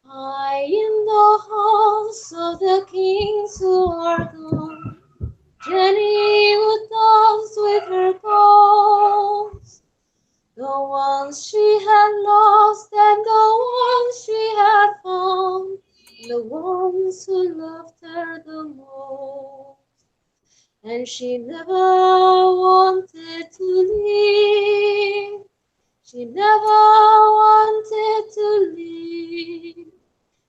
High in the halls of the kings who are gone, Jenny would dance with her ghosts, the ones she had lost and the ones she had found, and the ones who loved her the most. And she never wanted to leave. She never wanted to leave.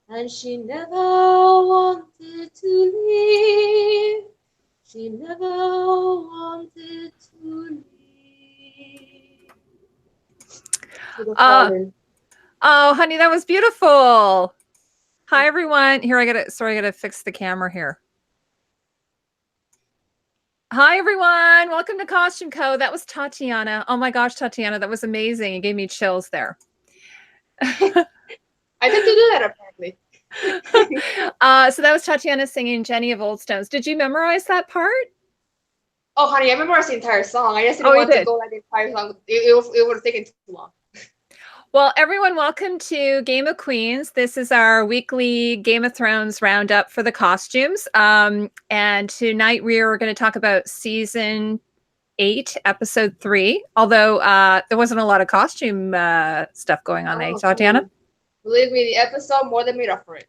And she never wanted to leave. She never wanted to leave. Oh, honey, that was beautiful. Hi, everyone. Here, I gotta fix the camera here. Hi, everyone. Welcome to Costume Co. That was Tatiana. Oh my gosh, Tatiana, that was amazing. You gave me chills there. I did do that, apparently. So that was Tatiana singing Jenny of Old Stones. Did you memorize that part? Oh, honey, I memorized the entire song. I just didn't want to go like the entire song. It would have taken too long. Well, everyone, welcome to Game of Queens. This is our weekly Game of Thrones roundup for the costumes. And tonight we are going to talk about season 8, episode 3. Although there wasn't a lot of costume stuff going on there, Tatiana. Believe me, the episode more than made up for it.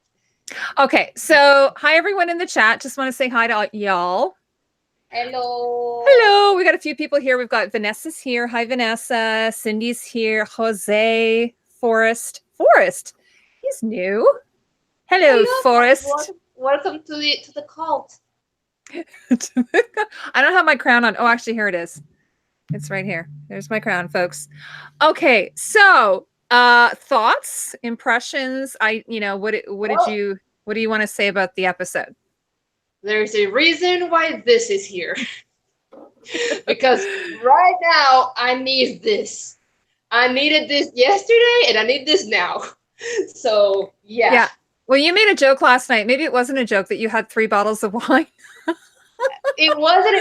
Okay, so hi everyone in the chat. Just want to say hi to y'all. Hello. Hello. We got a few people here. We've got Vanessa's here. Hi, Vanessa. Cindy's here. Jose. Forrest. Forrest. He's new. Hello, Forrest. Welcome to the cult. I don't have my crown on. Oh, actually, here it is. It's right here. There's my crown, folks. Okay, so thoughts, impressions. What do you want to say about the episode? There's a reason why this is here. Because right now, I need this. I needed this yesterday, and I need this now. So, yeah. Yeah. Well, you made a joke last night. Maybe it wasn't a joke that you had 3 bottles of wine. It wasn't.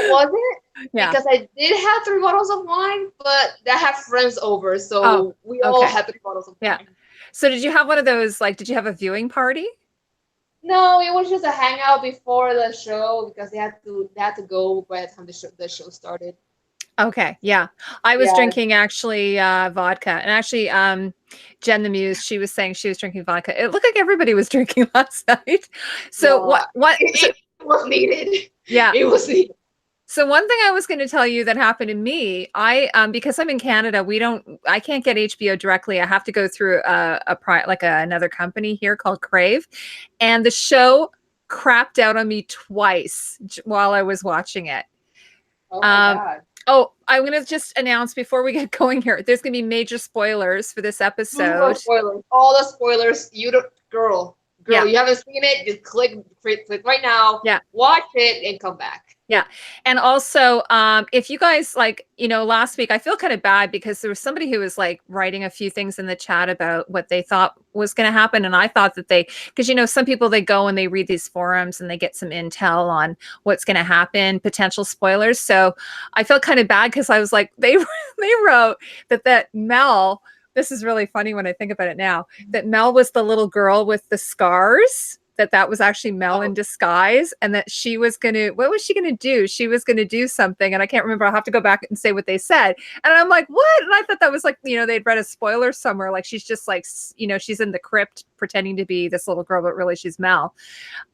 Yeah. Because I did have 3 bottles of wine, but I have friends over, so we all had 3 bottles of wine. Yeah. So did you have one of those, did you have a viewing party? No, it was just a hangout before the show because they had to go by the time the show started. Okay, yeah. I was drinking actually vodka, and actually Jen the Muse, she was saying she was drinking vodka. It looked like everybody was drinking last night. So what it was needed. Yeah. It was needed. So one thing I was going to tell you that happened to me, because I'm in Canada, I can't get HBO directly. I have to go through another company here called Crave, and the show crapped out on me twice while I was watching it. Oh my God. Oh, I'm going to just announce before we get going here, there's going to be major spoilers for this episode. Spoilers. All the spoilers. Girl, you haven't seen it, just click right now. Yeah. Watch it and come back. Yeah. And also, if you guys last week, I feel kind of bad because there was somebody who was writing a few things in the chat about what they thought was going to happen. And I thought that because some people, they go and they read these forums and they get some intel on what's going to happen, potential spoilers. So I felt kind of bad because I was like, they wrote that Mel, this is really funny when I think about it now, that Mel was the little girl with the scars. That was actually Mel in disguise, and that she was what was she gonna do? She was gonna do something, and I can't remember. I'll have to go back and say what they said. And I'm like, what? And I thought that was they'd read a spoiler somewhere, she's just she's in the crypt pretending to be this little girl, but really she's Mel.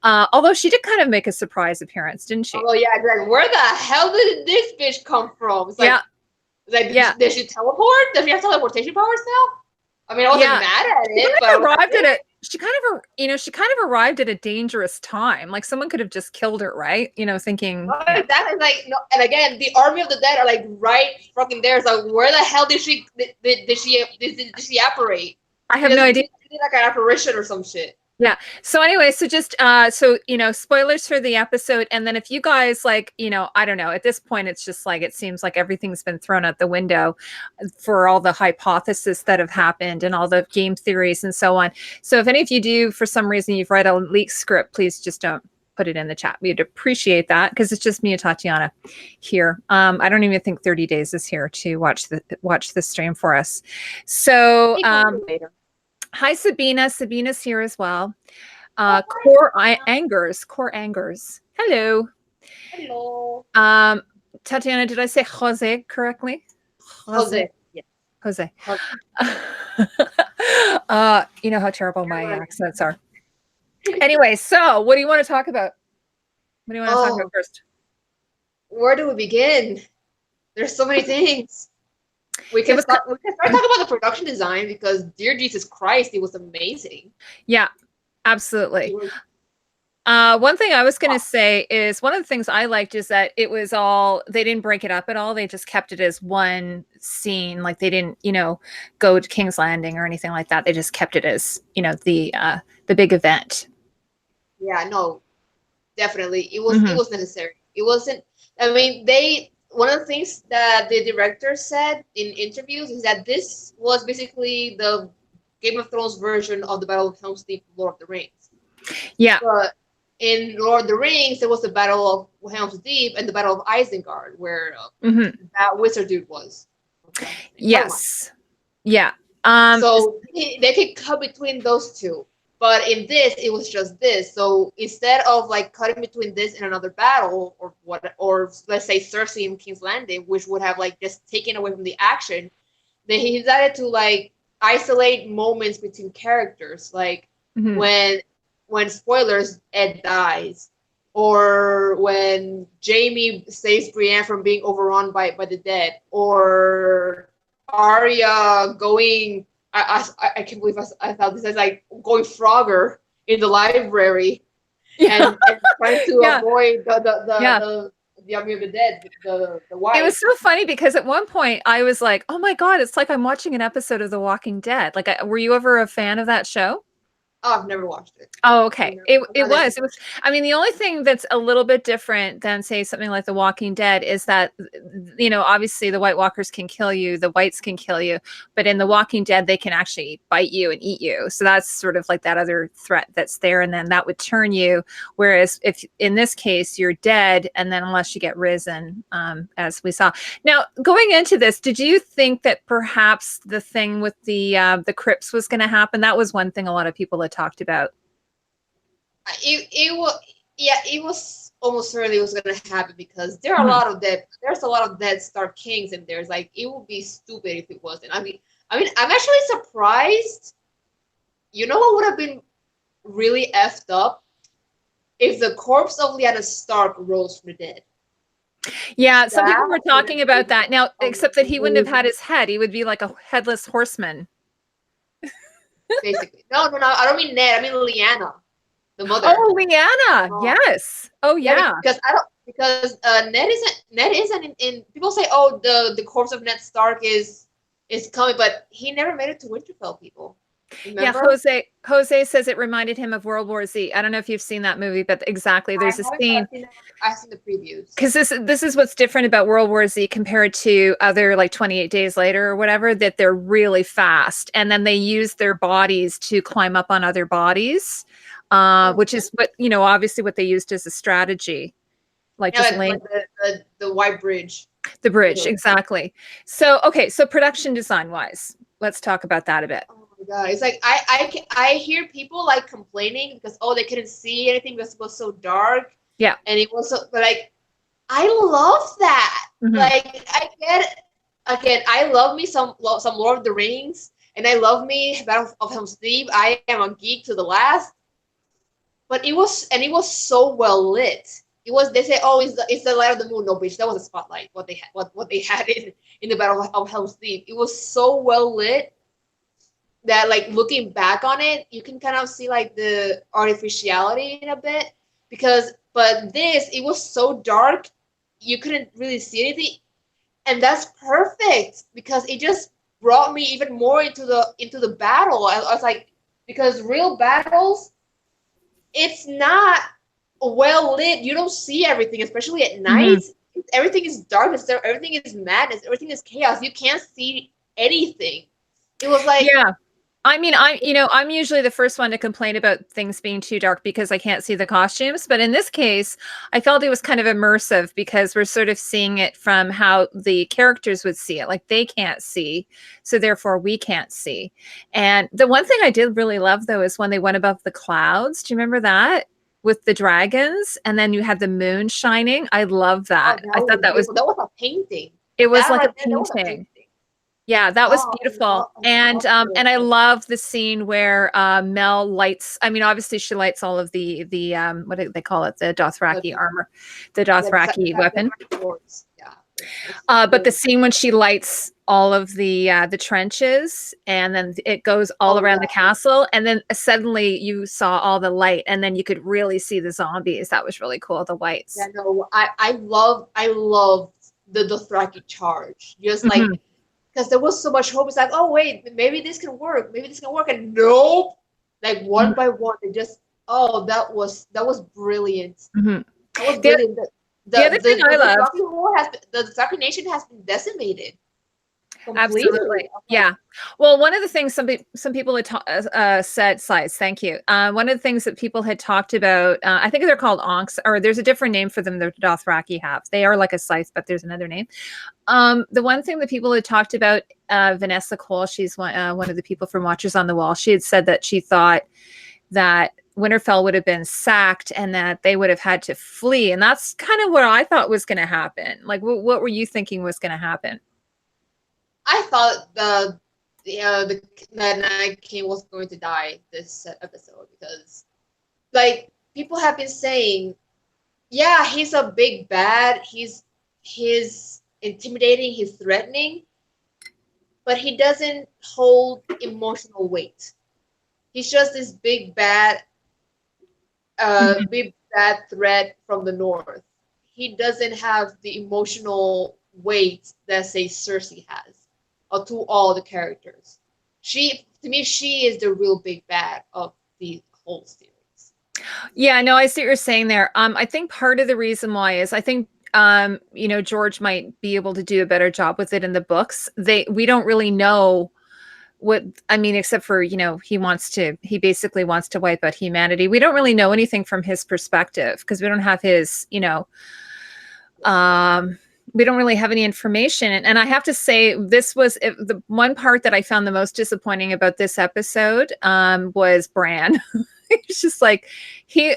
Although she did kind of make a surprise appearance, didn't she? Oh yeah, where the hell did this bitch come from? It's did she teleport? Does she have teleportation powers now? I mean, I wasn't mad at it, but she kind of arrived at a dangerous time. Like someone could have just killed her, right? Thinking. That is no. And again, the army of the dead are right fucking there. So where the hell did she apparate? I have no idea. She did an apparition or some shit. Yeah. So anyway, so just spoilers for the episode, and then if you guys I don't know, at this point it's just it seems like everything's been thrown out the window for all the hypotheses that have happened and all the game theories and so on. So if any of you do, for some reason, you've read a leaked script, please just don't put it in the chat. We'd appreciate that because it's just me and Tatiana here. I don't even think 30 Days is here to watch the stream for us. So later. Hi, Sabina. Sabina's here as well. Oh, Core Angers. Hello. hello. Um, Tatiana, did I say Jose correctly? Jose. Yeah. Jose. Jose. You know how terrible my accents are. Anyway, so what do you want to talk about? What do you want to talk about first? Where do we begin? There's so many things. We can start talking about the production design because, dear Jesus Christ, it was amazing. Yeah, absolutely. One thing I was going to say is one of the things I liked is that it was all, they didn't break it up at all. They just kept it as one scene. Like they didn't, go to King's Landing or anything like that. They just kept it as, the big event. Yeah, no, definitely. It was necessary. It wasn't, I mean, one of the things that the director said in interviews is that this was basically the Game of Thrones version of the Battle of Helm's Deep, Lord of the Rings. Yeah. But in Lord of the Rings, there was the Battle of Helm's Deep and the Battle of Isengard, where that wizard dude was. Yes. Yeah. So they could cut between those two. But in this, it was just this. So instead of like cutting between this and another battle, or let's say Cersei in King's Landing, which would have like just taken away from the action, then he decided to like isolate moments between characters, like when spoilers, Ed dies, or when Jaime saves Brienne from being overrun by the dead, or Arya going. I can't believe I thought this is like going Frogger in the library and trying to avoid the army of the dead, the wife. It was so funny because at one point I was like, oh my God, it's like I'm watching an episode of The Walking Dead. Like, were you ever a fan of that show? Oh, I've never watched it. Oh, okay. It was. I mean, the only thing that's a little bit different than, say, something like The Walking Dead is that, obviously the White Walkers can kill you, the Whites can kill you, but in The Walking Dead, they can actually bite you and eat you. So that's sort of like that other threat that's there, and then that would turn you. Whereas if in this case you're dead, and then unless you get risen, as we saw. Now, going into this, did you think that perhaps the thing with the crypts was going to happen? That was one thing a lot of people had talked about. It was almost certainly was going to happen because there's a lot of dead Stark Kings, and there's like, it would be stupid if it wasn't. I mean, I'm actually surprised. You know what would have been really effed up? If the corpse of Lyanna Stark rose from the dead. Yeah, some people were talking about that now, except that he wouldn't have had his head. He would be like a headless horseman. Basically. No, I don't mean Ned. I mean Lyanna, the mother. Oh, Lyanna. Oh. Yes. Oh, yeah. Because Ned isn't in. People say, oh, the corpse of Ned Stark is coming, but he never made it to Winterfell. People. Remember? Yeah, Jose says it reminded him of World War Z. I don't know if you've seen that movie, but exactly, there's a scene. I've seen the previews. Because this is what's different about World War Z compared to other, like 28 Days Later or whatever, that they're really fast, and then they use their bodies to climb up on other bodies, which is what obviously what they used as a strategy, like just laying the white bridge. The bridge, exactly. So okay, so production design wise, let's talk about that a bit. Oh my God, it's like I hear people like complaining because they couldn't see anything because it was so dark. Yeah, and it was so, but like I love that. Like I get again, I love me some Lord of the Rings, and I love me Battle of Helm's Deep. I am a geek to the last, but it was so well lit. It was, they say, oh, it's the light of the moon. No, bitch, that was a spotlight. What they had in the Battle of Helm's Deep. It was so well lit that, like, looking back on it, you can kind of see like the artificiality in a bit but this, it was so dark, you couldn't really see anything, and that's perfect because it just brought me even more into the battle. I was like, because real battles, it's not well lit. You don't see everything, especially at night. Everything is darkness. Everything is madness. Everything is chaos. You can't see anything. It was like, yeah, I mean, I'm usually the first one to complain about things being too dark because I can't see the costumes. But in this case, I felt it was kind of immersive because we're sort of seeing it from how the characters would see it. Like they can't see, so therefore we can't see. And the one thing I did really love though is when they went above the clouds. Do you remember that? With the dragons, and then you had the moon shining. I love Oh, that. I thought that was that was a painting. it was That like a right there, that was a painting. painting. Yeah, that was Oh, beautiful. I And I love the scene where Mel lights, I mean, obviously she lights all of the what do they call it? The Dothraki armor, the Dothraki weapon. Yeah. But the scene when she lights all of the trenches and then it goes all around the castle, and then suddenly you saw all the light and then you could really see the zombies. That was really cool, the whites. Yeah, no, I love the Dothraki charge. Just like because there was so much hope. It's like, oh wait, maybe this can work. Maybe this can work. And nope. Like one by one, they just that was brilliant. That was brilliant. The other thing I love, the Dothraki nation has been decimated. Completely. Absolutely. Yeah. Well, one of the things some people had said, Slides, thank you. One of the things that people had talked about, I think they're called onks, or there's a different name for them. The Dothraki have. They are like a scythe, but there's another name. The one thing that people had talked about, Vanessa Cole, she's one of the people from Watchers on the Wall. She had said that she thought that Winterfell would have been sacked and that they would have had to flee, and that's kind of what I thought was going to happen. Like, what were you thinking was going to happen? I thought the Night King was going to die this episode because, like, people have been saying, yeah, he's a big bad. He's intimidating. He's threatening, but he doesn't hold emotional weight. He's just this big bad threat from the north. He doesn't have the emotional weight that, say, Cersei has. To all the characters. To me, she is the real big bad of the whole series. Yeah, no, I see what you're saying there. I think part of the reason why is I think George might be able to do a better job with it in the books. We don't really know what, I mean, except for, he basically wants to wipe out humanity. We don't really know anything from his perspective because we don't have his, we don't really have any information. And I have to say, this was the one part that I found the most disappointing about this episode was Bran. It's just like,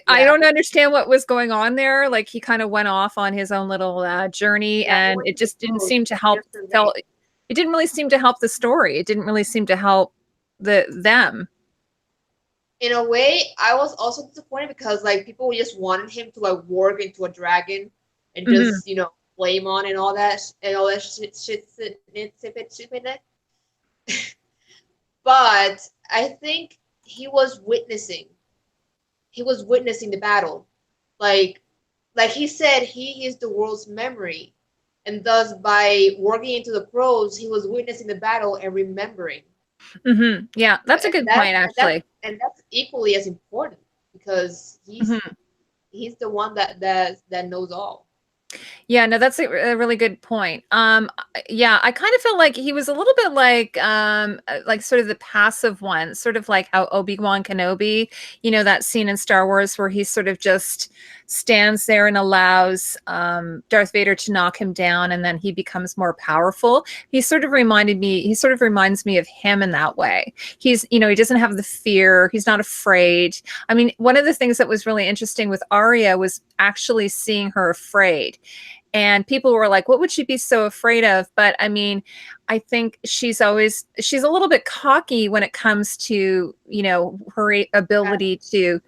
I don't understand what was going on there. Like he kind of went off on his own little journey, and it just didn't seem to help. It didn't really seem to help the story. It didn't really seem to help them. In a way, I was also disappointed because like people just wanted him to like warp into a dragon and just flame on and all that shit. But I think he was witnessing the battle. Like he said, he is the world's memory, and thus by working into the pros, he was witnessing the battle and remembering. Yeah, that's a good point, actually. And that's equally as important because he's the one that knows all. Yeah, no, that's a really good point. Yeah, I kind of felt like he was a little bit like sort of the passive one, sort of like how Obi-Wan Kenobi, that scene in Star Wars where he sort of just stands there and allows Darth Vader to knock him down, and then he becomes more powerful. He sort of reminds me of him in that way. He's, he doesn't have the fear. He's not afraid. I mean, one of the things that was really interesting with Arya was actually seeing her afraid. And people were like, what would she be so afraid of? But I mean, I think she's a little bit cocky when it comes to, her ability to,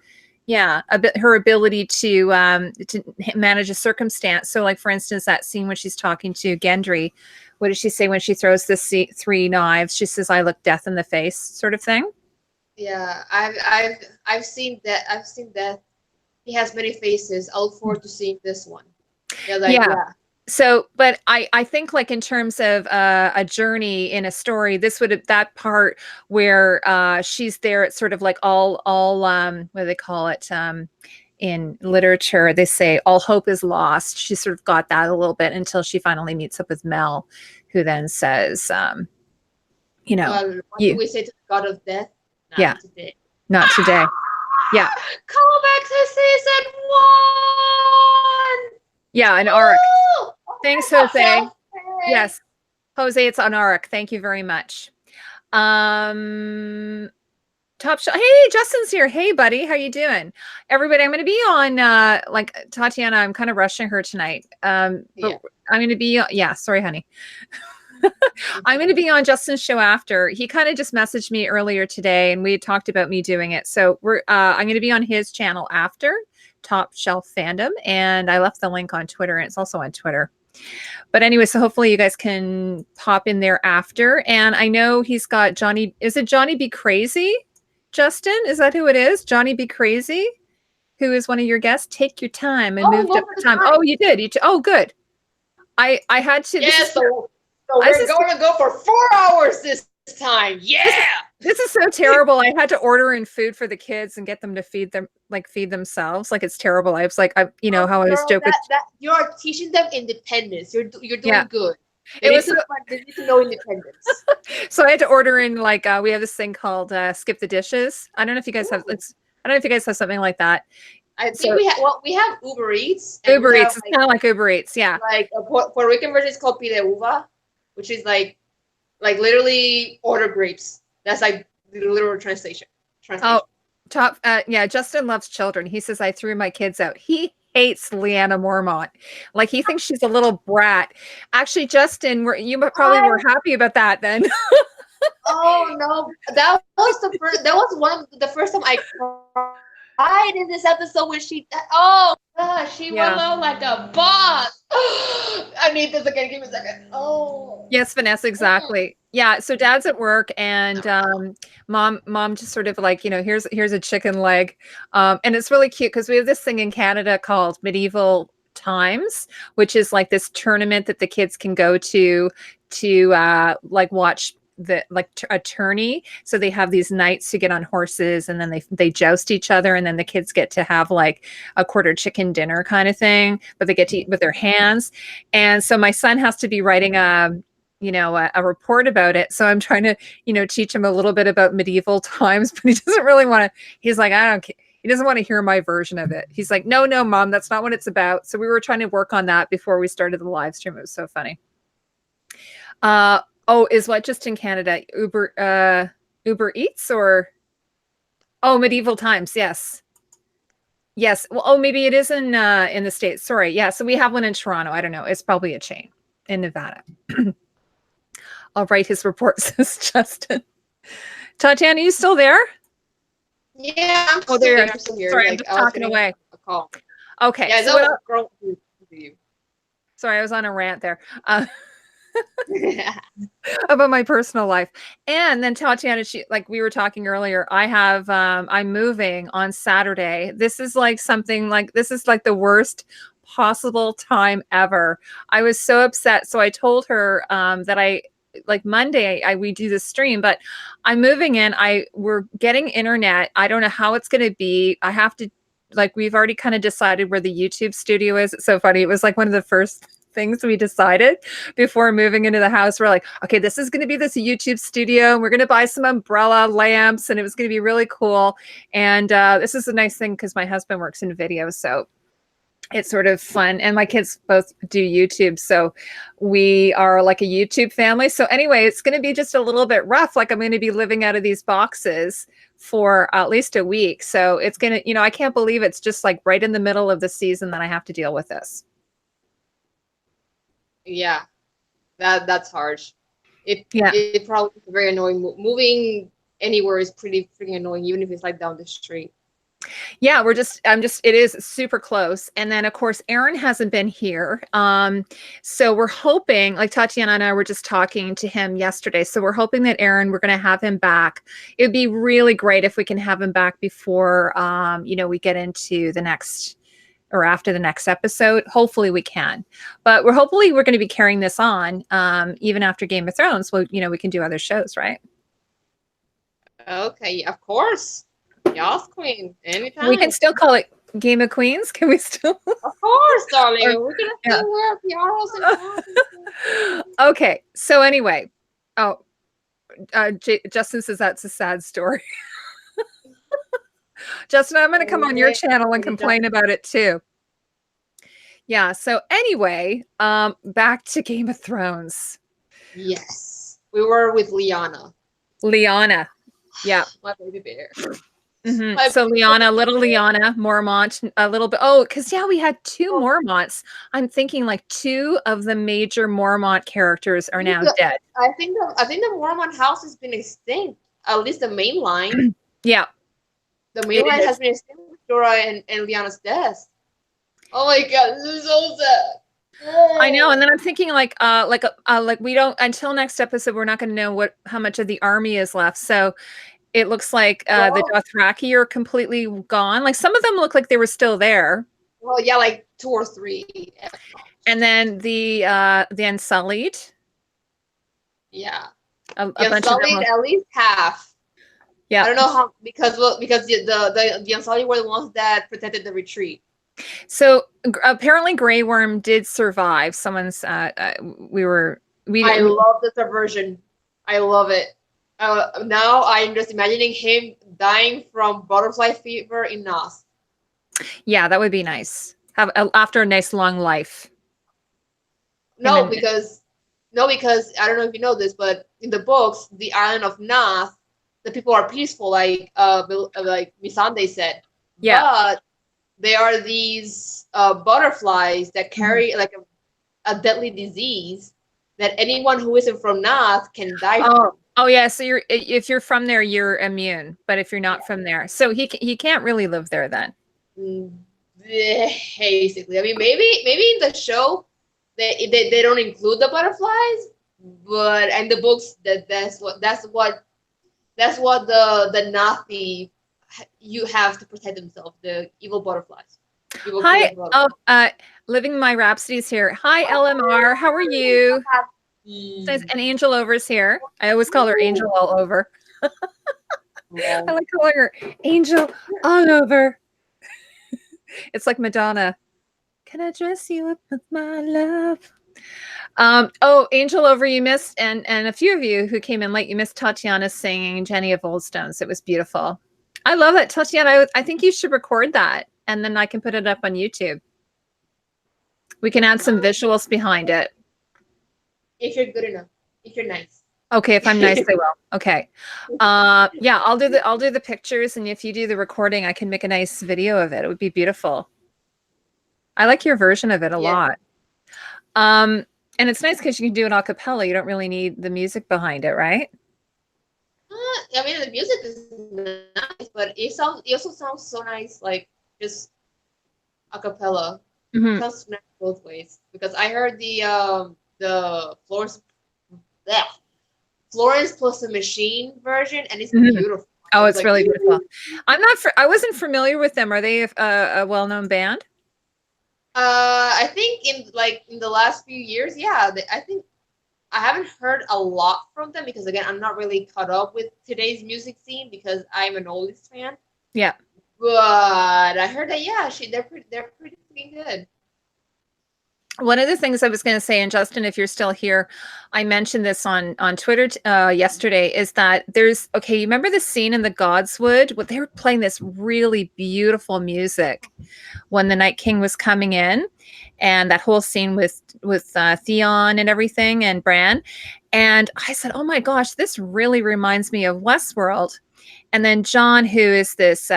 her ability to manage a circumstance. So like, for instance, that scene when she's talking to Gendry, what does she say when she throws the 3 knives? She says, I look death in the face, sort of thing. Yeah, I've seen that. I've seen that. He has many faces. I look forward to seeing this one. Yeah. So, but I think like in terms of a journey in a story, that part where she's there, it's sort of like all what do they call it? In literature, they say all hope is lost. She sort of got that a little bit until she finally meets up with Mel, who then says, you know, What do we say to the god of death? Not yeah, today. not today. Yeah. Call back to season 1. Yeah, an arc. Woo! Thanks, Oh, Jose. Yes. Jose, it's on arc. Thank you very much. Top shot. Hey, Justin's here. Hey, buddy, how you doing? Everybody, I'm going to be on like Tatiana. I'm kind of rushing her tonight. But Yeah. I'm going to be. Yeah, sorry, honey. I'm going to be on Justin's show after. He kind of just messaged me earlier today, and we had talked about me doing it. So we're. I'm going to be on his channel after Top Shelf Fandom, and I left the link on Twitter, and it's also on Twitter. But anyway, so hopefully you guys can pop in there after. And I know he's got Johnny. Is it Johnny Be Crazy? Justin, is that who it is? Johnny Be Crazy, who is one of your guests. Take your time and moved up the time. Oh, you did. Oh, good. I had to. Yeah, so we're going to go for 4 hours this time. Yeah. This is so terrible. I had to order in food for the kids and get them to feed themselves. Like, it's terrible. I was like, how I was joking. You're teaching them independence. You're doing good. They It was need to know independence. So I had to order in, like, we have this thing called Skip the Dishes. I don't know if you guys have. I don't know if you guys have something like that. I think we have Uber Eats. Uber Eats. It's kind of like Uber Eats, yeah. Like a Puerto Rican version is called pide uva, which is like literally order grapes. That's like the literal translation. Oh, yeah. Justin loves children. He says I threw my kids out. He hates Leanna Mormont. Like, he thinks she's a little brat. Actually, Justin, you probably were happy about that then. Oh no, that was one of the first time I cried in this episode when she. Oh gosh, she went on like a boss. I need this again. Give me a second. Oh. Yes, Vanessa, exactly. Yeah. So Dad's at work, and mom just sort of like, here's a chicken leg, and it's really cute because we have this thing in Canada called Medieval Times, which is like this tournament that the kids can go to like watch a tourney. So they have these knights who get on horses, and then they joust each other, and then the kids get to have like a quarter chicken dinner kind of thing, but they get to eat with their hands. And so my son has to be writing a report about it. So I'm trying to, teach him a little bit about medieval times, but he doesn't really want to. He's like, I don't care. He doesn't want to hear my version of it. He's like, no, Mom, that's not what it's about. So we were trying to work on that before we started the live stream. It was so funny. Oh, is what just in Canada? Uber Eats or? Oh, Medieval Times. Yes. Yes. Well, oh, maybe it is in the States. Sorry. Yeah. So we have one in Toronto. I don't know. It's probably a chain in Nevada. I'll write his report, says Justin. Tatiana, you still there? Yeah, I'm still here. I'm still here. Sorry, I'm just talking away. A call. Okay. Yeah, so girl. Sorry, I was on a rant there. About my personal life. And then Tatiana, we were talking earlier, I'm moving on Saturday. This is like the worst possible time ever. I was so upset. So I told her that Monday we do this stream, but I'm moving in. We're getting internet. I don't know how it's going to be. I have to, we've already kind of decided where the YouTube studio is. It's so funny. It was like one of the first things we decided before moving into the house. We're like, okay, this is going to be this YouTube studio, and we're going to buy some umbrella lamps, and it was going to be really cool. And this is a nice thing because my husband works in video, so it's sort of fun. And my kids both do YouTube, so we are like a YouTube family. So anyway, it's going to be just a little bit rough. Like, I'm going to be living out of these boxes for at least a week. So it's going to, I can't believe it's just like right in the middle of the season that I have to deal with this. Yeah, that's harsh. It probably is very annoying. Moving anywhere is pretty annoying, even if it's like down the street. Yeah, it is super close. And then of course, Aaron hasn't been here. So we're hoping, like Tatiana and I were just talking to him yesterday. So we're hoping that we're going to have him back. It would be really great if we can have him back before, we get into the next or after the next episode. Hopefully we can, but we're going to be carrying this on, even after Game of Thrones. Well, we can do other shows, right? Okay. Of course. Yes, Queen. Anytime. We can still call it Game of Queens. Can we still? Of course, darling. We're going to still wear tiaras and Okay. So anyway, Justin says that's a sad story. Justin, I'm going to come on your channel and complain about it too. Yeah. So anyway, back to Game of Thrones. Yes, we were with Lyanna. Lyanna. Yeah. My baby bear. So Lyanna, little Lyanna, Mormont, a little bit. Oh, because yeah, we had 2 Mormonts. I'm thinking like 2 of the major Mormont characters are now dead. I think the Mormont house has been extinct. At least the main line. Yeah. The main line has been extinct with Jorah and Lyanna's death. Oh my god, this is so sad. I know, and then I'm thinking like we don't, until next episode we're not going to know how much of the army is left. So it looks like the Dothraki are completely gone. Like some of them look like they were still there. Well, yeah, like 2 or 3. And then the Unsullied. Yeah, a the bunch of them. At least half. Yeah, I don't know how, because the Unsullied were the ones that protected the retreat. So apparently Grey Worm did survive. Someone's I love the subversion. I love it. Now I'm just imagining him dying from butterfly fever in Nas. Yeah, that would be nice. After a nice long life. Because I don't know if you know this, but in the books, the island of Nas, the people are peaceful, like Melisandre said. Yeah. But they are these butterflies that carry like a deadly disease that anyone who isn't from Nas can die from. Oh yeah, so if you're from there, you're immune. But if you're not from there, so he can't really live there then. Basically, I mean, maybe in the show they don't include the butterflies, but in the books that's what the Nazi, you have to protect themselves, the evil butterflies. Hi, Living My Rhapsodies here. Hi, LMR. How are you? And Angel Over's here. I always call her Angel All Over. I like calling her Angel All Over. It's like Madonna. Can I dress you up with my love? Angel Over, you missed, and a few of you who came in late, you missed Tatiana singing Jenny of Old Stones. It was beautiful. I love it, Tatiana. I think you should record that, and then I can put it up on YouTube. We can add some visuals behind it. If you're good enough, if you're nice. Okay, if I'm nice, I will. Okay. Yeah, I'll do the pictures, and if you do the recording, I can make a nice video of it. It would be beautiful. I like your version of it a lot. And it's nice because you can do it a cappella. You don't really need the music behind it, right? I mean, the music is nice, but it also sounds so nice, like just a cappella. It sounds nice both ways, because I heard the Florence plus the Machine version, and it's beautiful. Oh, it's really beautiful. I wasn't familiar with them. Are they a well-known band? I think in the last few years, yeah. I think I haven't heard a lot from them because, again, I'm not really caught up with today's music scene because I'm an oldies fan. Yeah. But I heard that, yeah, they're pretty good. One of the things I was going to say, and Justin, if you're still here, I mentioned this on Twitter yesterday, is that you remember the scene in the Godswood? They were playing this really beautiful music when the Night King was coming in, and that whole scene with Theon and everything, and Bran. And I said, oh my gosh, this really reminds me of Westworld. And then John, who is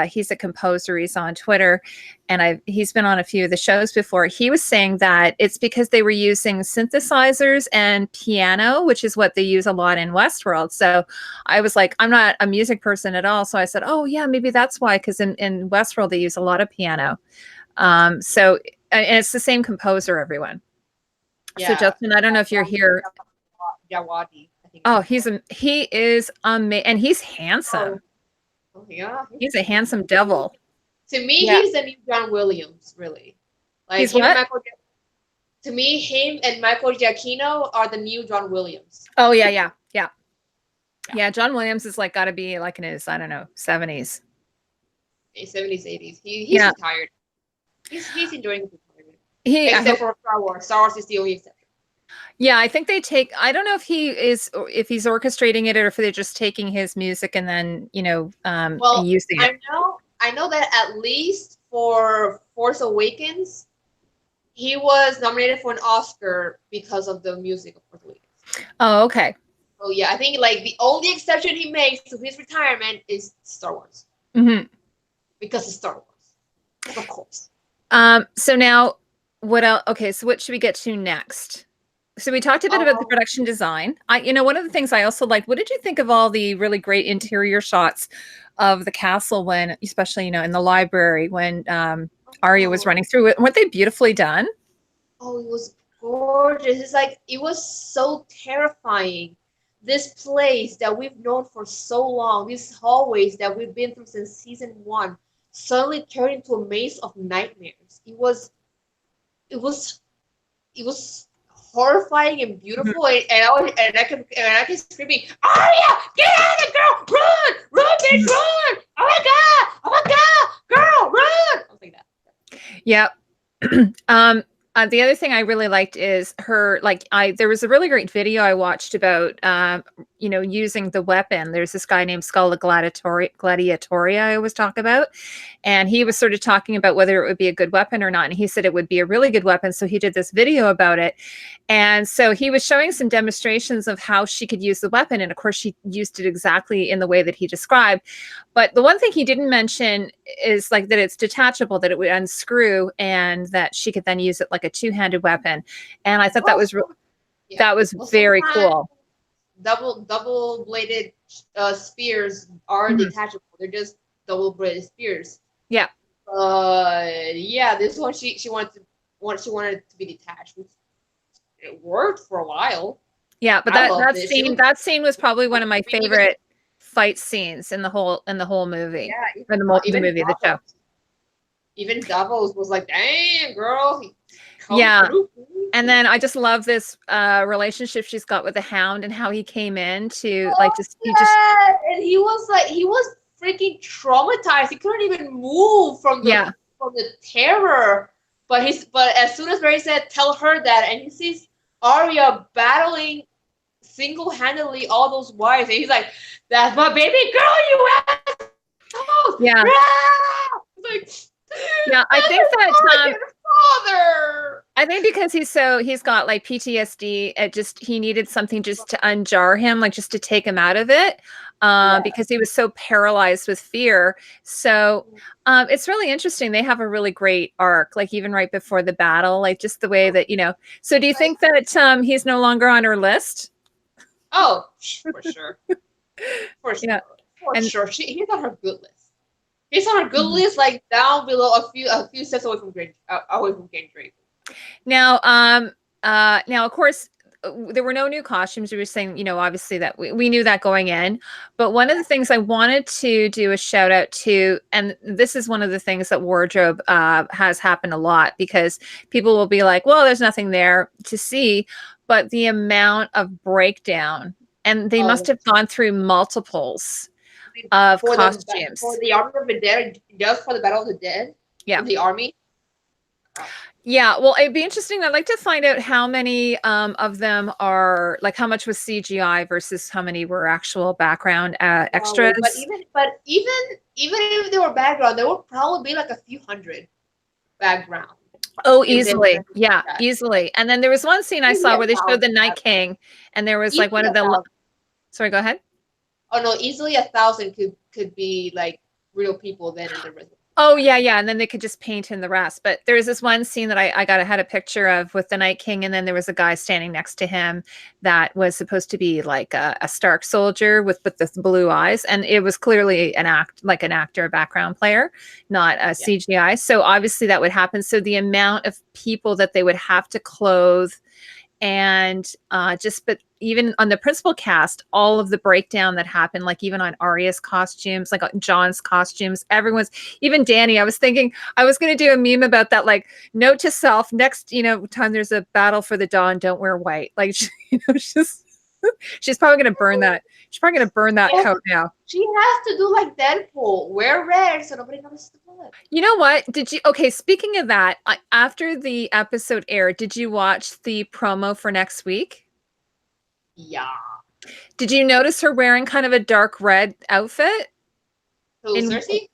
he's a composer, he's on Twitter, and he's been on a few of the shows before. He was saying that it's because they were using synthesizers and piano, which is what they use a lot in Westworld. So I was like, I'm not a music person at all. So I said, oh yeah, maybe that's why, because in Westworld they use a lot of piano. And it's the same composer, everyone. Yeah. So Justin, I don't know if you're here. Jawadi, I think. Oh, he is amazing, and he's handsome. Oh yeah, he's a handsome devil. To me, he's the new John Williams, really. Like he's what? To me, him and Michael Giacchino are the new John Williams. Oh yeah. John Williams is got to be like in his, I don't know, 70s. 70s, 80s. He's retired. He's enjoying his retirement. Except for Star Wars. Star Wars is the only exception. Yeah, I think they take. I don't know if if he's orchestrating it or if they're just taking his music and then Well, using it. I know that at least for Force Awakens, he was nominated for an Oscar because of the music of Force Awakens. Oh, okay. So yeah, I think like the only exception he makes to his retirement is Star Wars. Mm-hmm. Because it's Star Wars. Of course. So now what else? Okay, so what should we get to next? So we talked a bit about the production design. One of the things I also liked, what did you think of all the really great interior shots of the castle when, especially, in the library when Arya was running through it? Weren't they beautifully done? Oh, it was gorgeous. It's like, it was so terrifying. This place that we've known for so long, these hallways that we've been through since season 1, suddenly turned into a maze of nightmares. It was horrifying and beautiful, and I kept screaming, Arya, get out of the girl, run, bitch, run! Oh my god, girl, run! I was like that. Yep. The other thing I really liked is her, there was a really great video I watched about, using the weapon. There's this guy named Skulla Gladiatoria I always talk about. And he was sort of talking about whether it would be a good weapon or not. And he said it would be a really good weapon. So he did this video about it. And so he was showing some demonstrations of how she could use the weapon. And of course, she used it exactly in the way that he described. But the one thing he didn't mention is that it's detachable, that it would unscrew and that she could then use it like a two-handed weapon. And I thought that was very cool. Double-bladed spears are detachable. They're just double-bladed spears. Yeah. Yeah, this one she wanted it to be detached. It worked for a while. Yeah, but that scene was probably one of my favorite fight scenes in the whole movie. Yeah, the movie, the show. Even Davos was like, "Damn, girl." Yeah. And then I just love this relationship she's got with the Hound and how he came in to and he was freaking traumatized. He couldn't even move from the terror. But as soon as Barry said, "Tell her that," and he sees Arya battling single-handedly all those wives, and he's like, "That's my baby girl, you assholes!" Yeah. Like, yeah, I think that father. I think because he's got like PTSD, he needed something just to unjar him, like just to take him out of it, because he was so paralyzed with fear. So it's really interesting. They have a really great arc, like even right before the battle, like just the way that, So do you think that he's no longer on her list? Oh, for sure. For sure. For sure. He's on her good list. He's on her good list, like down below a few steps away from Gendry. Now, of course, there were no new costumes. We were saying, obviously that we knew that going in. But one of the things I wanted to do a shout out to, and this is one of the things that wardrobe has happened a lot, because people will be like, well, there's nothing there to see. But the amount of breakdown, and they must have gone through multiples of costumes. For the Army of the Dead, just for the Battle of the Dead? Yeah. The army? Yeah, well, it'd be interesting. I'd like to find out how many of them are, like, how much was CGI versus how many were actual background extras. But even if they were background, there would probably be like a few hundred background. Oh, easily. Yeah, easily. And then there was one scene I saw where they showed the Night King, and there was like one of the. Sorry, go ahead. Oh no, easily 1,000 could be like real people then in the rest. Oh yeah, and then they could just paint in the rest. But there was this one scene that I had a picture of with the Night King, and then there was a guy standing next to him that was supposed to be like a Stark soldier with the blue eyes, and it was clearly an actor, a background player, not a CGI. So obviously that would happen. So the amount of people that they would have to clothe, and but even on the principal cast, all of the breakdown that happened, like even on Arya's costumes, like John's costumes, even Danny. I was thinking I was going to do a meme about that, like, note to self: next, time there's a battle for the Dawn, don't wear white. Like, just She's probably gonna burn that. She's probably gonna burn that coat now. She has to do like Deadpool, wear red so nobody notices the bullet. You know what? Okay, speaking of that, after the episode aired, did you watch the promo for next week? Yeah. Did you notice her wearing kind of a dark red outfit? Who, Cersei?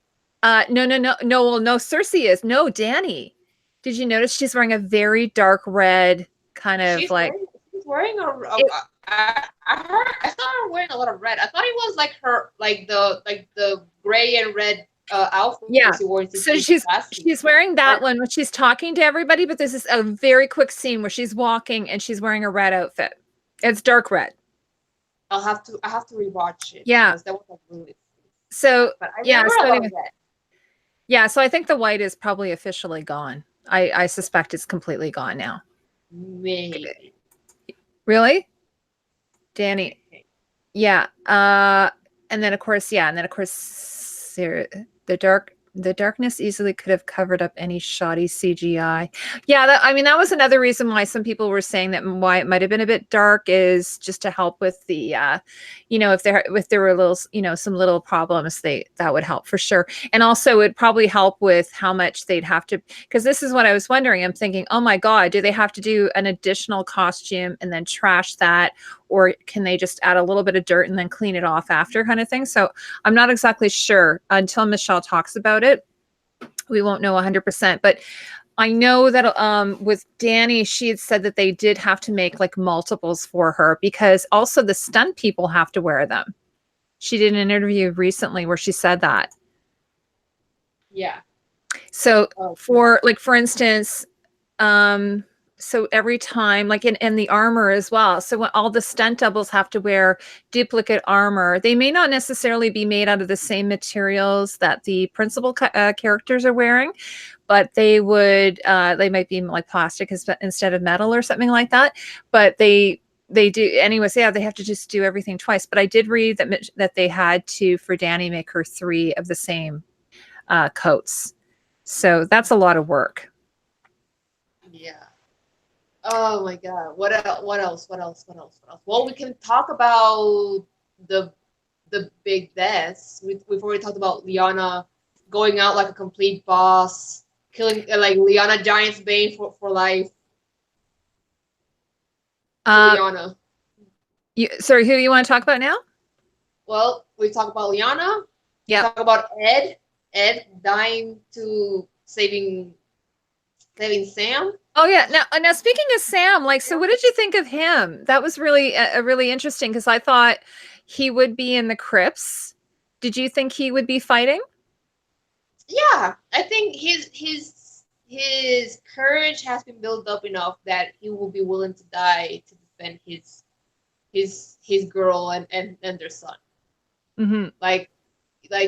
No, Cersei is. No, Dany. Did you notice she's wearing a very dark red kind of she's wearing I saw her wearing a lot of red. I thought it was like her the gray and red outfit. Yeah. So she's wearing that one when she's talking to everybody, but this is a very quick scene where she's walking and she's wearing a red outfit. It's dark red. I have to rewatch it. Yeah. That was like really so yeah, so I think the white is probably officially gone. I suspect it's completely gone now. Maybe. Really? Dany. Yeah. And then of course, the darkness easily could have covered up any shoddy CGI. Yeah, that was another reason why some people were saying that why it might have been a bit dark is just to help with the, if there were little, some little problems, that would help for sure. And also it'd probably help with how much they'd have to, because this is what I was wondering. I'm thinking, oh my God, do they have to do an additional costume and then trash that? Or can they just add a little bit of dirt and then clean it off after kind of thing? So I'm not exactly sure until Michelle talks about it. We won't know 100%, but I know that with Dany, she had said that they did have to make like multiples for her because also the stunt people have to wear them. She did an interview recently where she said that. Yeah. So for instance, so every time, like in the armor as well. So when all the stunt doubles have to wear duplicate armor, they may not necessarily be made out of the same materials that the principal characters are wearing, but they might be like plastic instead of metal or something like that. But they do anyways. Yeah, they have to just do everything twice. But I did read that they had to, for Dany, make her 3 of the same coats. So that's a lot of work. Yeah. Oh my God! What else? Well, we can talk about the big deaths. We've already talked about Lyanna going out like a complete boss, killing like Lyanna Giant's Bane for life. Lyanna. Sorry, who you want to talk about now? Well, we talked about Lyanna. Yeah. Talk about Ed. Ed dying to saving Sam. Oh yeah. Now speaking of Sam, so what did you think of him? That was really really interesting because I thought he would be in the crypts. Did you think he would be fighting? Yeah, I think his courage has been built up enough that he will be willing to die to defend his girl and their son. Mm-hmm. Like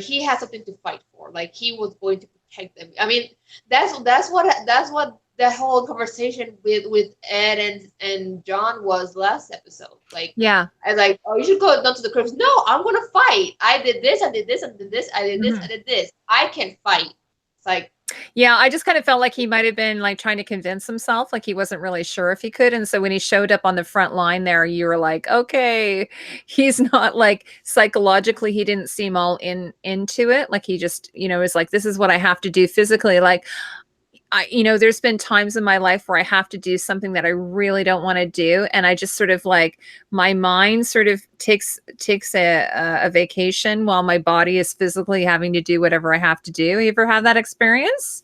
he has something to fight for. Like he was going to protect them. I mean, that's what the whole conversation with Ed and John was last episode. Like, yeah, I was like, oh, you should go down to the crypts. No, I'm gonna fight. I did this, I did this, I did this, I did this, I did this. I can fight. It's like, yeah, I just kind of felt like he might have been like trying to convince himself, like he wasn't really sure if he could. And so when he showed up on the front line there, you were like, okay, he's not like psychologically, he didn't seem all into it. Like he just, was like, this is what I have to do physically. Like, there's been times in my life where I have to do something that I really don't want to do. And I just sort of like, my mind sort of takes a vacation while my body is physically having to do whatever I have to do. You ever had that experience?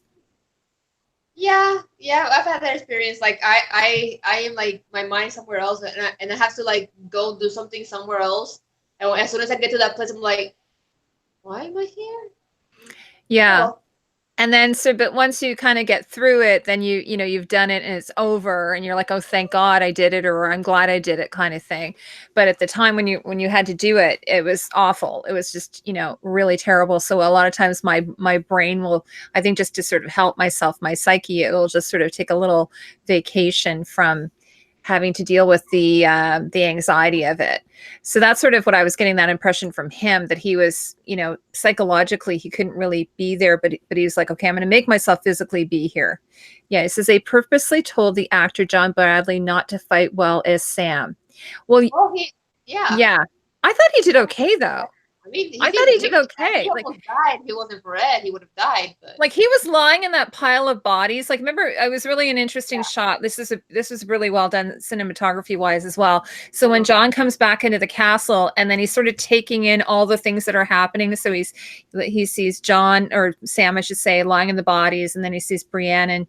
Yeah, I've had that experience. Like I am like my mind somewhere else and I have to like go do something somewhere else. And as soon as I get to that place, I'm like, why am I here? Yeah. Well, and then, but once you kind of get through it, then you've done it and it's over and you're like, oh, thank God I did it, or I'm glad I did it kind of thing. But at the time when you had to do it, it was awful. It was just, really terrible. So a lot of times my brain will, I think just to sort of help myself, my psyche, it will just sort of take a little vacation from having to deal with the anxiety of it. So that's sort of what I was getting that impression from him, that he was, psychologically, he couldn't really be there, but he was like, okay, I'm going to make myself physically be here. Yeah. It says they purposely told the actor John Bradley not to fight well as Sam. Well, Yeah. Yeah. I thought he did okay though. I mean, I thought he did okay. He almost died. If he wasn't for Ed, he would have died. But Like he was lying in that pile of bodies. Like remember, it was really an interesting shot. This was really well done cinematography wise as well. So when John comes back into the castle and then he's sort of taking in all the things that are happening. So he sees John or Sam, I should say, lying in the bodies, and then he sees Brienne and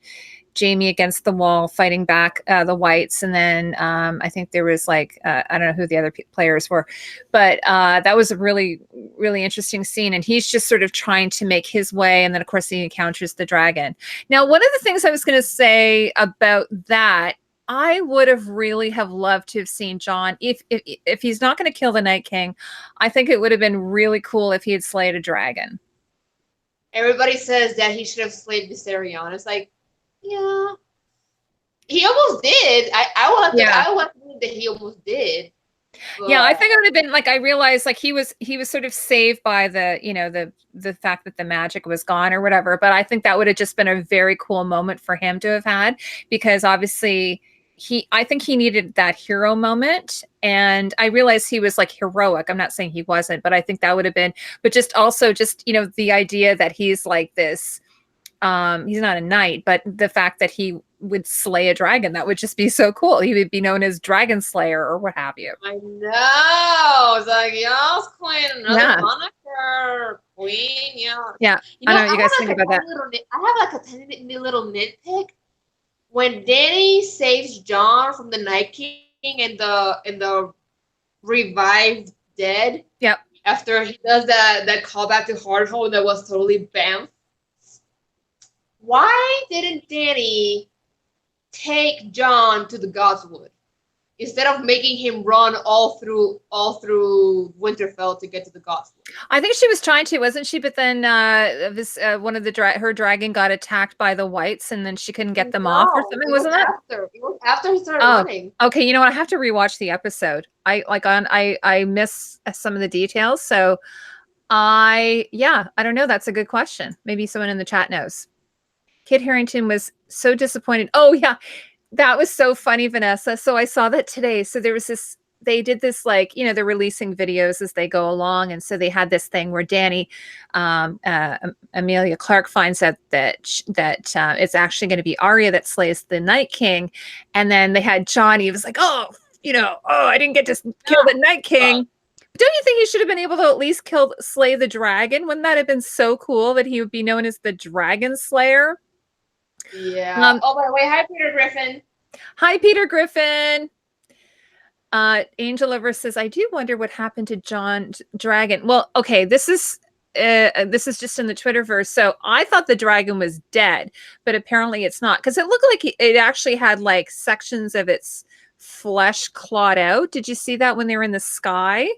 Jamie against the wall fighting back the whites, and then I think there was like I don't know who the other players were, but that was a really interesting scene, and he's just sort of trying to make his way, and then of course he encounters the dragon. Now, one of the things I was going to say about that, I would have really have loved to have seen John if he's not going to kill the Night King. I think it would have been really cool if he had slayed a dragon. Everybody says that he should have slayed Viserion. It's like, yeah, he almost did. I want to believe that he almost did. But... Yeah, I think it would have been like, I realized like he was sort of saved by the fact that the magic was gone or whatever. But I think that would have just been a very cool moment for him to have had, because obviously I think he needed that hero moment. And I realized he was like heroic. I'm not saying he wasn't, but I think that would have been, but just also just, the idea that he's like this, he's not a knight, but the fact that he would slay a dragon, that would just be so cool. He would be known as Dragon Slayer or what have you. I know. It's like, yes, queen, another moniker, queen, yeah. Yeah, I know what you guys think about that. I have like a tiny little nitpick. When Dany saves Jon from the Night King and the revived dead. Yep. After he does that callback to Hardhome that was totally bamf. Why didn't Dany take Jon to the Godswood instead of making him run all through Winterfell to get to the Godswood? I think she was trying to, wasn't she? But then one of her dragon got attacked by the whites, and then she couldn't get them off or something. Wasn't that? It was after he started running. Okay, you know what? I have to rewatch the episode. I miss some of the details. So I don't know. That's a good question. Maybe someone in the chat knows. Kit Harington was so disappointed. Oh yeah, that was so funny, Vanessa. So I saw that today. So there was this, they did this, like, they're releasing videos as they go along. And so they had this thing where Dany, Emilia Clarke finds out that it's actually going to be Arya that slays the Night King. And then they had Johnny, he was like, I didn't get to kill the Night King. Don't you think he should have been able to at least slay the dragon? Wouldn't that have been so cool that he would be known as the Dragon Slayer? Yeah. By the way, hi Peter Griffin. Hi Peter Griffin. Angel Lover says, I do wonder what happened to John Dragon. Well, okay, this is just in the Twitterverse. So I thought the dragon was dead, but apparently it's not, because it looked like it actually had like sections of its flesh clawed out. Did you see that when they were in the sky?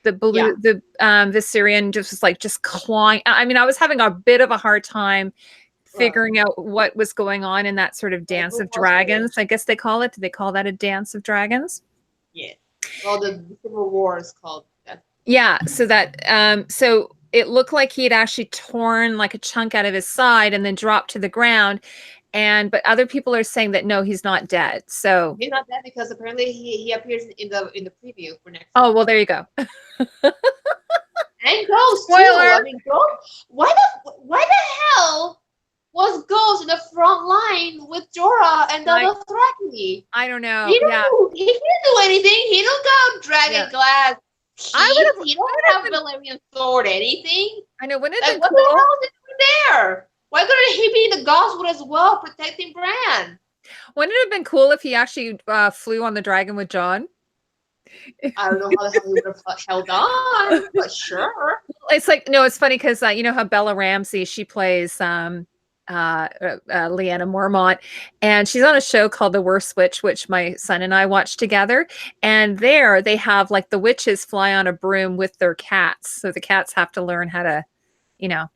The blue, the Syrian just was just clawing. I mean, I was having a bit of a hard time figuring out what was going on in that sort of dance of dragons. I guess they call it. Do they call that a dance of dragons? Yeah. Well, the Civil War is called that. Yeah. So that, so it looked like he had actually torn like a chunk out of his side and then dropped to the ground. But other people are saying that no, he's not dead. So he's not dead because apparently he appears in the preview for next. Oh well, there you go. And Ghost too. I mean, Ghost. Why the hell was Ghost in the front line with Jorah and the Dothraki? I don't know. He didn't do anything. He don't got dragon glass. He don't have Valyrian sword. Anything. I know. Wouldn't it what the hell is it there? Why couldn't he be in the Godswood as well, protecting Bran? Wouldn't it have been cool if he actually flew on the dragon with Jon? I don't know how the hell he would have held on, but sure. It's like, no, it's funny because you know how Bella Ramsey, she plays Lyanna Mormont, and she's on a show called The Worst Witch, which my son and I watched together. And there they have like the witches fly on a broom with their cats. So the cats have to learn how to,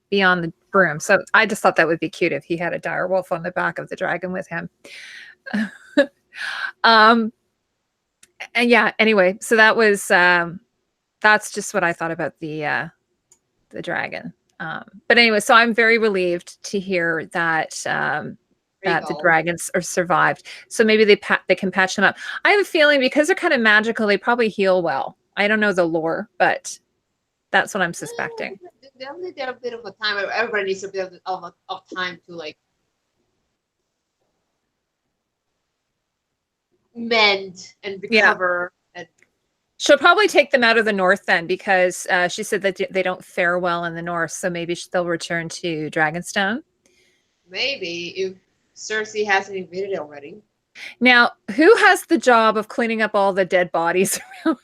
be on the broom. So I just thought that would be cute if he had a dire wolf on the back of the dragon with him. And yeah, anyway, so that was that's just what I thought about the dragon. But anyway, so I'm very relieved to hear that that the dragons are survived. So maybe they can patch them up. I have a feeling because they're kind of magical, they probably heal well. I don't know the lore, but that's what I'm suspecting. They'll need a bit of a time. Everybody needs a bit of time to like mend and recover. Yeah. And she'll probably take them out of the north then, because she said that they don't fare well in the north. So maybe they'll return to Dragonstone. Maybe if Cersei hasn't invaded it already. Now, who has the job of cleaning up all the dead bodies around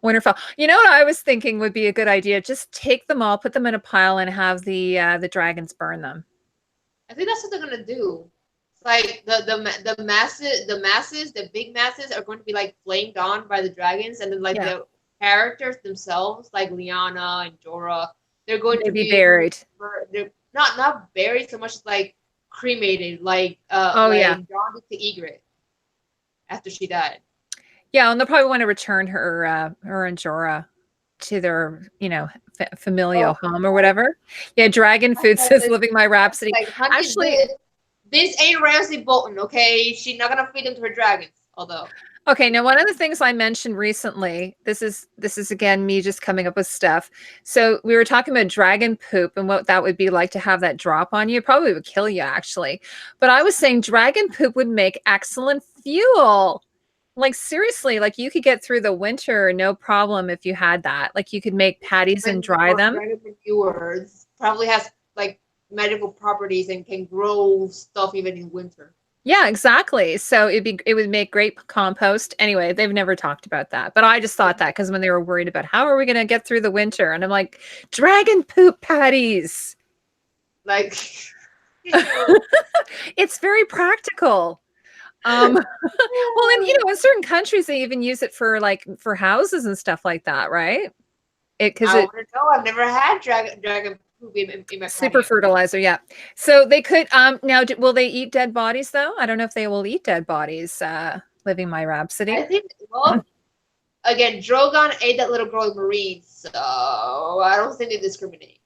Winterfell? You know what I was thinking would be a good idea? Just take them all, put them in a pile, and have the dragons burn them. I think that's what they're gonna do. It's like the masses, the big masses are going to be like flamed on by the dragons, and then like the characters themselves, like Lyanna and Jorah, they're going to be buried. They're not buried so much as like cremated, like drawn to Ygritte after she died. Yeah, and they'll probably want to return her and Jorah to their, familial home or whatever. Yeah, Dragon Food says, living my rhapsody. Like, actually, this ain't Ramsay Bolton, okay? She's not gonna feed them to her dragons, although. Okay, now one of the things I mentioned recently, this is again me just coming up with stuff. So we were talking about dragon poop and what that would be like to have that drop on you. It probably would kill you, actually. But I was saying dragon poop would make excellent fuel. Like, seriously, like you could get through the winter no problem if you had that. Like you could make patties and dry them. Dragon manure probably has like medical properties and can grow stuff even in winter. Yeah, exactly. So it would make great compost. Anyway, they've never talked about that, but I just thought that because when they were worried about how are we going to get through the winter, and I'm like, dragon poop patties. Like, it's very practical. Well, and in certain countries they even use it for houses and stuff like that, right? I want to know. I've never had dragon poop in my super fertilizer. Yeah. So they could. Now, will they eat dead bodies though? I don't know if they will eat dead bodies. Living my rhapsody. I think. Well, again, Drogon ate that little girl in Marine, so I don't think they discriminate.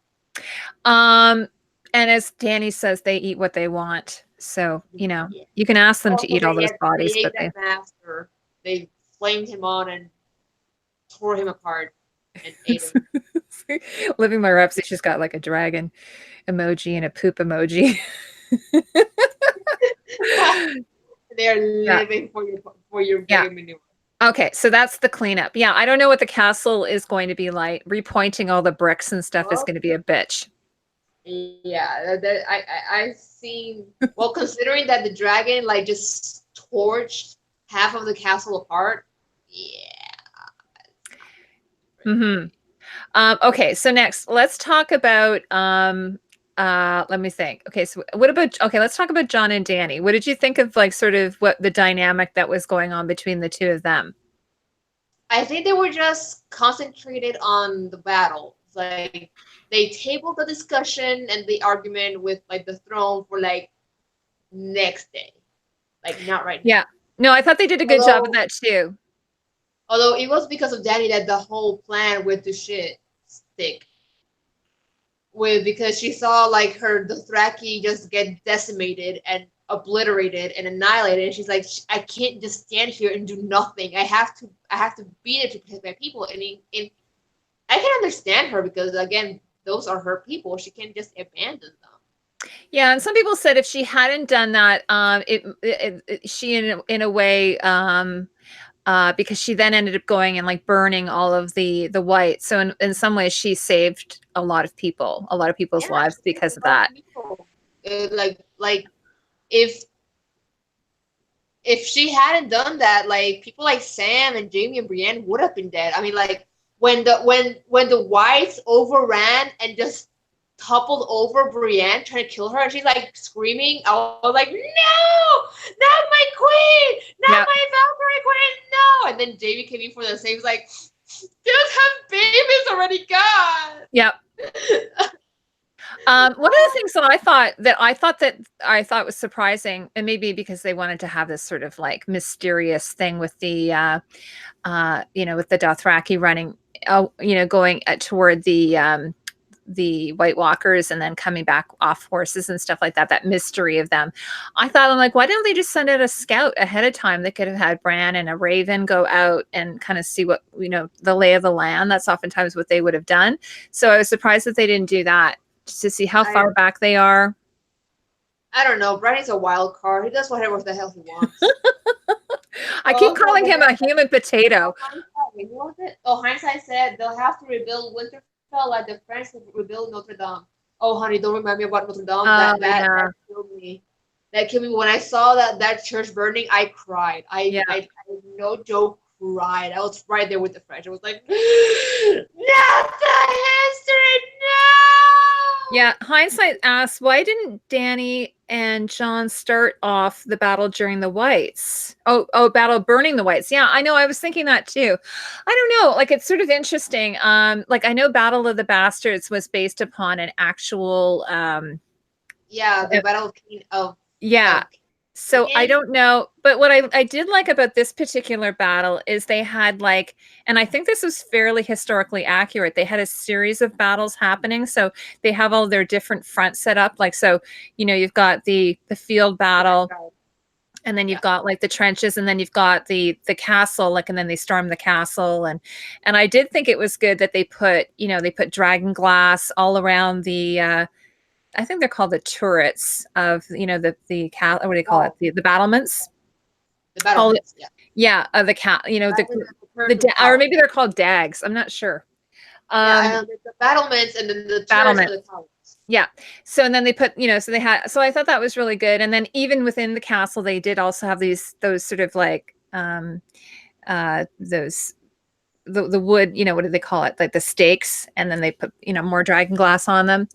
And as Danny says, they eat what they want. So you can ask them to eat all those bodies, but they flamed him on and tore him apart. And ate him. Living my rhapsody, she's got like a dragon emoji and a poop emoji. They're living for your manure. Okay, so that's the cleanup. Yeah, I don't know what the castle is going to be like. Repointing all the bricks and stuff is going to be a bitch. Yeah, I've seen. Well, considering that the dragon just torched half of the castle apart. Yeah. Okay, so next let's talk about let me think. Okay, so let's talk about Jon and Dany. What did you think of sort of what the dynamic that was going on between the two of them? I think they were just concentrated on the battle. Like they tabled the discussion and the argument with the throne for next day. Not right now. Yeah. No, I thought they did a good job of that too. Although it was because of Dany that the whole plan went to shit stick. Because she saw her Dothraki just get decimated and obliterated and annihilated, and she's like, I can't just stand here and do nothing. I have to be there to protect my people. And I can understand her because again, those are her people. She can't just abandon them. Yeah, and some people said if she hadn't done that, she in a way. Because she then ended up going and burning all of the whites. So in some ways, she saved a lot of people's lives because of that. If she hadn't done that, people like Sam and Jaime and Brienne would have been dead. I mean, when the whites overran and just toppled over Brienne trying to kill her, and she's screaming, I was like, no, not my queen, not my Valkyrie queen, no. And then Jaime came in for the same. He was just have babies already, God. Yep. One of the things that I thought was surprising, and maybe because they wanted to have this sort of mysterious thing with the with the Dothraki running, going toward the White Walkers and then coming back off horses and stuff like that, that mystery of them. I thought, I'm like, why didn't they just send out a scout ahead of time? They could have had Bran and a Raven go out and kind of see what, the lay of the land. That's oftentimes what they would have done. So I was surprised that they didn't do that, just to see how far back they are. I don't know. Bran is a wild card. He does whatever the hell he wants. I keep calling him a human potato. Hindsight said they'll have to rebuild Winterfell like the French rebuild Notre Dame. Oh, honey, don't remind me about Notre Dame. That killed me. That killed me. When I saw that church burning, I cried. I no joke, cried. I was right there with the French. I was like, not the history, no! Yeah, Hindsight asks, why didn't Dany and Jon start off the battle during the Whites? Battle burning the Whites. Yeah, I know. I was thinking that too. I don't know. Like, it's sort of interesting. Like, I know Battle of the Bastards was based upon an actual the Battle of So I don't know, but what I did like about this particular battle is they had and I think this was fairly historically accurate. They had a series of battles happening. So they have all their different fronts set up. You've got the field battle, and then you've got the trenches, and then you've got the castle, and then they storm the castle. And I did think it was good that they put dragon glass all around the, I think they're called the turrets of, the what do you call it? The battlements. The battlements, of the or maybe they're called dags. I'm not sure. The battlements and then the turrets for the towers. Yeah. So, and then they put, so I thought that was really good. And then even within the castle, they did also have those sort of the wood, what do they call it? Like the stakes. And then they put, more dragon glass on them.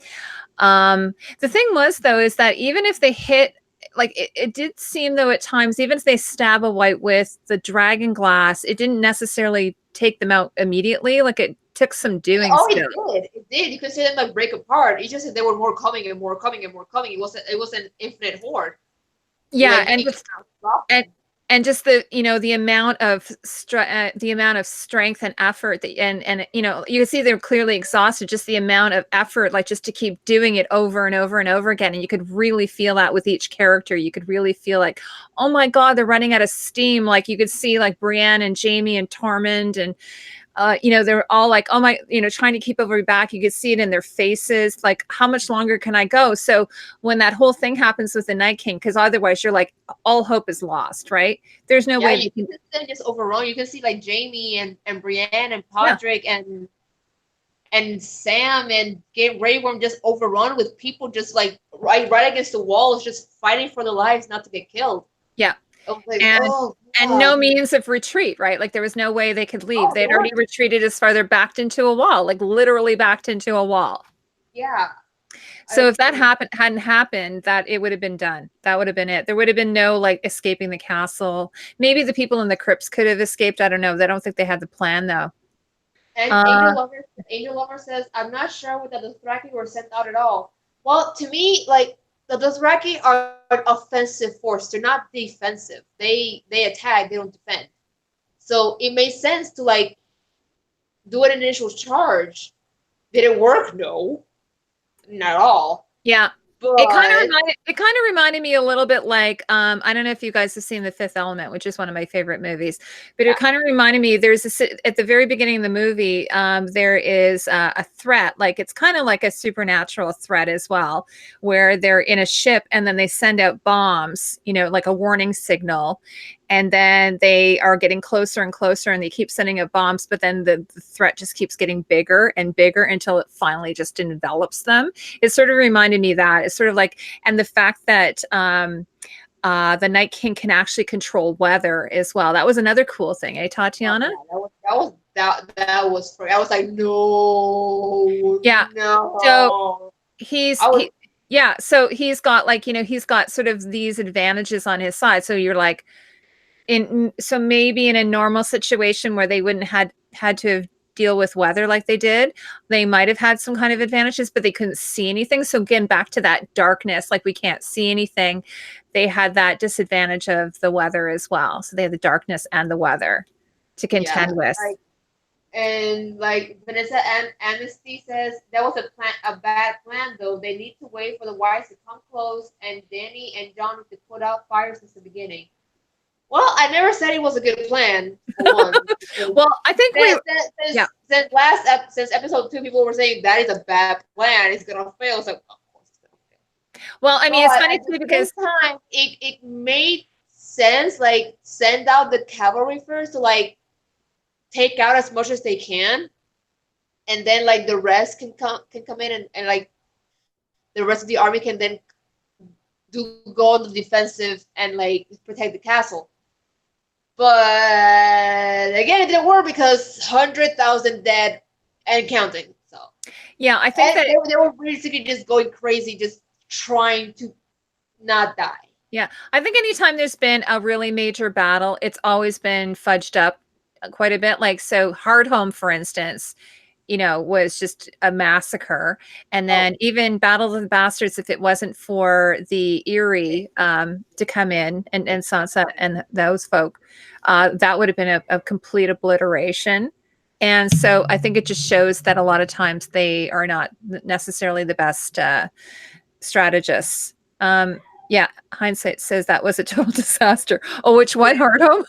The thing was, though, is that even if they hit, it did seem, though, at times, even if they stab a white with the dragon glass, it didn't necessarily take them out immediately. It took some doing. It did. You could see them break apart. It's just that there were more coming and more coming and more coming. It was an infinite horde. Yeah, and just the the amount of strength and effort and you can see they're clearly exhausted, just the amount of effort just to keep doing it over and over and over again. And you could really feel that with each character. You could really feel oh my god, they're running out of steam. You could see Brienne and Jaime and Tormund and they're all oh my, trying to keep everybody back. You could see it in their faces. How much longer can I go? So when that whole thing happens with the Night King, because otherwise you're all hope is lost, right? There's no way you can just overrun. You can see Jaime and Brienne and Podrick and Sam and Grey Worm just overrun with people just right against the walls, just fighting for their lives not to get killed. Yeah. And no means of retreat, right? There was no way they could leave. They'd already retreated as farther backed into a wall, literally backed into a wall. Yeah. So if that hadn't happened, that it would have been done. That would have been it. There would have been no escaping the castle. Maybe the people in the crypts could have escaped. I don't know. I don't think they had the plan though. And Angel Lover says, I'm not sure whether the Dothraki were sent out at all. Well, to me, the Dothraki are an offensive force. They're not defensive. They attack. They don't defend. So it made sense to do an initial charge. Did it work? No, not at all. Yeah. But it kind of reminded me a little bit I don't know if you guys have seen The Fifth Element, which is one of my favorite movies, but it kind of reminded me, at the very beginning of the movie, there is a threat, it's kind of like a supernatural threat as well, where they're in a ship and then they send out bombs, a warning signal. And then they are getting closer and closer and they keep sending up bombs, but then the threat just keeps getting bigger and bigger until it finally just envelops them. It sort of reminded me that. It's sort of and the fact that the Night King can actually control weather as well. That was another cool thing, eh, Tatiana? That was I was no. Yeah. No. So so he's got he's got sort of these advantages on his side. So you're so maybe in a normal situation where they wouldn't had to have deal with weather like they did, they might have had some kind of advantages, but they couldn't see anything. So again, back to that darkness, we can't see anything. They had that disadvantage of the weather as well. So they had the darkness and the weather to contend with. And like Vanessa and Amnesty says, that was a bad plan though. They need to wait for the wives to come close, and Danny and John to put out fires since the beginning. Well, I never said it was a good plan. For one, well, I think since episode 2, people were saying that is a bad plan. It's gonna fail. So of course it's gonna fail. Well, I mean, it's funny too because time it made sense. Like send out the cavalry first to like take out as much as they can, and then like the rest can come in and like the rest of the army can then go on the defensive and like protect the castle. But again, it didn't work because 100,000 dead and counting. So yeah, I think that they were basically just going crazy, just trying to not die. Yeah, I think anytime there's been a really major battle, it's always been fudged up quite a bit. Like, so Hardhome, for instance, was just a massacre. And then even Battle of the Bastards, if it wasn't for the Eyrie to come in and Sansa and those folk, that would have been a complete obliteration. And so I think it just shows that a lot of times they are not necessarily the best strategists. Yeah, hindsight says that was a total disaster. Oh, which one, Hardhome?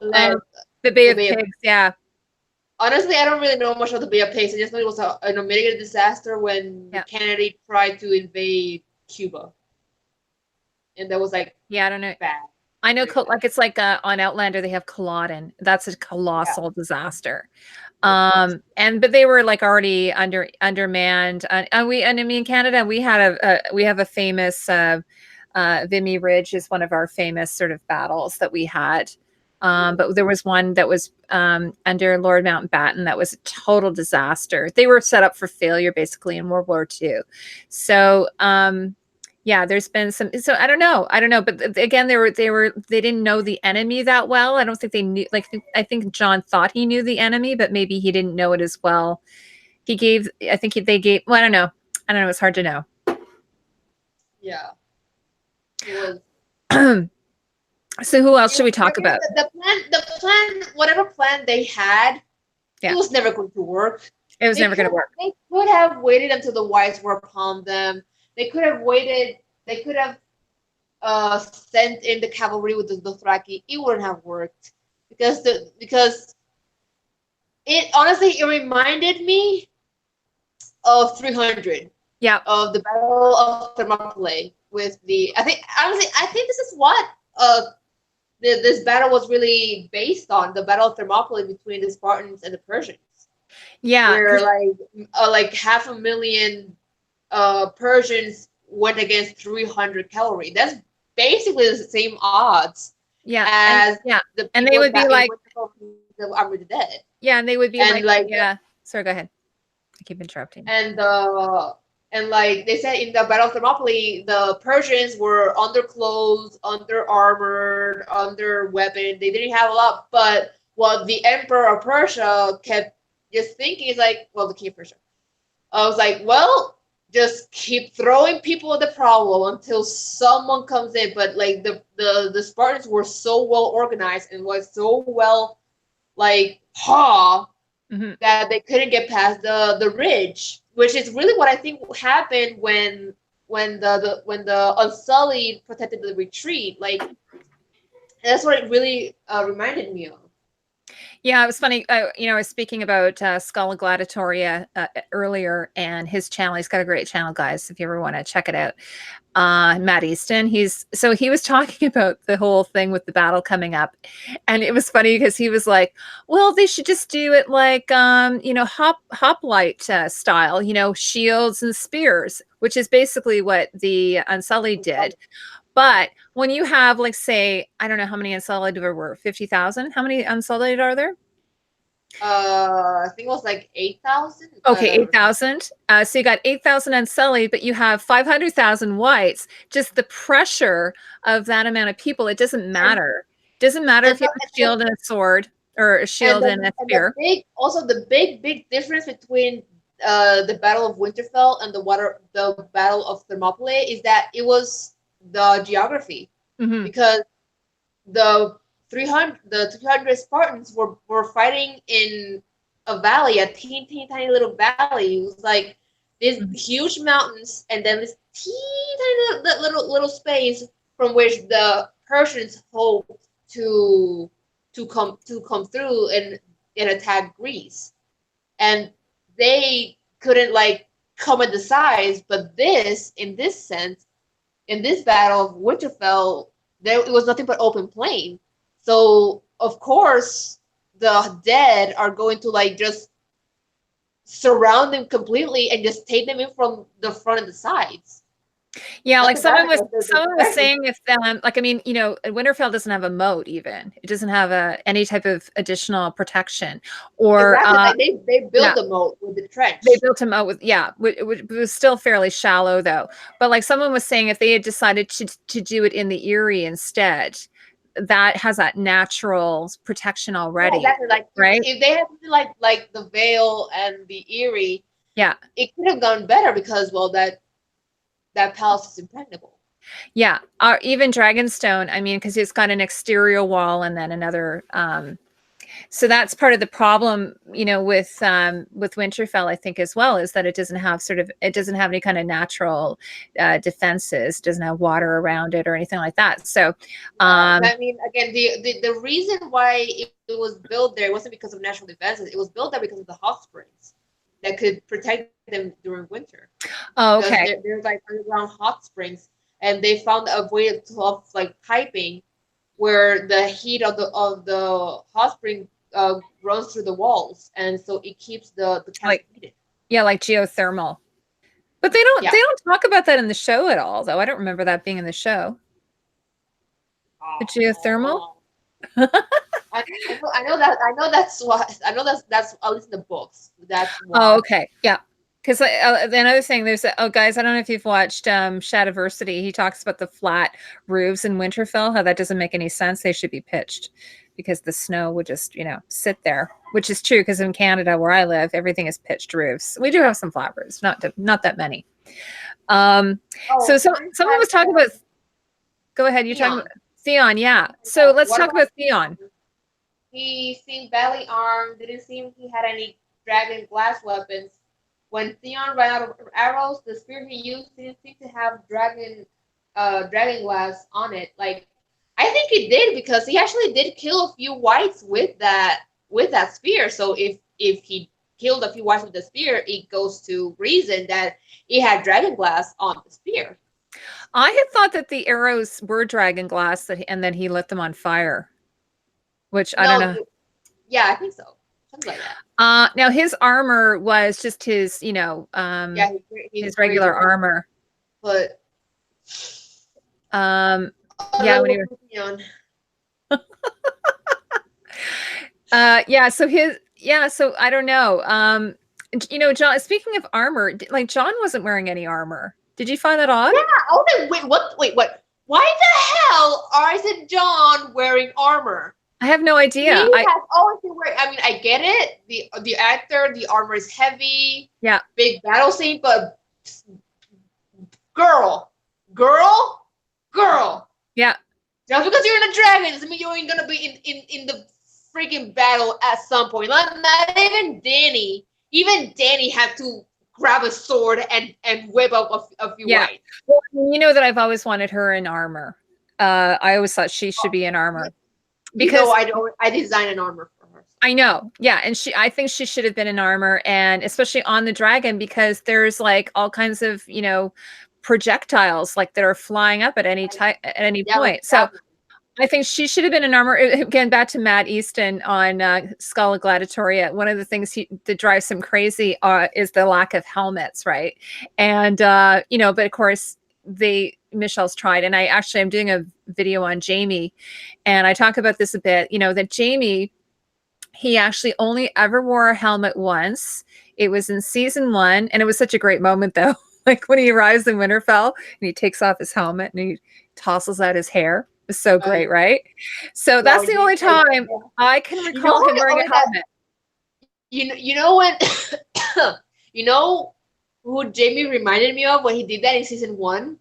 The Bay of Pigs, yeah. Honestly, I don't really know much of the Bay of Pigs. I just know it was an unmitigated disaster when Kennedy tried to invade Cuba. And that was like I don't know. Bad. I know, like it's like on Outlander they have Culloden. That's a colossal disaster. But they were like already undermanned. And I mean, in Canada we have a famous Vimy Ridge is one of our famous sort of battles that we had. But there was one that was under Lord Mountbatten that was a total disaster. They were set up for failure basically in World War II. So there's been some. So I don't know. But again, they didn't know the enemy that well. I don't think they knew. Like I think John thought he knew the enemy, but maybe he didn't know it as well. They gave. Well, I don't know. It's hard to know. Yeah. It was. So who else should we talk about? The plan, whatever plan they had, it was never going to work. It was never going to work. They could have waited until the whites were upon them. They could have waited. They could have sent in the cavalry with the Dothraki. It wouldn't have worked because it honestly it reminded me of 300. Yeah. Of the Battle of Thermopylae with the. I think this is what this battle was really based on, the Battle of Thermopylae between the Spartans and the Persians. Yeah. Where like 500,000 Persians went against 300 cavalry. That's basically the same odds. Yeah. As and they would be like the Army of the Dead. Yeah, and they would be like yeah. Sorry, go ahead. I keep interrupting. And like they said in the Battle of Thermopylae, the Persians were underclothed, under armored, under weapon. They didn't have a lot, but what the Emperor of Persia kept just thinking is like, well, the King of Persia. I was like, well, just keep throwing people at the problem until someone comes in. But like the Spartans were so well organized and was so well like that they couldn't get past the ridge, which is really what I think happened when the Unsullied protected the retreat. Like that's what it really reminded me of. Yeah, it was funny. I was speaking about Scala Gladiatoria earlier, and his channel. He's got a great channel, guys. If you ever want to check it out, Matt Easton. He was talking about the whole thing with the battle coming up, and it was funny because he was like, "Well, they should just do it like hoplite style, shields and spears, which is basically what the Unsullied did." But when you have, like, say, I don't know how many Unsullied there were, 50,000. How many Unsullied are there? I think it was like 8,000. Okay, 8,000. So you got 8,000 Unsullied, but you have 500,000 whites. Just the pressure of that amount of people, it doesn't matter. It doesn't matter if you have a shield and a sword, or a shield and a spear. The big difference between the Battle of Winterfell and the Battle of Thermopylae is that it was the geography, because the the 300 Spartans were fighting in a valley, a teeny tiny little valley. It was like these huge mountains, and then this teeny tiny little space from which the Persians hoped to come through and attack Greece, and they couldn't like come at the sides. But in this sense, in this battle of Winterfell, it was nothing but open plain. So of course the dead are going to like just surround them completely and just take them in from the front and the sides. Yeah, like someone was saying if like, I mean, you know, Winterfell doesn't have a moat even. It doesn't have any type of additional protection. Or exactly. Like they built a moat with the trench. They built a moat with it was still fairly shallow though. But like someone was saying if they had decided to do it in the Erie instead, that has that natural protection already. Yeah, exactly. Like right? If they had something like the Vale and the Erie, it could have gone better because that palace is impregnable. Yeah, even Dragonstone. I mean, because it's got an exterior wall and then another. So that's part of the problem, you know, with Winterfell, I think, as well, is that it doesn't have any kind of natural defenses. It doesn't have water around it or anything like that. So, I mean, again, the reason why it was built there wasn't because of natural defenses. It was built there because of the hot springs that could protect them during winter. Oh, okay. There's like underground hot springs, and they found a way of like piping where the heat of the hot spring runs through the walls, and so it keeps the like heated. Yeah, like geothermal. But they don't talk about that in the show at all, though. I don't remember that being in the show. The geothermal. I know that's at least in the books. That's why. Oh, okay, yeah. Because another thing, guys, I don't know if you've watched Shadiversity. He talks about the flat roofs in Winterfell, how that doesn't make any sense. They should be pitched because the snow would just, you know, sit there, which is true because in Canada where I live, everything is pitched roofs. We do have some flat roofs, not that many. So someone was talking about. Go ahead. You're talking about Theon, yeah. So let's talk about Theon. He seemed badly armed. Didn't seem he had any dragon glass weapons. When Theon ran out of arrows, the spear he used didn't seem to have dragon glass on it. Like, I think it did because he actually did kill a few whites with that spear. So if he killed a few whites with the spear, it goes to reason that it had dragon glass on the spear. I had thought that the arrows were dragon glass and then he lit them on fire, which I don't know. Yeah, I think so. Something like that. Now his armor was just his, you know, his regular armor. But when he was so I don't know. You know, John, speaking of armor, like John wasn't wearing any armor. Did you find that odd? Yeah. Oh, wait, what? Why the hell isn't John wearing armor? I have no idea. He has always been wearing. I mean, I get it. The actor, the armor is heavy. Yeah. Big battle scene, but girl. Yeah. Just because you're in a dragon doesn't mean you ain't gonna be in the freaking battle at some point. Not even Dany. Even Dany had to grab a sword and whip up a few whites. Well, you know that I've always wanted her in armor. I always thought she should be in armor. Because I designed an armor for her. I know. Yeah. And I think she should have been in armor, and especially on the dragon, because there's like all kinds of, you know, projectiles like that are flying up at any point. So I think she should have been in armor. Again, back to Matt Easton on Skull of Gladiatoria. One of the things that drives him crazy is the lack of helmets, right? And you know, but of course Michelle's tried, and I'm doing a video on Jaime, and I talk about this a bit. You know, that Jaime, he actually only ever wore a helmet once. It was in season 1, and it was such a great moment though. Like when he arrives in Winterfell and he takes off his helmet and he tosses out his hair. It's so great, right? So that's the only time I can recall him wearing a helmet. You know when you know who Jaime reminded me of when he did that in season 1?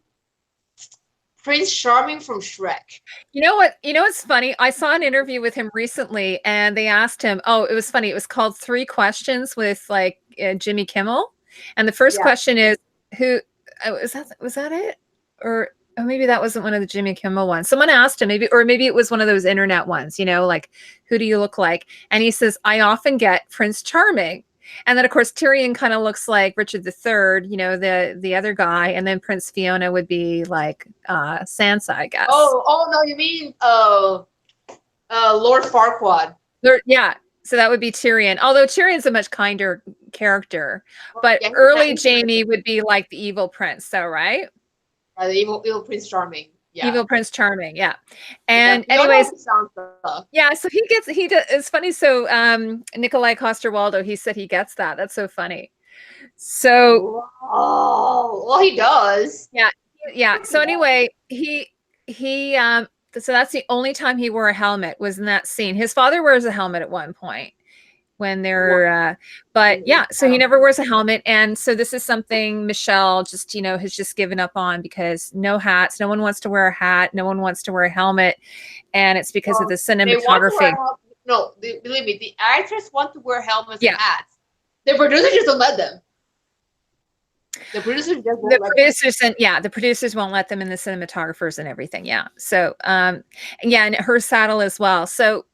Prince Charming from Shrek. You know what? You know what's funny? I saw an interview with him recently, and they asked him. Oh, it was funny. It was called Three Questions with like Jimmy Kimmel, and the first question is who was that it, or oh, maybe that wasn't one of the Jimmy Kimmel ones. Someone asked him, maybe it was one of those internet ones. You know, like who do you look like? And he says, I often get Prince Charming. And then, of course, Tyrion kind of looks like Richard III, you know, the other guy, and then Prince Fiona would be like Sansa, I guess. Oh no, you mean Lord Farquaad? Yeah, so that would be Tyrion. Although Tyrion's a much kinder character, but yeah, early Jamie would be like the evil prince, so right? The evil Prince Charming. Yeah. Evil Prince Charming, yeah. And anyways, yeah, so he does, it's funny. So Nikolai Coster-Waldau, he said he gets that. That's so funny. So well, he does. Yeah. So anyway, so that's the only time he wore a helmet was in that scene. His father wears a helmet at one point when they're but yeah, so he never wears a helmet. And so this is something Michelle just, you know, has just given up on, because no hats, no one wants to wear a hat, no one wants to wear a helmet, and it's because of the cinematography. Believe me, the actors want to wear helmets and hats. The producers just don't let them. The producers the producers won't let them, in the cinematographers and everything. Yeah. So and her saddle as well. So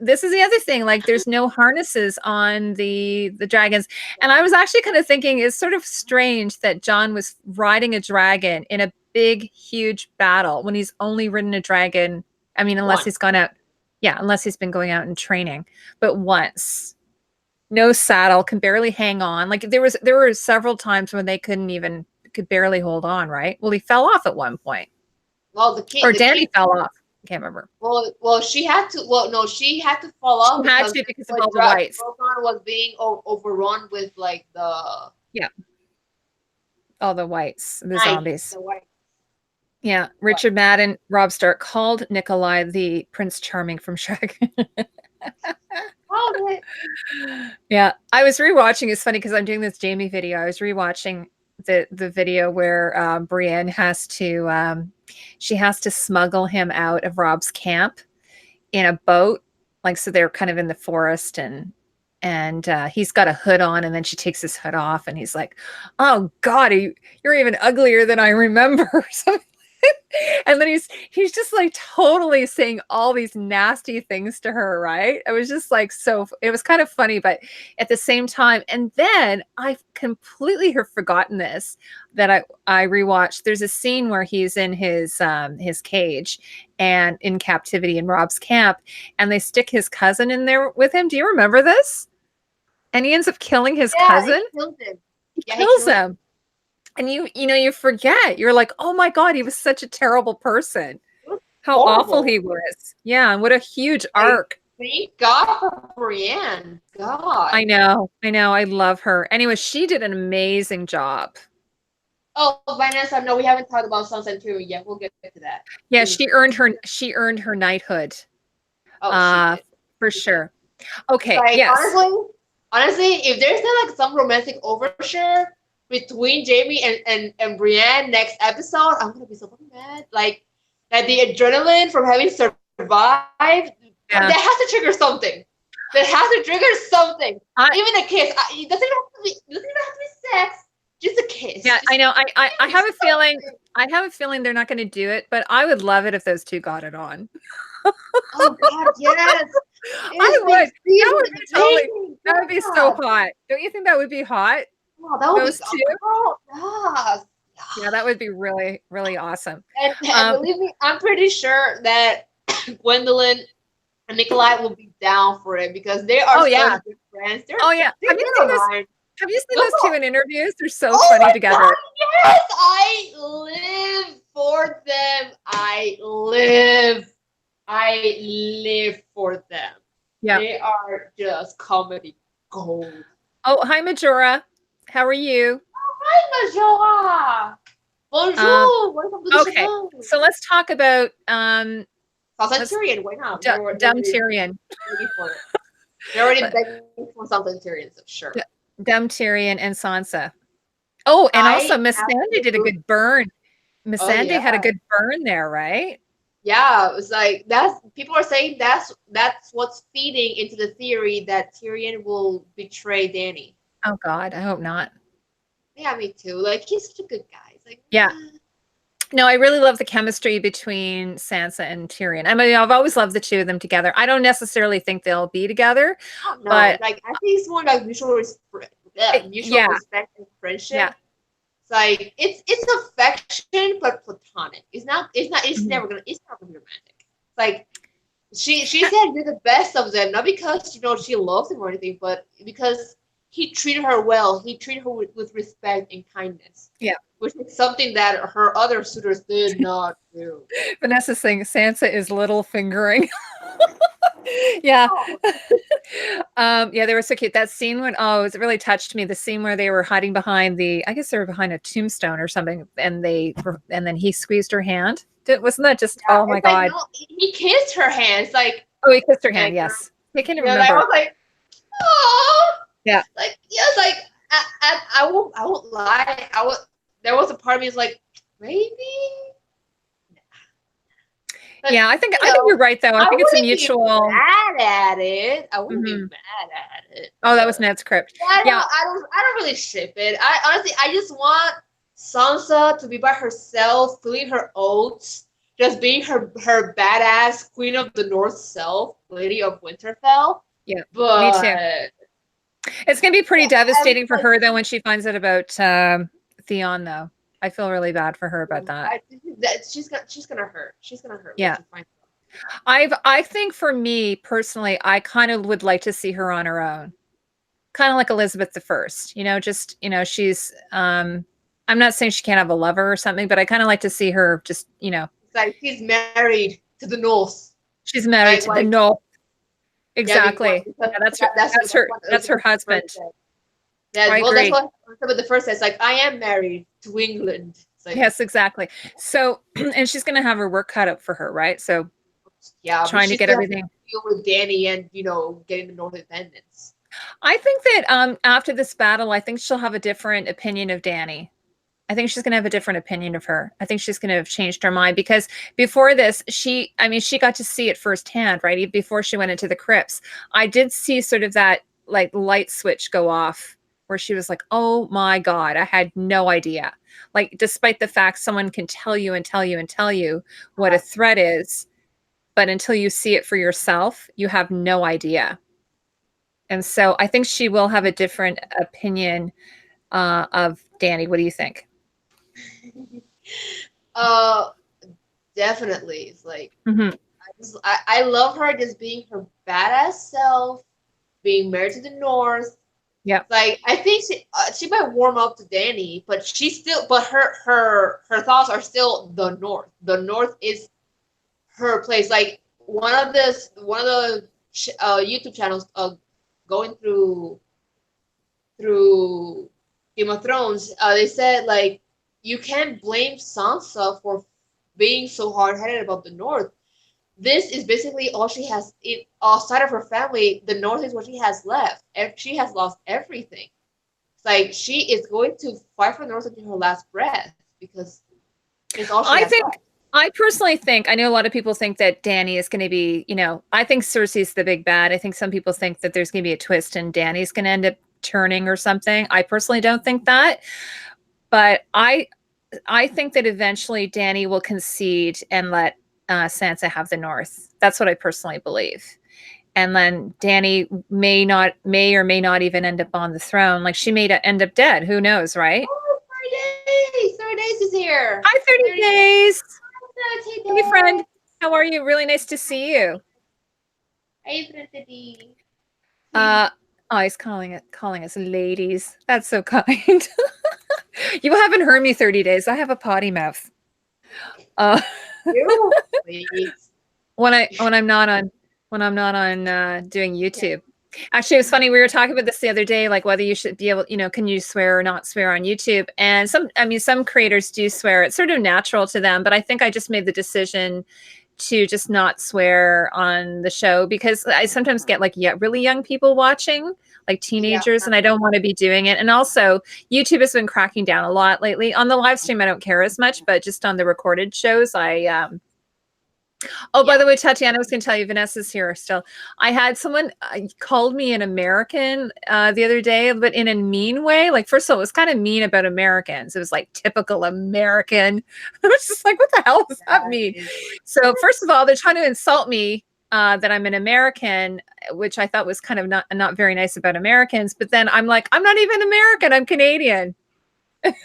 this is the other thing, like there's no harnesses on the dragons. And I was actually kind of thinking it's sort of strange that Jon was riding a dragon in a big, huge battle when he's only ridden a dragon. I mean, unless he's gone out. Yeah, unless he's been going out and training, but once. No saddle, can barely hang on. Like there were several times when they could barely hold on, right? Well, he fell off at one point. Well, Danny fell off. I can't remember. Well, she had to. Well, no, she had to fall off because of all the whites. Drogon was being overrun with like all the whites, the zombies. The whites. Yeah, Richard Madden, Robb Stark called Nikolai the Prince Charming from Shrek. Yeah, I was rewatching. It's funny because I'm doing this Jamie video. I was rewatching the video where Brienne has to she has to smuggle him out of Robb's camp in a boat. Like, so they're kind of in the forest, and he's got a hood on, and then she takes his hood off, and he's like, "Oh God, you're even uglier than I remember." And then he's just like totally saying all these nasty things to her, right? It was just like, so it was kind of funny, but at the same time, and then I completely have forgotten this, that I rewatched. There's a scene where he's in his cage and in captivity in Robb's camp, and they stick his cousin in there with him. Do you remember this? And he ends up killing his cousin. He kills him. And you forget. You're like, oh my God, he was such a terrible person. How awful he was. Yeah, and what a huge arc. Thank God for Brienne. God. I know. I love her. Anyway, she did an amazing job. Oh, Vanessa, no, we haven't talked about Sansa and Tyrion yet. We'll get to that. Yeah, she earned her knighthood. Oh, for sure. Okay. Like, yes. Honestly, if there's not like some romantic overture between Jamie and Brienne next episode, I'm gonna be so fucking mad. Like the adrenaline from having survived, that has to trigger something. That has to trigger something. Even a kiss. It doesn't even have to be sex. Just a kiss. Yeah, I know. I have a feeling. I have a feeling they're not going to do it, but I would love it if those two got it on. Oh God, yes. I would. That would be so hot. Don't you think that would be hot? Oh, that would be so yes. Yeah, that would be really, really awesome. And believe me, I'm pretty sure that Gwendolyn and Nikolai will be down for it because they are such good friends. Have you seen those two in interviews? They're so funny together. God, yes, I live for them. I live for them. Yeah, they are just comedy gold. Oh, hi, Majora. How are you? Oh, hi, Majora. Bonjour. Welcome to the show. So let's talk about Tyrion. Why not? Dumb Tyrion. They're already begging for something Tyrion, so sure. Dumb Tyrion and Sansa. Oh, and also Miss Sandy did a good burn. Oh Missandei yeah. had a good burn there, right? Yeah, it was like that's people are saying that's what's feeding into the theory that Tyrion will betray Dany. Oh God, I hope not. Yeah, me too. Like he's such a good guy. It's like, Yeah. No, I really love the chemistry between Sansa and Tyrion. I mean, I've always loved the two of them together. I don't necessarily think they'll be together, I don't know. but Like I think it's more like mutual yeah, respect and friendship. yeah. It's like it's affection but platonic. It's Mhm. never gonna be romantic. It's like she said you're the best of them, not because she loves him or anything, but because he treated her well. He treated her with respect and kindness. Yeah. Which is something that her other suitors did not do. Vanessa's saying Sansa is little fingering. Yeah. Oh. Yeah, they were so cute. That scene when it really touched me. The scene where they were hiding behind I guess they were behind a tombstone or something, and then he squeezed her hand. Wasn't that just, Yeah, oh my it's like God. no, he kissed her hands like Oh, he kissed her hand, like yes. I can't like I remember. was like, oh, Yeah. like yes, like I won't lie. There was a part of me is like maybe. But, Yeah, I think you're right though. I think it's a wouldn't be mutual. mad at it. I wouldn't be Mhm. mad at it. Oh, that was But Ned's crypt. yeah, Yeah. I don't really ship it. I honestly I just want Sansa to be by herself, filling her oats, just being her badass Queen of the North self, Lady of Winterfell. Yeah. Me too. But It's gonna be pretty I'm devastating for like, her though when she finds out about Theon though. I feel really bad for her about that. she's gonna hurt. She's gonna hurt when Yeah. she finds out. I think for me personally, I kind of would like to see her on her own. Kind of like Elizabeth the First, just, she's I'm not saying she can't have a lover or something, but I kind of like to see her just, It's like she's married to the North. she's married Like to the North. yeah, Exactly. because Yeah, that's her husband. Yeah, I well, that's agree. what Elizabeth the First says. Like, I am married to England. It's like, Yes, exactly. So, and she's going to have her work cut out for her, right? So, yeah, but trying to she get still has to everything. deal with Dany and getting the North independence. I think that after this battle, I think she'll have a different opinion of Dany. I think she's going to have a different opinion of her. I think she's going to have changed her mind because before this, she got to see it firsthand, right? Before she went into the crypts, I did see sort of that like light switch go off where she was like, oh my God, I had no idea. Like, despite the fact someone can tell you and tell you and tell you what a threat is, but until you see it for yourself, you have no idea. And so I think she will have a different opinion of Dany. What do you think? uh, Definitely. It's like Mm-hmm. I love her just being her badass self, being married to the North. Yeah. Like I think she might warm up to Dany, but her thoughts are still the North. The North is her place. Like one of the YouTube channels going through Game of Thrones, they said like you can't blame Sansa for being so hard headed about the North. This is basically all she has. Outside of her family, the North is what she has left. She has lost everything. It's like she is going to fight for the North until her last breath because it's all she has left. I personally think, I know a lot of people think that Dany is going to be, I think Cersei's the big bad. I think some people think that there's going to be a twist and Dany's going to end up turning or something. I personally don't think that. But I think that eventually Dany will concede and let Sansa have the North. That's what I personally believe. And then Dany may or may not even end up on the throne. Like she may end up dead. Who knows, right? Oh, 30 days! 30 days is here. Hi, 30 days. Hi, Hey, friend. How are you? Really nice to see you. Hey, He's calling us ladies. That's so kind. You haven't heard me 30 days. I have a potty mouth. When I'm not on doing YouTube. Actually, it was funny. We were talking about this the other day, like whether you should be able, can you swear or not swear on YouTube? And some creators do swear. It's sort of natural to them, but I think I just made the decision to just not swear on the show because I sometimes get like really young people watching, like teenagers, and I don't want to be doing it. And also, YouTube has been cracking down a lot lately. On the live stream, I don't care as much, but just on the recorded shows, Oh, by the way, Tatiana, I was going to tell you, Vanessa's here still. I had someone called me an American the other day, but in a mean way. Like, first of all, it was kind of mean about Americans. It was like typical American. I was just like, what the hell does that mean? So, first of all, they're trying to insult me that I'm an American, which I thought was kind of not very nice about Americans. But then I'm like, I'm not even American. I'm Canadian.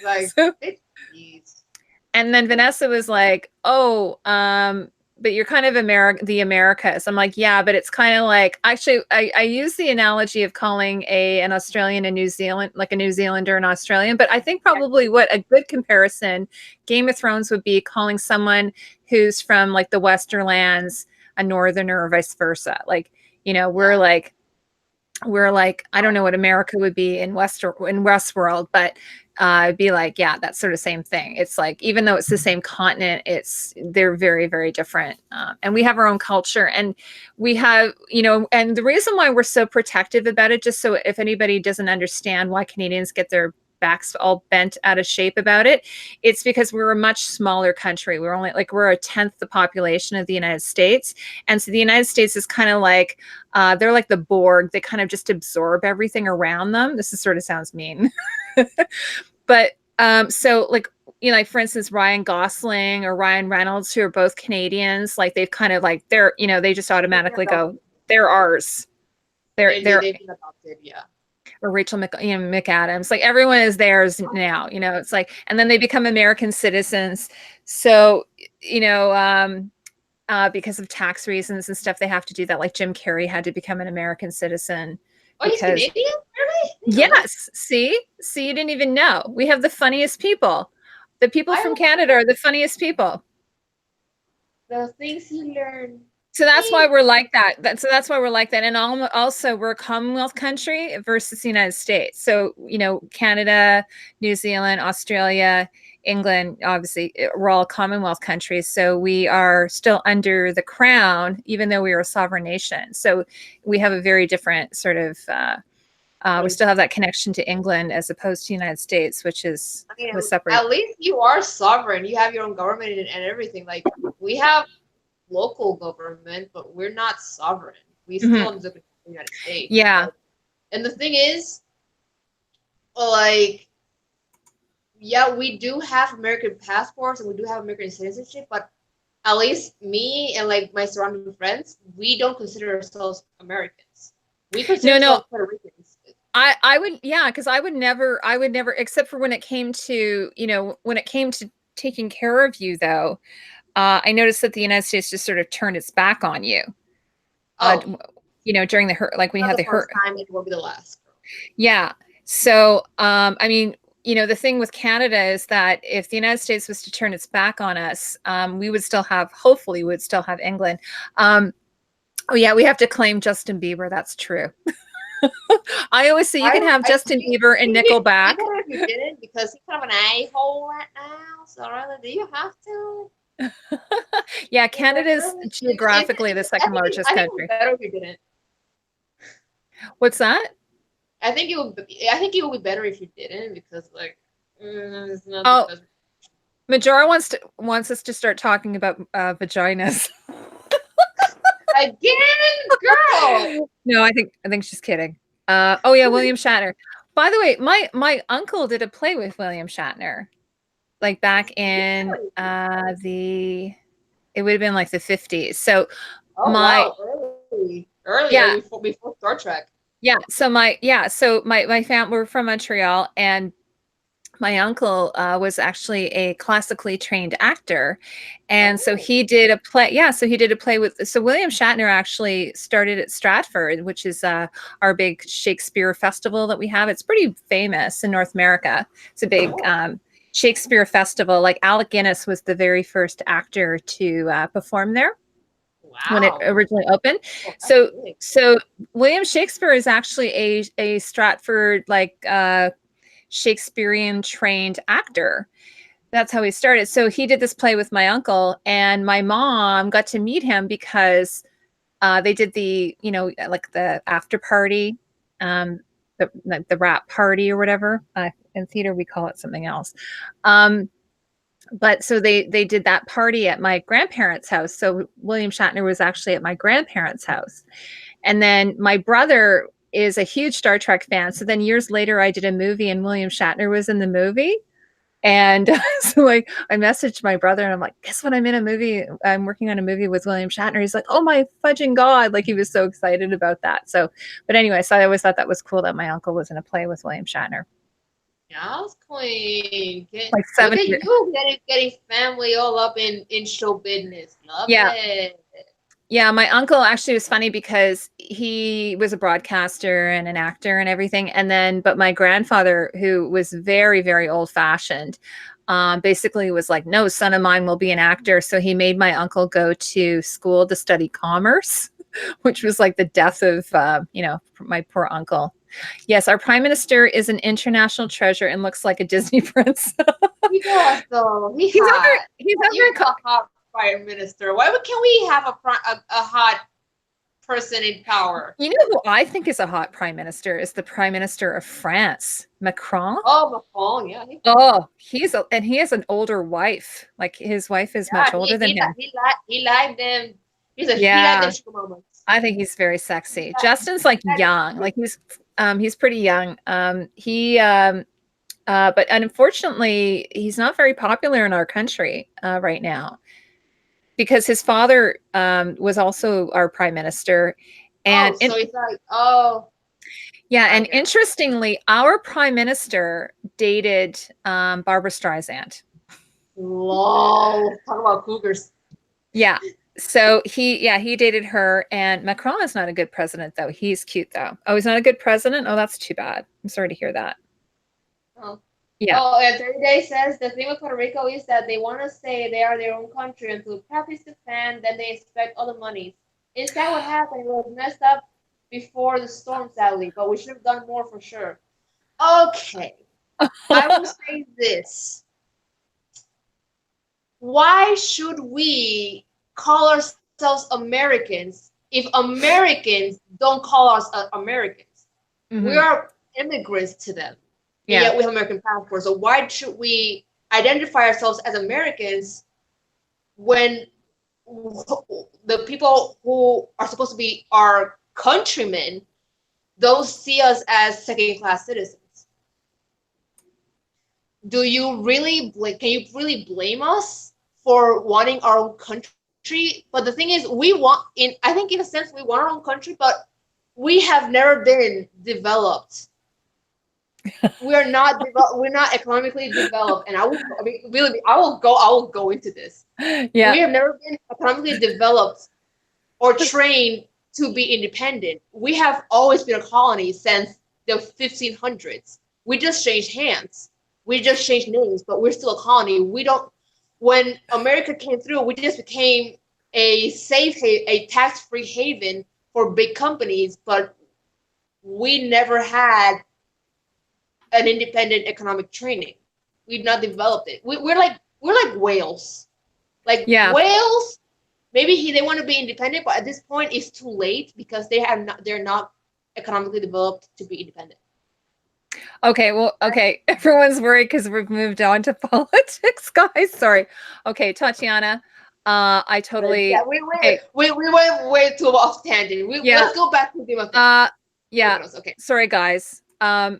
Like, and then Vanessa was like, oh, but you're kind of the Americas. I'm like, yeah, but it's kind of like, actually, I use the analogy of calling an Australian a New Zealand, like a New Zealander an Australian. But I think probably what a good comparison, Game of Thrones would be calling someone who's from like the Westerlands a Northerner or vice versa. Like, you know, we're like, I don't know what America would be in Westworld, but it'd be like, yeah, that sort of same thing. It's like, even though it's the same continent, they're very, very different. And we have our own culture, and we have, you know, and the reason why we're so protective about it, just so if anybody doesn't understand why Canadians get their backs all bent out of shape about it, it's because we're a much smaller country. We're a tenth the population of the United States. And so the United States is kind of like, they're like the Borg. They kind of just absorb everything around them. This sort of sounds mean. But so like, you know, like for instance, Ryan Gosling or Ryan Reynolds, who are both Canadians, like they've kind of like, they're, you know, they just automatically go, they're ours. They've been adopted, yeah. Or Rachel McAdams, like everyone is theirs now, you know, it's like, and then they become American citizens. So, you know, because of tax reasons and stuff, they have to do that. Like Jim Carrey had to become an American citizen. Oh, he's Canadian? Really? Yes. See, you didn't even know. We have the funniest people. The people from Canada are the funniest people. The things you learn. So that's why we're like that. So that's why we're like that. And also we're a Commonwealth country versus the United States. So, you know, Canada, New Zealand, Australia, England, obviously we're all Commonwealth countries. So we are still under the crown, even though we are a sovereign nation. So we have a very different sort of, we still have that connection to England as opposed to the United States, which is was separate. At least you are sovereign. You have your own government and everything. Like we have local government, but we're not sovereign. We still live in the United States. Yeah. And the thing is, like, yeah, we do have American passports and we do have American citizenship, but at least me and like my surrounding friends, we don't consider ourselves Americans. We consider ourselves Puerto Ricans. I would, yeah, because I would never, except for when it came to, you know, when it came to taking care of you, though. I noticed that the United States just sort of turned its back on you. You know, during the like when you had the first time, it will be the last. Yeah. So, I mean, you know, the thing with Canada is that if the United States was to turn its back on us, we would still have, hopefully, we would still have England. Oh yeah, we have to claim Justin Bieber. That's true. I always say you can have Justin Bieber and Nickelback. Even if you didn't, because he's kind of an a-hole right now. So really, do you have to? Yeah, Canada is geographically the second largest country. I think it would be better if you didn't. What's that? I think it would be better if you didn't, because like it's not. Majora wants us to start talking about vaginas. Again, girl. No, I think she's kidding. Oh yeah, William Shatner. By the way, my uncle did a play with William Shatner. Like back in it would have been like the 50s. So early, yeah, before Star Trek. Yeah. So my family, we're from Montreal, and my uncle was actually a classically trained actor, and so he did a play. Yeah, so he did a play with. So William Shatner actually started at Stratford, which is our big Shakespeare festival that we have. It's pretty famous in North America. It's a big Shakespeare festival. Like Alec Guinness was the very first actor to perform there. Wow. When it originally opened. So William Shakespeare is actually a Stratford Shakespearean trained actor. That's how he started. So he did this play with my uncle, and my mom got to meet him because they did the, you know, like the after party the wrap party or whatever. In theater, we call it something else. But so they did that party at my grandparents' house. So William Shatner was actually at my grandparents' house. And then my brother is a huge Star Trek fan. So then years later, I did a movie and William Shatner was in the movie. And so like I messaged my brother and I'm like, guess what? I'm in a movie. I'm working on a movie with William Shatner. He's like, oh my fudging God. Like he was so excited about that. So, but anyway, so I always thought that was cool that my uncle was in a play with William Shatner. Yes, queen. Like Look at you getting family all up in show business. Love it. Yeah, my uncle actually was funny because he was a broadcaster and an actor and everything. And then, but my grandfather, who was very, very old fashioned, basically was like, no, son of mine will be an actor. So he made my uncle go to school to study commerce, which was like the death of, my poor uncle. Yes, our prime minister is an international treasure and looks like a Disney prince. He does, though. He's a hot prime minister. Why can't we have a hot person in power? You know who I think is a hot prime minister is the prime minister of France, Macron. Oh, Macron, yeah. He has an older wife. Like his wife is much older than him. He liked them. He liked them moments. I think he's very sexy. Justin's like young. Like he's pretty young. But unfortunately, he's not very popular in our country right now because his father was also our prime minister. And so he's like, oh. Yeah, and interestingly, our prime minister dated Barbara Streisand. Lol, talk about cougars. Yeah. So he dated her, and Macron is not a good president, though. He's cute, though. Oh, he's not a good president? Oh, that's too bad. I'm sorry to hear that. Oh. Yeah. Oh, and 30 Days says the thing with Puerto Rico is that they want to say they are their own country until practice defend, then they expect all the money. Is that what happened? It was messed up before the storm, sadly, but we should have done more for sure. Okay. I will say this. Why should we call ourselves Americans if Americans don't call us Americans? Mm-hmm. We are immigrants to them. Yeah. Yet we have American passports. So why should we identify ourselves as Americans when the people who are supposed to be our countrymen don't see us as second-class citizens? Can you really blame us for wanting our own country? But the thing is, I think in a sense we want our own country, but we have never been developed. We're not economically developed, and I will go into this. Yeah, we have never been economically developed or trained to be independent. We have always been a colony since the 1500s. We just changed hands. We just changed names, but we're still a colony. When America came through, we just became a tax-free haven for big companies, but we never had an independent economic training. We've not developed it. We're like whales. Whales, maybe they want to be independent, but at this point it's too late because they're not economically developed to be independent. Okay, well, okay. Everyone's worried because we've moved on to politics, guys. Sorry. Okay, Tatiana, I totally. Yeah, we went way too off tangent. Let's go back to Game of Thrones. Yeah. Okay. Sorry, guys. I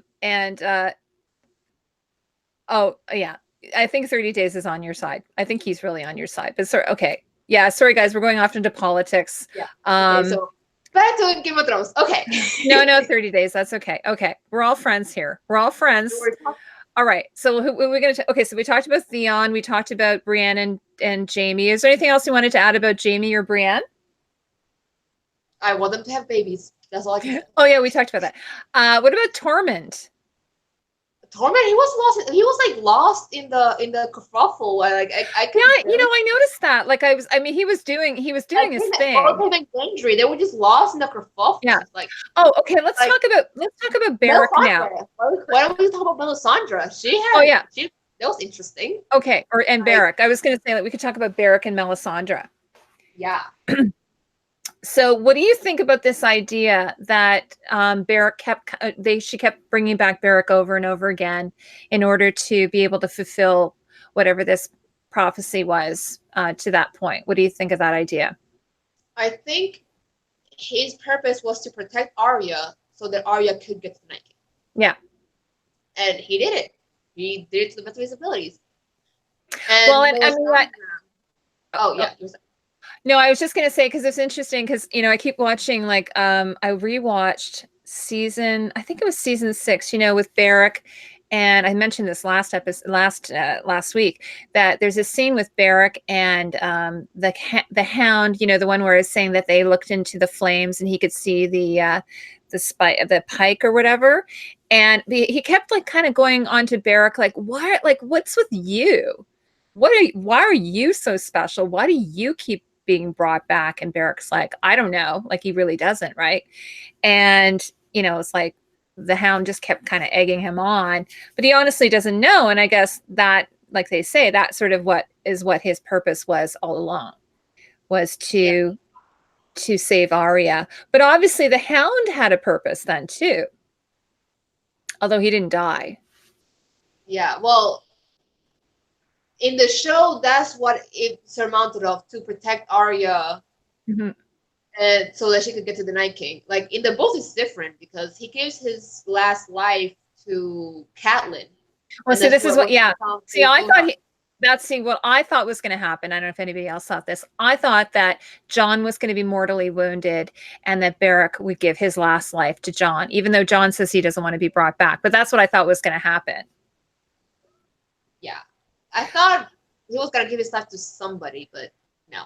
think 30 Days is on your side. I think he's really on your side. But sorry. Okay. Yeah. Sorry, guys. We're going off into politics. Yeah. Okay, so back to Game of Thrones. Okay. No, 30 Days. That's okay. Okay. We're all friends here. We're all friends. All right. So we're going to, okay. So we talked about Theon. We talked about Brienne and Jaime. Is there anything else you wanted to add about Jaime or Brienne? I want them to have babies. That's all I can say. Oh yeah. We talked about that. What about Tormund? Tormund, he was lost. He was lost in the kerfuffle. I noticed that. He was doing his thing. They were just lost in the kerfuffle. Yeah. Okay. Let's talk about Barrack now. Why don't we talk about Melisandre? That was interesting. Okay. And Barrack. I was going to say that we could talk about Barrack and Melisandre. Yeah. So, what do you think about this idea that Barrack she kept bringing back Barrack over and over again in order to be able to fulfill whatever this prophecy was to that point? What do you think of that idea? I think his purpose was to protect Arya so that Arya could get to the Night King. Yeah. And he did it. He did it to the best of his abilities. And well, and I mean, oh yeah. No, I was just going to say, because it's interesting, because, I keep watching, like, I rewatched I think it was season 6, with Barrack. And I mentioned this last week, that there's a scene with Barrack and the Hound, the one where it's saying that they looked into the flames and he could see the pike or whatever. And he kept like kind of going on to Barrack, like, what's with you? Why are you so special? Why do you keep being brought back? And Barrack's like, I don't know. Like, he really doesn't, right? And it's like the Hound just kept kind of egging him on, but he honestly doesn't know. And I guess that, like they say, that sort of what his purpose was all along, was to save Arya. But obviously the Hound had a purpose then too, although he didn't die. Yeah, well, in the show, that's what it surmounted of, to protect Arya, and so that she could get to the Night King. Like, in the book, it's different because he gives his last life to Catelyn. Well, so this is what, See, I thought what I thought was going to happen. I don't know if anybody else thought this. I thought that Jon was going to be mortally wounded and that Barrack would give his last life to Jon, even though Jon says he doesn't want to be brought back. But that's what I thought was going to happen. Yeah. I thought he was going to give his life to somebody, but no.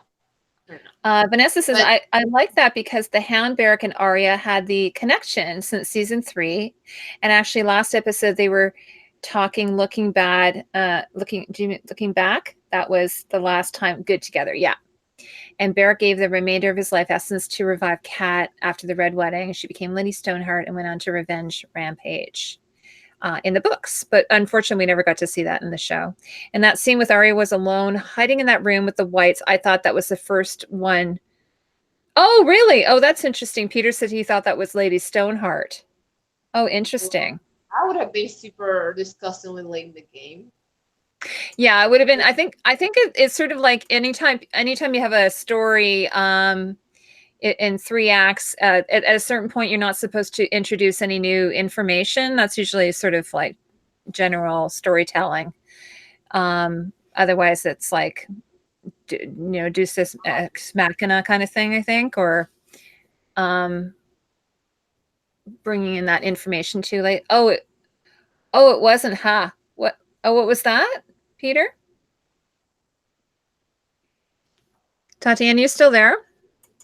Vanessa says, I like that because the Hound, Barrack, and Arya had the connection since season 3. And actually last episode, they were talking, looking back. That was the last time good together. Yeah. And Barrack gave the remainder of his life essence to revive Cat after the Red Wedding. She became Lady Stoneheart and went on to revenge Rampage. In the books, but unfortunately we never got to see that in the show. And that scene with Arya was alone, hiding in that room with the whites. I thought that was the first one. Oh, really? Oh, that's interesting. Peter said he thought that was Lady Stoneheart. Oh, interesting. I would have been super disgustingly late in the game. Yeah, it would have been. I think it's sort of like anytime you have a story in 3 acts, at a certain point, you're not supposed to introduce any new information. That's usually sort of like general storytelling. Otherwise, it's like, Deus Ex Machina kind of thing, I think, or bringing in that information too late. Oh, it wasn't, huh? What? Oh, what was that, Peter? Tatiana, you still there?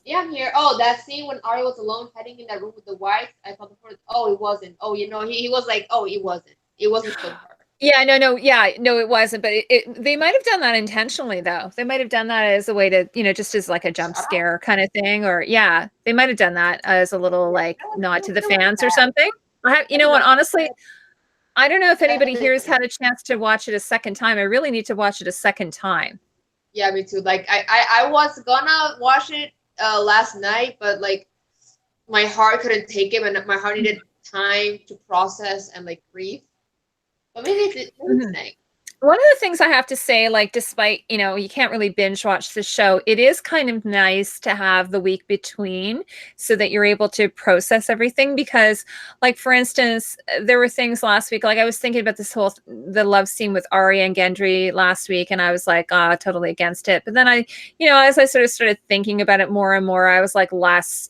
Yeah, I'm here. Oh, that scene when Arya was alone hiding in that room with the wife, I thought before, it wasn't. Oh, he was like, it wasn't. It wasn't so hard. Yeah, no, it wasn't. But they might have done that intentionally, though. They might have done that as a way to, just as like a jump scare kind of thing. Or, yeah, they might have done that as a little like nod to the fans or something. You know what, honestly, I don't know if anybody here has had a chance to watch it a second time. I really need to watch it a second time. Yeah, me too. Like, I was gonna watch it last night, but like my heart couldn't take it, and my heart needed time to process and like grieve. But maybe it's nice. One of the things I have to say, like, despite, you can't really binge watch the show, it is kind of nice to have the week between so that you're able to process everything. Because, like, for instance, there were things last week, like I was thinking about the love scene with Arya and Gendry last week, and I was like, totally against it. But then as I sort of started thinking about it more and more, I was like less,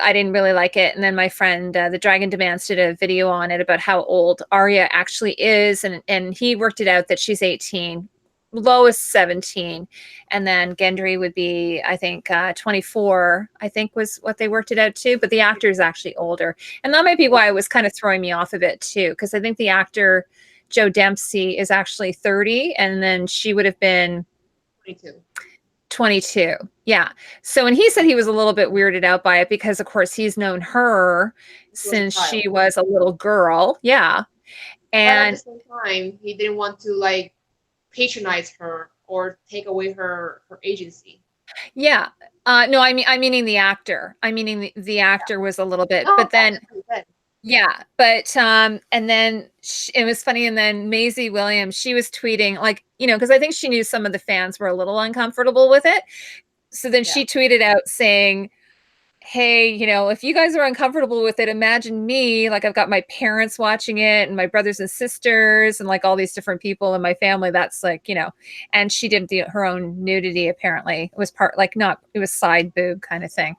I didn't really like it. And then my friend, the Dragon Demands, did a video on it about how old Arya actually is. And he worked it out that she's 18, Lois 17. And then Gendry would be, I think, 24, I think was what they worked it out to. But the actor is actually older. And that might be why it was kind of throwing me off a bit too. Because I think the actor, Joe Dempsey, is actually 30. And then she would have been 22. Yeah. So, and he said he was a little bit weirded out by it because, of course, he's known her since she was a little girl. Yeah. And but at the same time, he didn't want to like patronize her or take away her agency. Yeah. No, I'm meaning the actor. I'm meaning the actor was a little bit, No, but then that's what I said. yeah, but and then it was funny. And then Maisie Williams, she was tweeting like, because I think she knew some of the fans were a little uncomfortable with it. So then Yeah. she tweeted out saying, hey, if you guys are uncomfortable with it, imagine me. Like I've got my parents watching it and my brothers and sisters and like all these different people in my family. That's like, and she did her own nudity. Apparently it was it was side boob kind of thing.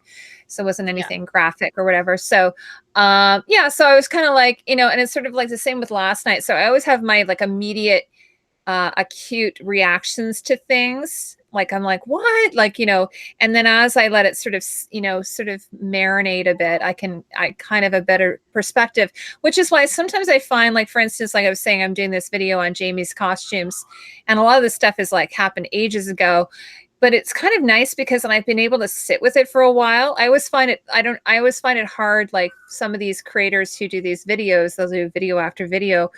So it wasn't Yeah. anything graphic or whatever. So, yeah, so I was kind of like, and it's sort of like the same with last night. So I always have my like immediate acute reactions to things. Like I'm like, what? Like, and then as I let it sort of marinate a bit, I kind of a better perspective, which is why sometimes I find, like, for instance, like I was saying, I'm doing this video on Jamie's costumes, and a lot of this stuff is like happened ages ago. But it's kind of nice because I've been able to sit with it for a while. I always find it hard, like some of these creators who do these videos, they'll do video after video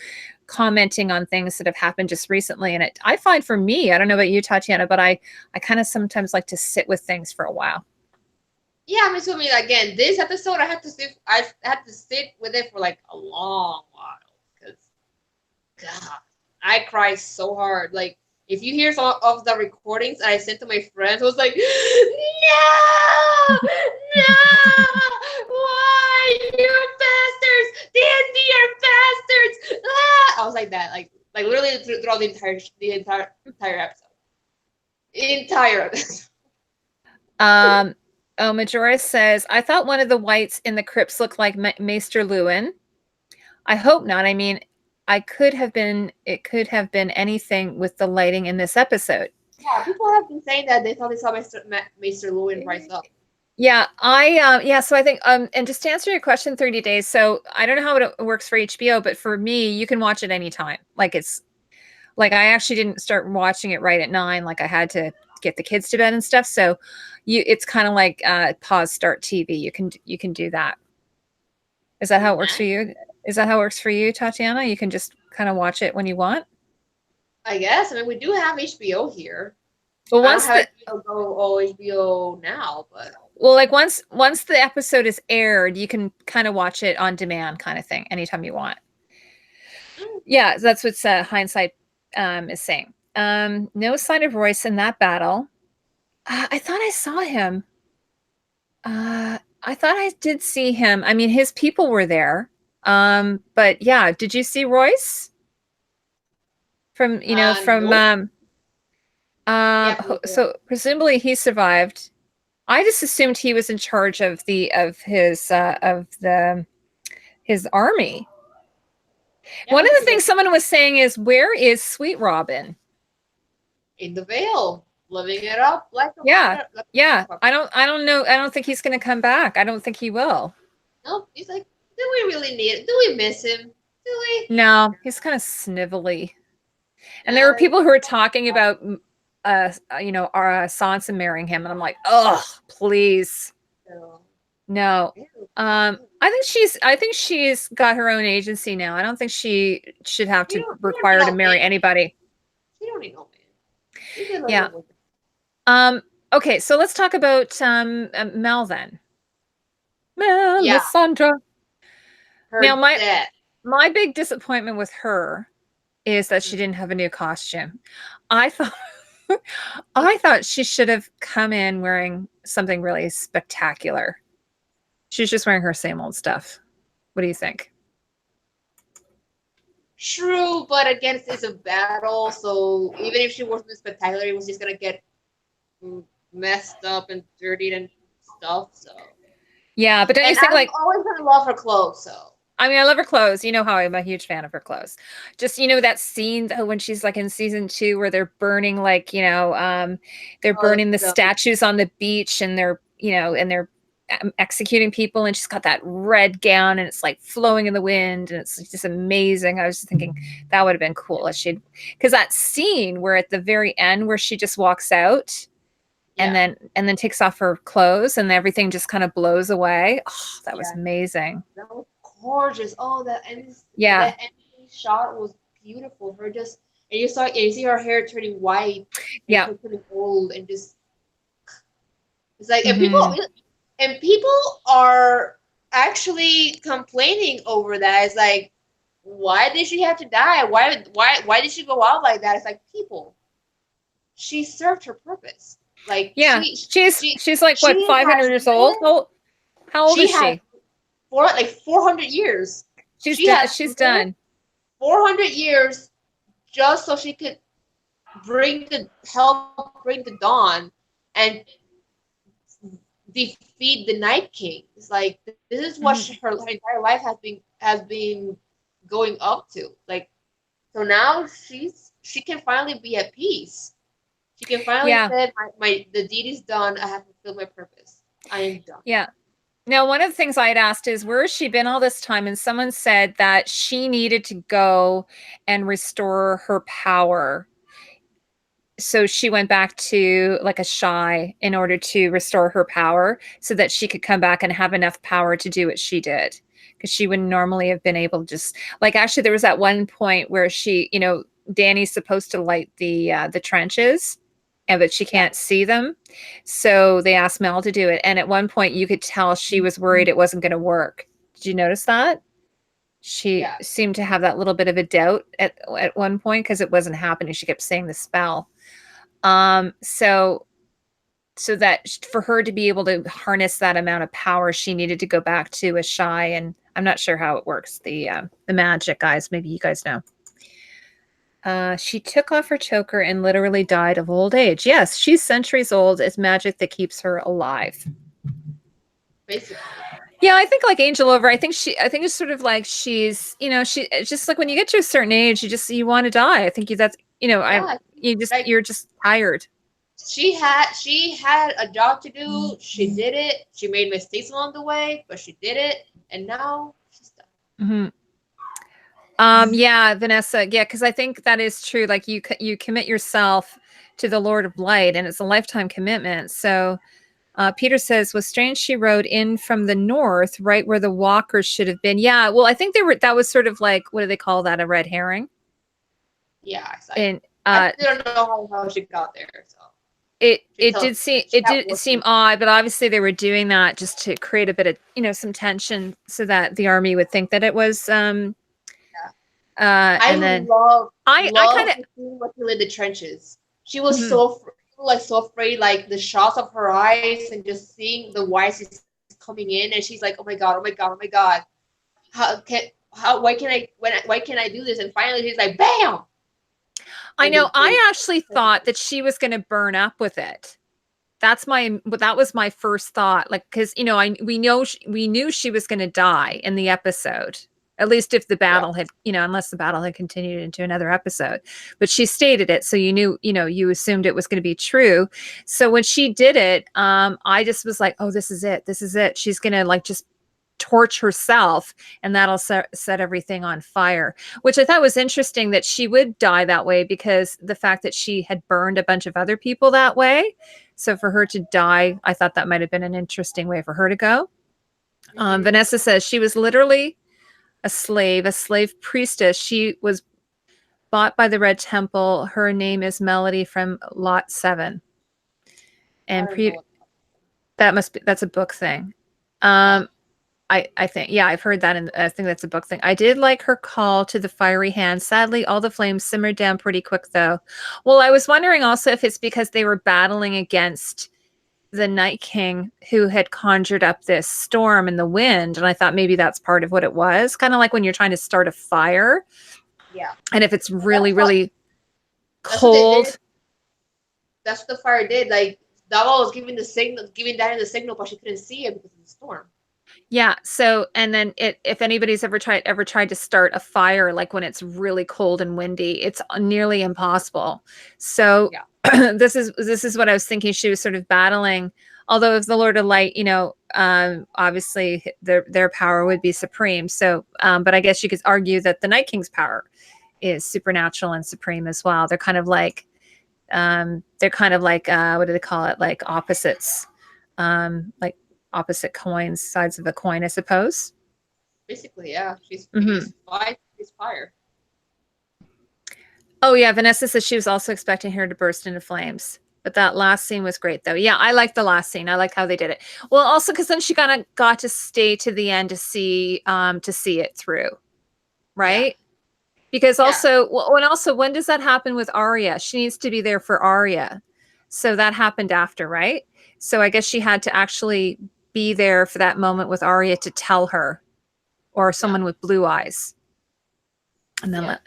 commenting on things that have happened just recently. And I find for me, I don't know about you, Tatiana, but I kind of sometimes like to sit with things for a while. Yeah, I mean, so again, this episode I had to sit with it for like a long while because God, I cried so hard. Like if you hear some of the recordings I sent to my friends, I was like, no, no, why, you bastards, the Indian bastards! Ah! I was like that, like literally throughout the entire episode. Entire episode. Majora says, I thought one of the whites in the crypts looked like Maester Lewin. I hope not. I mean, it could have been anything with the lighting in this episode. Yeah, people have been saying that they thought they saw Maester Lewin rise up. Yeah, so I think and just to answer your question, 30 days. So I don't know how it works for HBO, but for me, you can watch it anytime. Like it's like I actually didn't start watching it right at 9, like I had to get the kids to bed and stuff. So it's kind of like pause, start TV. You can do that. Is that how it works for you? Is that how it works for you, Tatiana? You can just kind of watch it when you want? I guess. I mean, we do have HBO here. Well, once I don't have HBO now, but well, like once the episode is aired, you can kind of watch it on demand, kind of thing, anytime you want. Yeah, that's what hindsight is saying. No sign of Royce in that battle. I thought I saw him. I thought I did see him. I mean, his people were there. But yeah, did you see Royce? From nope. Yeah, so presumably he survived. I just assumed he was in charge of his army. Yeah, one of the things someone was saying is, where is Sweet Robin? In the Vale, living it up like yeah. I don't know. I don't think he's going to come back. I don't think he will. No, he's like, do we really need it? Do we miss him? Do we? No, he's kind of snivelly. And there were people who were talking about, Sansa marrying him, and I'm like, oh, please. No. I think she's got her own agency now. I don't think she should have to require to marry anybody. She don't need no man. Yeah. Okay, so let's talk about Mel then. Melisandre. Now my big disappointment with her is that she didn't have a new costume. I thought she should have come in wearing something really spectacular. She's just wearing her same old stuff. What do you think? True, but again, it's a battle, so even if she wasn't spectacular, it was just gonna get messed up and dirtied and stuff. So yeah, but don't you think, like, I'm always gonna love her clothes, so. I mean, I love her clothes. You know how I'm a huge fan of her clothes. Just, that scene when she's like in season 2 where they're burning, like, they're burning the statues on the beach, and they're executing people, and she's got that red gown and it's like flowing in the wind, and it's just amazing. I was just thinking that would have been cool if because that scene where at the very end where she just walks out and then takes off her clothes and everything just kind of blows away. Oh, that was amazing. That was gorgeous. Oh, that ending shot was beautiful. Her and you see her hair turning white, turning old, and just It's like, and people are actually complaining over that. It's like, why did she have to die? Why did she go out like that? It's like, people, she served her purpose. Like, Yeah, she's like what, she 500 has years old? How old is has she? 400 years. She's She done. has She's lived done. 400 years just so she could help bring the dawn and defeat the Night King. It's like, this is what her entire life has been going up to. Like, so now she can finally be at peace. She can finally Yeah. say, the deed is done. I have fulfilled my purpose. I am done. Yeah. Now, one of the things I had asked is, where has she been all this time? And someone said that she needed to go and restore her power. So she went back to like a shy in order to restore her power so that she could come back and have enough power to do what she did. Because she wouldn't normally have been able to just, like, actually there was that one point where she, Dany's supposed to light the trenches, but she can't see them. So they asked Mel to do it. And at one point you could tell she was worried it wasn't going to work. Did you notice that? She seemed to have that little bit of a doubt at one point because it wasn't happening. She kept saying the spell. So that for her to be able to harness that amount of power, she needed to go back to a shy, and I'm not sure how it works. The magic, guys, maybe you guys know. She took off her choker and literally died of old age. Yes, she's centuries old. It's magic that keeps her alive. Basically. Yeah, I think like Angel Over, I think it's sort of like she's, it's just like when you get to a certain age, you want to die. I think you're just tired. She had a job to do. She did it. She made mistakes along the way, but she did it, and now she's done. Yeah, Vanessa. Yeah, because I think that is true. Like you commit yourself to the Lord of Light, and it's a lifetime commitment. So Peter says, was strange she rode in from the north, right where the walkers should have been. Yeah, well, I think that was sort of like, what do they call that? A red herring? Yeah, and I still don't know how she got there. So it did seem odd, but obviously they were doing that just to create a bit of some tension so that the army would think that it was I kind of seeing what she in the trenches. She was so afraid, like the shots of her eyes and just seeing the whites coming in, and she's like, oh my god, why can I do this? And finally she's like, bam. I know. I actually thought that she was going to burn up with it. That was my first thought. Like, because we knew she was going to die in the episode. At least if the battle had, unless the battle had continued into another episode. But she stated it, so you knew, you assumed it was going to be true. So when she did it, I just was like, oh, this is it. This is it. She's going to like just torch herself, and that'll set everything on fire, which I thought was interesting that she would die that way, because the fact that she had burned a bunch of other people that way. So for her to die, I thought that might have been an interesting way for her to go. Vanessa says she was literally a slave priestess. She was bought by the Red Temple. Her name is Melody from Lot 7. And that's a book thing. I think, yeah, I've heard that, and I think that's a book thing. I did like her call to the fiery hand. Sadly, all the flames simmered down pretty quick, though. Well, I was wondering also if it's because they were battling against the Night King, who had conjured up this storm and the wind, and I thought maybe that's part of what it was. Kind of like when you're trying to start a fire. Yeah. And if it's really, really cold. That's what the fire did. Like, Dava was giving Dany the signal, but she couldn't see it because of the storm. Yeah. So, and then if anybody's ever tried to start a fire, like when it's really cold and windy, it's nearly impossible. So this is what I was thinking. She was sort of battling, although if the Lord of Light, obviously their power would be supreme. So, but I guess you could argue that the Night King's power is supernatural and supreme as well. They're kind of like, what do they call it? Like opposites, like opposite coins, sides of a coin, I suppose. Basically, yeah. She's fire. Oh yeah, Vanessa says she was also expecting her to burst into flames. But that last scene was great, though. Yeah, I like the last scene. I like how they did it. Well, also because then she kind of got to stay to the end to see it through, right? Because also, when does that happen with Arya? She needs to be there for Arya, so that happened after, right? So I guess she had to actually be there for that moment with Arya to tell her, or someone with blue eyes, and then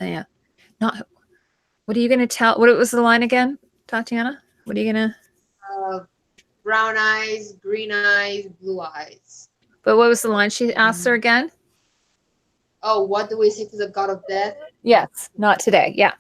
not. What are you gonna tell? What was the line again, Tatiana? What are you gonna? Brown eyes, green eyes, blue eyes. But what was the line she asked her again? Oh, what do we say to the god of death? Yes, not today. Yeah.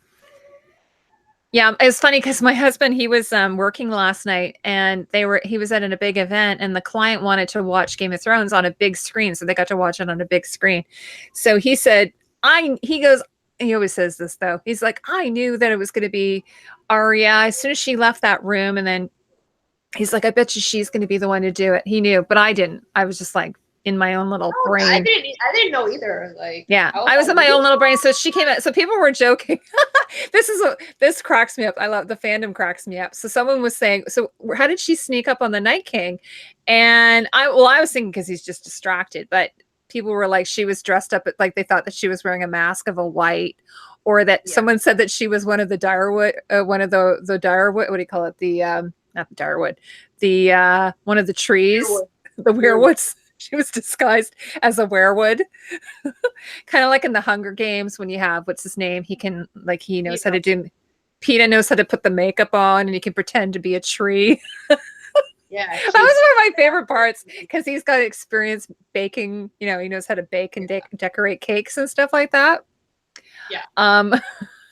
Yeah, it's funny because my husband, he was working last night, and he was at a big event, and the client wanted to watch Game of Thrones on a big screen, so they got to watch it on a big screen. So he said, he always says this though. He's like, I knew that it was going to be Arya as soon as she left that room, and then he's like, I bet you she's going to be the one to do it. He knew, but I didn't. I was just like in my own little brain. I didn't know either. Like, yeah, I was in my own little brain. So she came out. So people were joking. This cracks me up. I love the fandom cracks me up. So someone was saying, so how did she sneak up on the Night King? And I was thinking because he's just distracted, but people were like, she was dressed up like they thought that she was wearing a mask of a white, or that someone said that she was one of the Direwood, one of the Direwood. What do you call it? The not the Direwood, the one of the trees, the werewoods. She was disguised as a werewood, kind of like in the Hunger Games when you have, what's his name? He knows how to do. PETA knows how to put the makeup on, and he can pretend to be a tree. Yeah, that was one of my favorite parts because he's got experience baking. You know, he knows how to bake and decorate cakes and stuff like that. Yeah.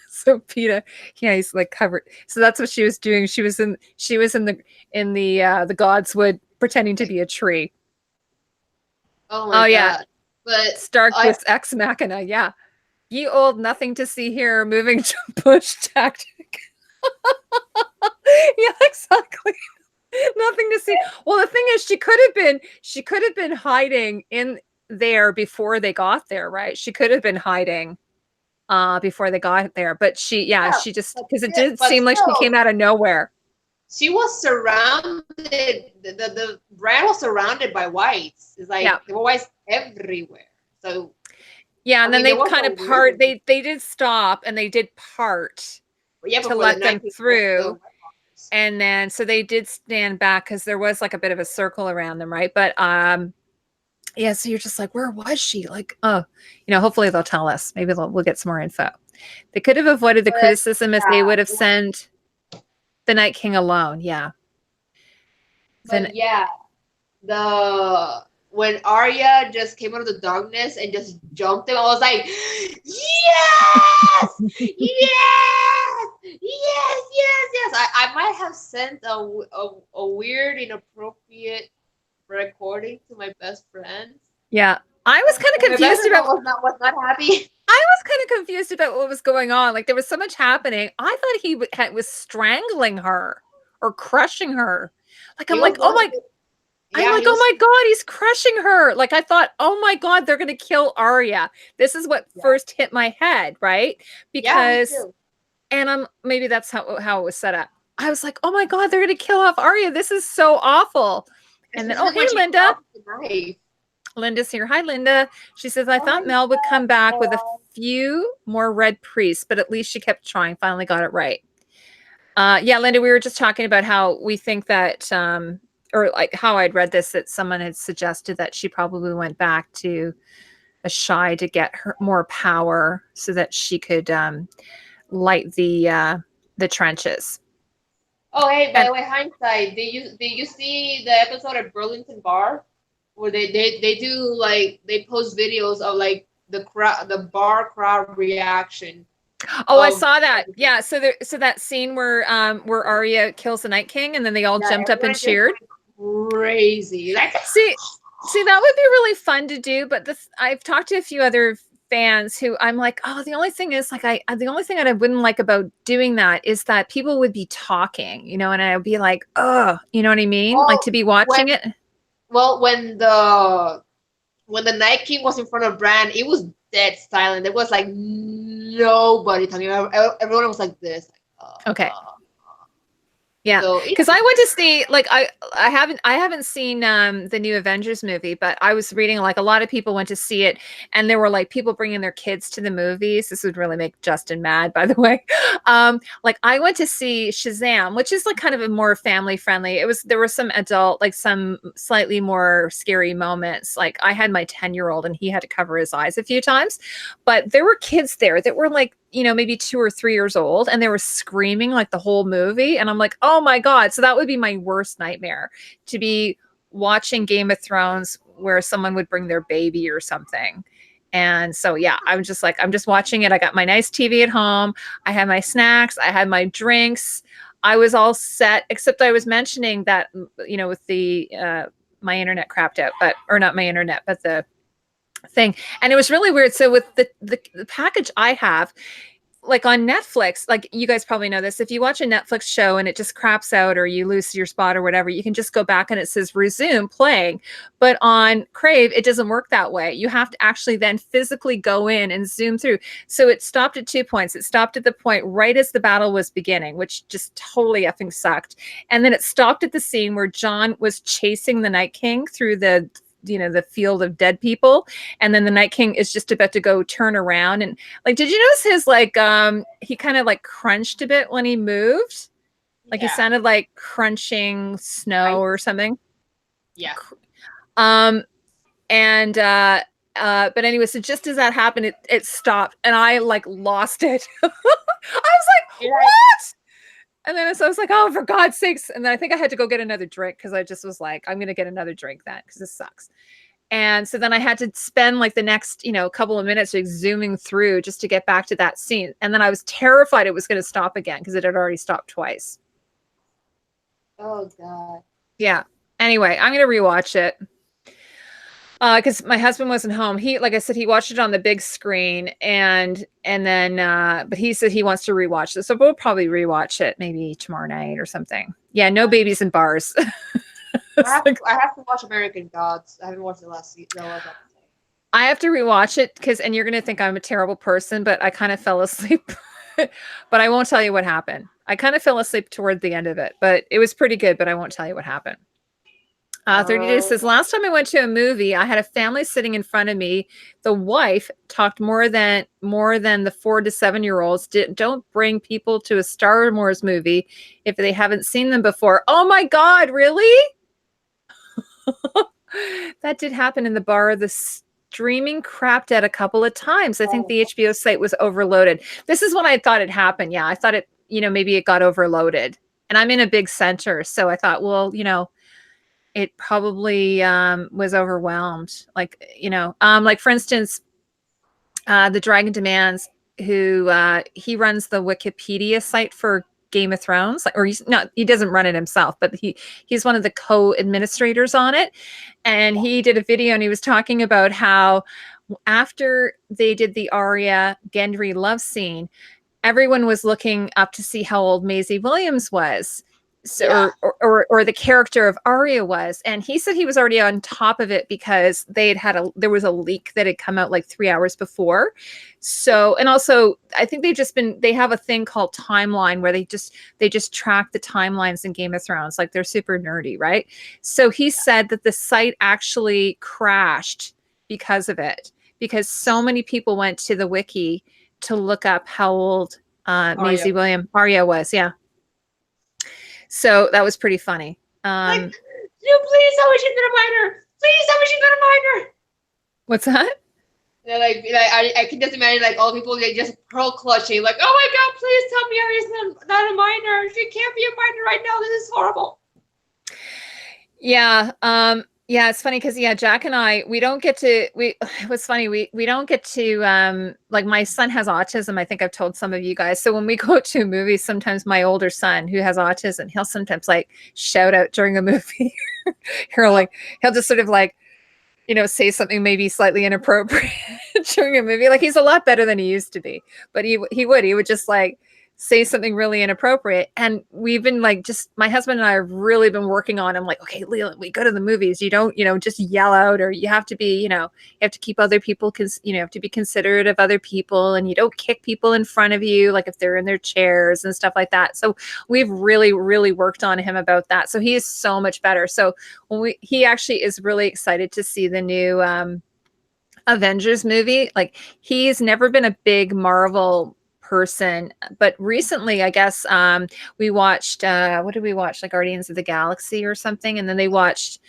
So PETA, he's like covered. So that's what she was doing. She was in the Godswood pretending to be a tree. Oh my God. But Stark was ex machina. Yeah. Ye old nothing to see here, moving to bush tactic. Yeah, exactly. Nothing to see. Well, the thing is, she could have been hiding in there before they got there, right? She could have been hiding before they got there, but she just, because it did seem like she came out of nowhere. She was surrounded. The brand was surrounded by whites. It's like there were whites everywhere. So yeah, and then they kind of part. They did stop and they did part to let them through. And then so they did stand back because there was like a bit of a circle around them, right? But yeah, so you're just like, where was she? Like, hopefully they'll tell us. Maybe we'll get some more info. They could have avoided the criticism if they would have sent the Night King alone. Yeah. But when Arya just came out of the darkness and just jumped him, I was like, yes, yes. I might have sent a weird, inappropriate recording to my best friend. Yeah, I was kind of confused about. Was not happy. I was kind of confused about what was going on. Like there was so much happening. I thought he was strangling her or crushing her. Like I'm like, oh my God, he's crushing her. Like I thought, oh my God, they're gonna kill Arya. This is what first hit my head, right? Because, and maybe that's how it was set up. I was like, oh my God, they're gonna kill off Arya. This is so awful. And then, hey, Linda. Linda's here. Hi, Linda. She says, I thought Mel would come back with a few more red priests, but at least she kept trying. Finally got it right. Yeah, Linda, we were just talking about how we think that, or like how I'd read this, that someone had suggested that she probably went back to Ashai to get her more power so that she could light the trenches. Oh, hey, by the way, hindsight, did you see the episode of Burlington Bar? Where they do like they post videos of like the bar crowd reaction. Oh, I saw that. Yeah, so that scene where Arya kills the Night King and then they all jumped up and cheered. Crazy. Like see that would be really fun to do, but I've talked to a few other fans who I'm like, oh, the only thing is like the only thing that I wouldn't like about doing that is that people would be talking, and I would be like, oh, you know what I mean? Like to be watching it. Well, when the Night King was in front of Bran, it was dead silent. There was like nobody talking. Everyone was like this. Okay. Yeah, So because I went to see like I haven't seen the new Avengers movie, but I was reading like a lot of people went to see it, and there were like people bringing their kids to the movies. This would really make Justin mad, by the way. Like I went to see Shazam, which is like kind of a more family friendly. There were some adult, like some slightly more scary moments. Like I had my 10-year-old and he had to cover his eyes a few times, but there were kids there that were like, you know, maybe 2 or 3 years old, and they were screaming like the whole movie. And I'm like, oh my God. So that would be my worst nightmare, to be watching Game of Thrones where someone would bring their baby or something. And so, yeah, I'm just like, I'm just watching it. I got my nice TV at home. I had my snacks. I had my drinks. I was all set, except I was mentioning that, you know, with the, my internet crapped out, or not my internet, but the thing. And it was really weird. So with the package I have, like on Netflix, like you guys probably know this, if you watch a Netflix show and it just craps out or you lose your spot or whatever, you can just go back and it says resume playing. But on Crave, it doesn't work that way. You have to actually then physically go in and zoom through. So it stopped at 2 points. It stopped at the point right as the battle was beginning, which just totally effing sucked. And then it stopped at the scene where Jon was chasing the Night King through the, you know, the field of dead people, and then the Night King is just about to go turn around. And like, did you notice his like he kind of like crunched a bit when he moved, like he sounded like crunching snow or something. Yeah. And but anyway, so just as that happened, it stopped and I like lost it. I was like, what? And then so I was like, oh, for God's sakes. And then I think I had to go get another drink because I just was like, I'm going to get another drink then because this sucks. And so then I had to spend like the next, you know, couple of minutes like zooming through just to get back to that scene. And then I was terrified it was going to stop again because it had already stopped twice. Oh, God. Yeah. Anyway, I'm going to rewatch it. Because my husband wasn't home. He, like I said, he watched it on the big screen, and then, but he said he wants to rewatch this, so we'll probably rewatch it maybe tomorrow night or something. Yeah, no babies in bars. I have to watch American Gods. I haven't watched the last episode. I have to rewatch it and you're gonna think I'm a terrible person, but I kind of fell asleep. But I won't tell you what happened. I kind of fell asleep toward the end of it, but it was pretty good. But I won't tell you what happened. 30 Days says, last time I went to a movie, I had a family sitting in front of me. The wife talked more than the 4 to 7-year-olds. Don't bring people to a Star Wars movie if they haven't seen them before. Oh my God, really? That did happen in the bar. The streaming crapped out a couple of times. I think the HBO site was overloaded. This is when I thought it happened. Yeah, I thought it, you know, maybe it got overloaded. And I'm in a big center. So I thought, well, you know, it probably was overwhelmed. Like, you know, like for instance, the Dragon Demands, who he runs the Wikipedia site for Game of Thrones, or he doesn't run it himself, but he's one of the co-administrators on it. And he did a video and he was talking about how after they did the Arya Gendry love scene, everyone was looking up to see how old Maisie Williams was. So, or the character of Arya was, and he said he was already on top of it because there was a leak that had come out like 3 hours before. So, and also I think they have a thing called timeline where they just track the timelines in Game of Thrones. Like they're super nerdy, right? So he said that the site actually crashed because of it, because so many people went to the wiki to look up how old Maisie Williams Arya was. Yeah. So that was pretty funny. Like, no, please tell me she's been a minor. Please tell me she's been a minor. What's that? Yeah, like I can just imagine like all the people like just pearl clutching, like, oh my God, please tell me Aria's not a minor. She can't be a minor right now. This is horrible. Yeah. Yeah, it's funny because Jack and I, we don't get to like my son has autism. I think I've told some of you guys. So when we go to a movie, sometimes my older son who has autism, he'll sometimes like shout out during a movie. He'll just sort of like, you know, say something maybe slightly inappropriate during a movie. Like he's a lot better than he used to be, but he would just like say something really inappropriate. And we've been like, just my husband and I have really been working on. I'm like, okay, Leland, we go to the movies. You don't, just yell out, or you have to be, you have to keep other people, you have to be considerate of other people, and you don't kick people in front of you, like if they're in their chairs and stuff like that. So we've really, really worked on him about that. So he is so much better. So he actually is really excited to see the new Avengers movie. Like, he's never been a big Marvel person, but recently, I guess, we watched what did we watch? Like Guardians of the Galaxy or something, and then they watched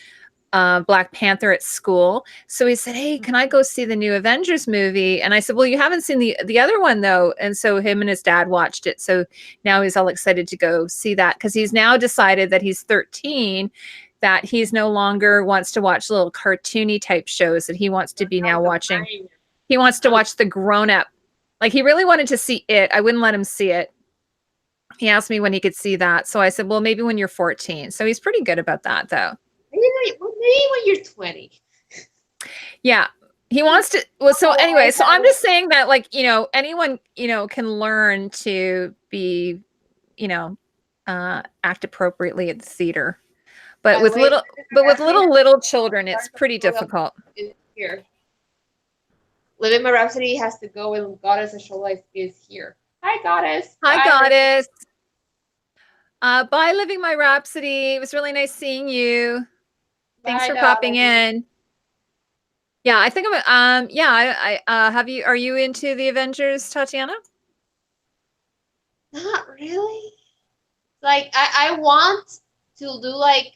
Black Panther at school. So he said, "Hey, can I go see the new Avengers movie?" And I said, "Well, you haven't seen the other one though." And so him and his dad watched it. So now he's all excited to go see that, because he's now decided that he's 13, that he's no longer wants to watch little cartoony type shows, that he wants to be now watching. He wants to watch the grown up. Like, he really wanted to see it. I wouldn't let him see it. He asked me when he could see that. So I said, well, maybe when you're 14. So he's pretty good about that, though. Maybe when you're 20. Yeah. He wants to. Well, so anyway, so I'm just saying that, like, anyone, can learn to be, act appropriately at the theater. But with little children, it's pretty difficult. Here. Living My Rhapsody has to go, and Goddess of Show Life is here. Hi, Goddess. Hi, Goddess. Bye, Living My Rhapsody. It was really nice seeing you. Thanks for popping in. Yeah, I think I'm. Yeah, I have you. Are you into the Avengers, Tatiana? Not really. Like, I want to do like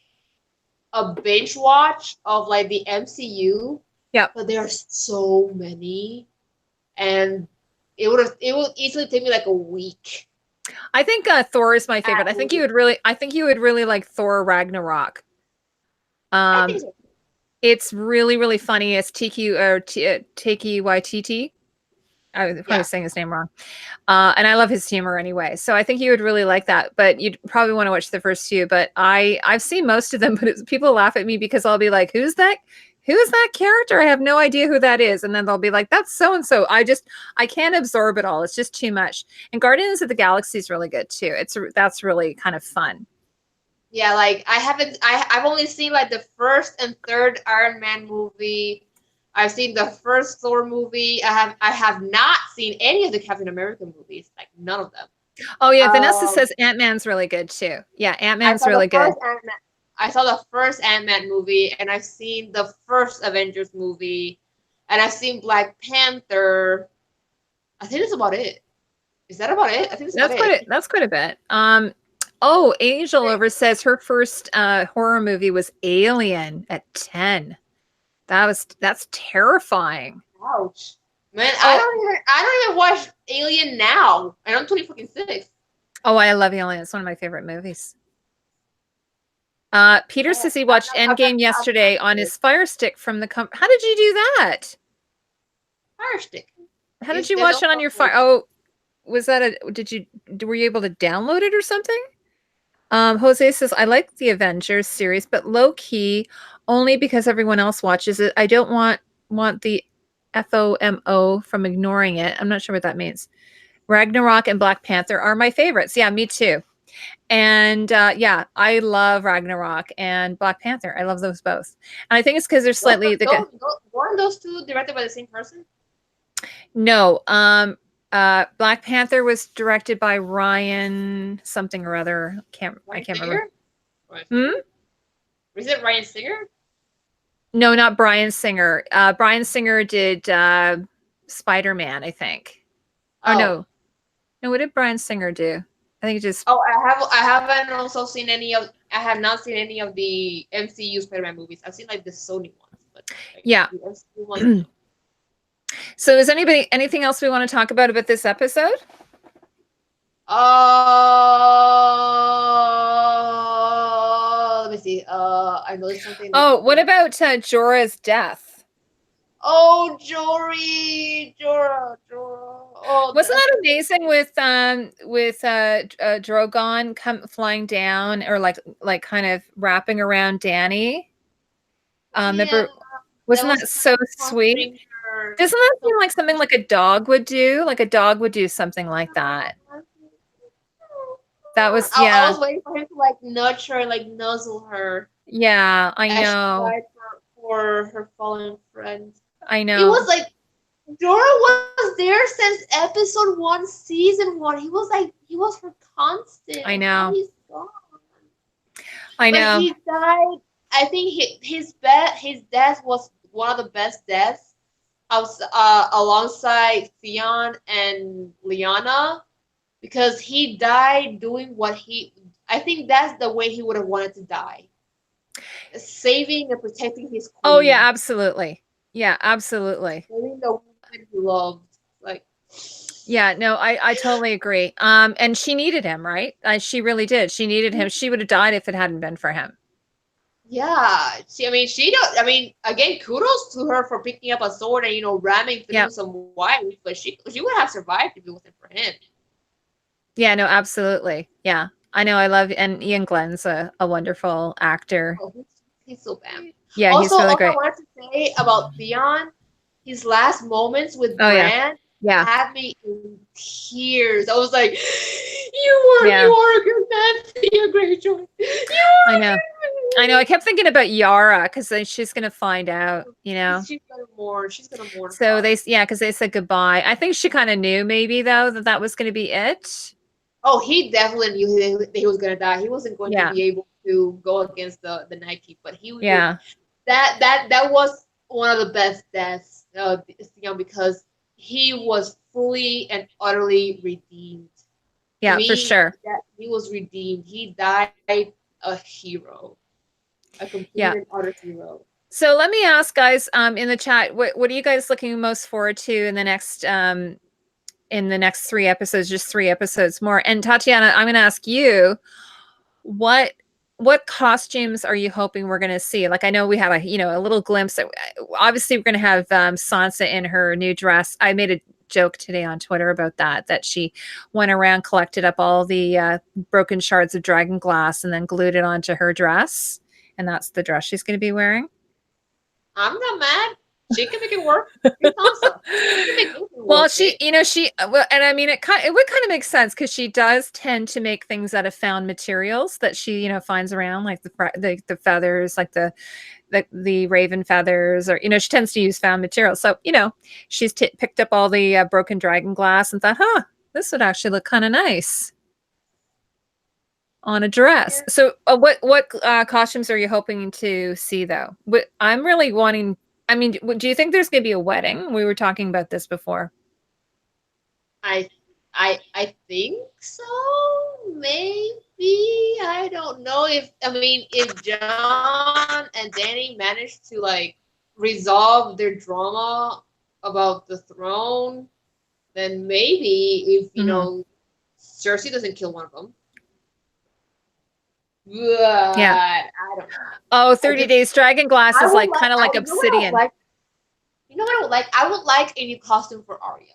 a binge watch of like the MCU. Yeah, but there are so many, and it would easily take me like a week. I think Thor is my favorite. I think you would really like Thor Ragnarok. I think so. It's really, really funny. It's Taiki Waititi. I was probably saying his name wrong. And I love his humor anyway. So I think you would really like that, but you'd probably want to watch the first few. But I've seen most of them, but people laugh at me because I'll be like, who's that character? I have no idea who that is. And then they'll be like, that's so-and-so. I can't absorb it all. It's just too much. And Guardians of the Galaxy is really good too. That's really kind of fun. Yeah, like I've only seen like the first and third Iron Man movie. I've seen the first Thor movie. I have not seen any of the Captain America movies, like none of them. Oh yeah, Vanessa says Ant-Man's really good too. Yeah, Ant-Man's really good. I saw the first Ant-Man movie, and I've seen the first Avengers movie, and I've seen Black Panther. I think that's about it. Is that about it? I think that's quite a bit. Angel over says her first horror movie was Alien at 10. That's terrifying. Ouch. Man, I don't even watch Alien now, and I'm 26. Oh, I love Alien. It's one of my favorite movies. Peter says he watched Endgame yesterday on his Fire Stick from the How did you do that? Fire Stick. How did you watch it on your Fire? Oh, was that were you able to download it or something? Jose says, I like the Avengers series, but low key only because everyone else watches it. I don't want the FOMO from ignoring it. I'm not sure what that means. Ragnarok and Black Panther are my favorites. Yeah, me too. And I love Ragnarok and Black Panther. I love those both. And I think it's because they're slightly weren't those two directed by the same person? No. Black Panther was directed by Ryan something or other. I can't remember. Was it Ryan Singer? No, not Bryan Singer. Bryan Singer did Spider-Man, I think. Oh no. No, what did Bryan Singer do? I think it just. Oh, I have not seen any of the MCU Spider-Man movies. I've seen like the Sony ones, but like, yeah. The MCU ones. So is anything else we want to talk about this episode? Let me see. I know something. Oh, what about Jorah's death? Oh, Jorah. Oh, wasn't that amazing with Drogon flying down, or like kind of wrapping around Dany? Remember, wasn't that so sweet? Doesn't that seem like something like a dog would do? Like a dog would do something like that. That was, I yeah. was waiting for him to like nudge her and like nuzzle her Yeah, I as she know. cried for her fallen friend. I It was know. like Jorah was there since episode 1, season 1. He was her constant. I Now know. he's gone. I But know. he died. I think his death was one of the best deaths. Alongside Theon and Lyanna, because he died doing what he. I think that's the way he would have wanted to die, saving and protecting his Oh yeah, queen, absolutely. Yeah, absolutely. saving the woman he loved. Like, Yeah, no, I totally agree. And she needed him, right? She really did. She needed him. She would have died if it hadn't been for him. yeah, she don't. I mean, again, kudos to her for picking up a sword and ramming Yeah. through some wives, but she would have survived if it wasn't for him. Yeah, no, absolutely. Yeah. I know, I love, and Ian Glenn's a wonderful actor. Oh, he's so bad. Yeah, he's Also, really I great. wanted to say about Theon, his last moments with Oh yeah. Bran Yeah. had me in tears. I was like, you Yeah. are a good man, Theon Greyjoy. I know. I know. I kept thinking about Yara because she's gonna find out, you know. She's gonna mourn. She's gonna mourn So hard. because they said goodbye. I think she kind of knew maybe though that was gonna be it. Oh, he definitely knew that he was gonna die. He wasn't going Yeah. to be able to go against the Night King, but he was. Yeah. That was one of the best deaths, Theon, because he was fully and utterly redeemed. Yeah, Me, for sure. he was redeemed. He died a hero, a complete and utter hero. So let me ask guys in the chat, what are you guys looking most forward to in the next 3 episodes, just 3 episodes more? And Tatiana, I'm going to ask you, what costumes are you hoping we're going to see? Like, I know we have a little glimpse. Obviously, we're going to have Sansa in her new dress. I made a joke today on Twitter about that she went around, collected up all the broken shards of dragon glass, and then glued it onto her dress. And that's the dress she's going to be wearing. I'm not mad. She can make it work. She's awesome. She can make anything Well, work. and I mean, it would kind of make sense because she does tend to make things out of found materials that she, finds around, like the feathers, like the raven feathers, or she tends to use found materials. So she's picked up all the broken dragon glass and thought, this would actually look kind of nice on a dress. Yeah. So what costumes are you hoping to see though? I'm really wanting. I mean, do you think there's going to be a wedding? We were talking about this before. I think so. Maybe. I don't know if Jon and Dany managed to like resolve their drama about the throne, then maybe if Cersei doesn't kill one of them. But yeah. I don't know. Oh, 30 Days Dragon Glass is like kind of like obsidian. You know what I would like? I would like a new costume for Arya.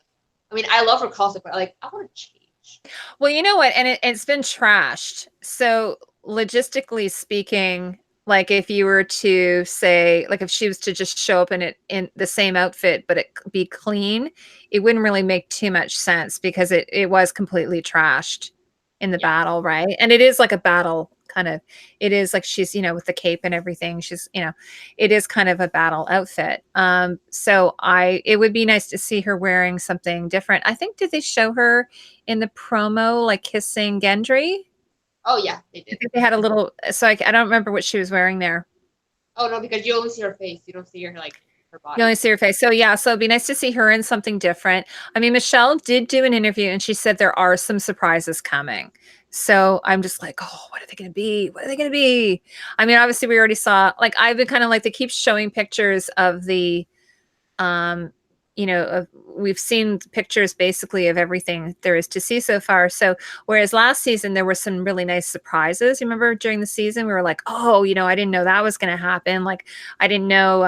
I mean, I love her costume, but I want to change. Well, you know what? And it's been trashed. So logistically speaking, like if you were to say, like if she was to just show up in the same outfit, but it be clean, it wouldn't really make too much sense because it was completely trashed in the battle, right? And it is like a battle kind of, it is like she's, with the cape and everything. She's, it is kind of a battle outfit. So it would be nice to see her wearing something different. I think, did they show her in the promo, like kissing Gendry? Oh yeah, they did. They had a little, so I don't remember what she was wearing there. Oh no, because you only see her face. You don't see her like her body. You only see her face. So yeah, so it'd be nice to see her in something different. I mean, Michelle did do an interview and she said there are some surprises coming. So I'm just like, oh, what are they going to be? What are they going to be? I mean, obviously we already saw, like, I've been kind of like, they keep showing pictures of the, we've seen pictures basically of everything there is to see so far. So whereas last season, there were some really nice surprises. You remember during the season, we were like, oh, I didn't know that was going to happen. Like, I didn't know,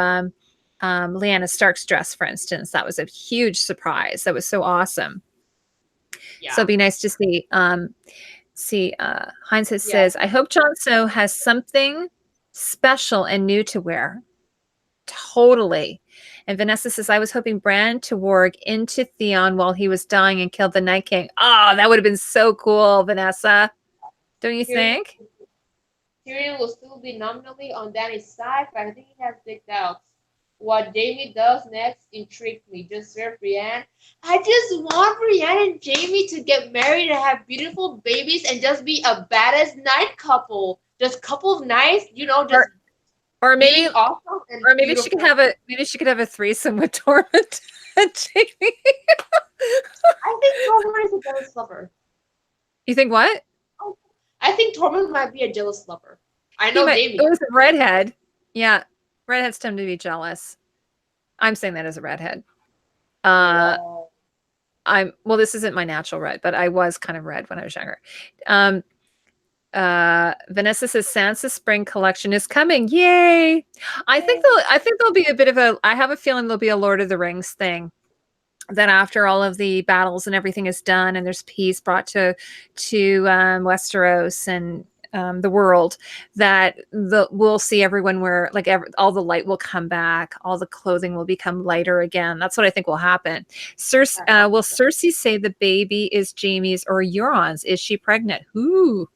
Lyanna Stark's dress, for instance, that was a huge surprise. That was so awesome. Yeah. So it'd be nice to see. Heinz says, I hope Jon Snow has something special and new to wear. Totally. And Vanessa says, I was hoping Bran to warg into Theon while he was dying and killed the Night King. Oh, that would have been so cool, Vanessa. Don't you Tyrion, think? Tyrion will still be nominally on Dany's side, but I think he has big doubts. What Jaime does next intrigued me. Just serve Brienne. I just want Brienne and Jaime to get married and have beautiful babies and just be a badass night couple. Just couple of nights, you know, just Or maybe, being awesome and or maybe she could beautiful. have a threesome with Tormund and Jamie. I think Tormund is a jealous lover. You think what? I think Tormund might be a jealous lover. I He know might. Jaime. It was a redhead. Yeah, redheads tend to be jealous. I'm saying that as a redhead. Wow. Well, this isn't my natural red, but I was kind of red when I was younger. Vanessa says Sansa spring collection is coming. Yay! I think there'll be a bit of a, I have a feeling there'll be a Lord of the Rings thing. That after all of the battles and everything is done and there's peace brought to Westeros and the world, that we'll see everyone wear, like, all the light will come back, all the clothing will become lighter again. That's what I think will happen. Will Cersei say the baby is Jaime's or Euron's? Is she pregnant? Ooh.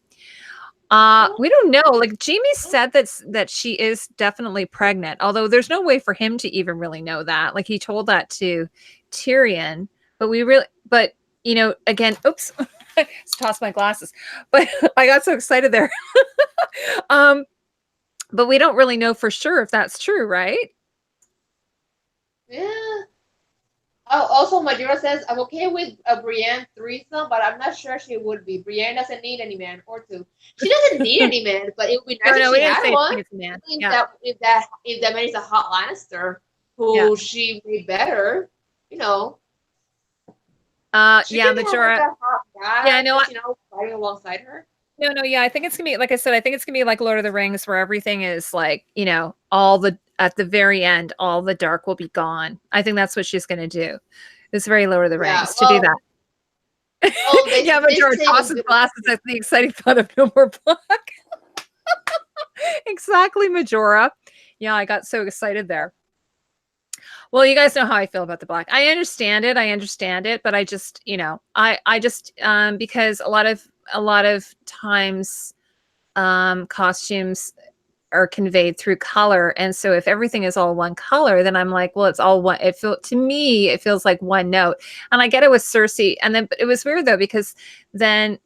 We don't know. Like, Jamie said that she is definitely pregnant, although there's no way for him to even really know that. Like, he told that to Tyrion, but you know, again, oops, just tossed my glasses, but I got so excited there. But we don't really know for sure if that's true, right? Yeah. Oh, also, Majora says, I'm okay with a Brienne threesome, but I'm not sure she would be. Brienne doesn't need any man or two. She doesn't need any man, but it would be nice if she had one. Man. If that man is a hot Lannister who she made better, you know. Majora. Fighting alongside her. No, yeah, I think it's gonna be, like I said, I think it's gonna be like Lord of the Rings, where everything is like, you know, at the very end, all the dark will be gone. I think that's what she's gonna do. It's very Lord of the Rings to do that. Yeah, Majora tosses glasses at the exciting thought of no more black. Exactly, Majora. Yeah, I got so excited there. Well, you guys know how I feel about the black. I understand it, but I just, you know, I just because a lot of times costumes are conveyed through color, and so if everything is all one color, then I'm like, well, it's all one. To me it feels like one note, and I get it with Cersei. And then, but it was weird though, because then,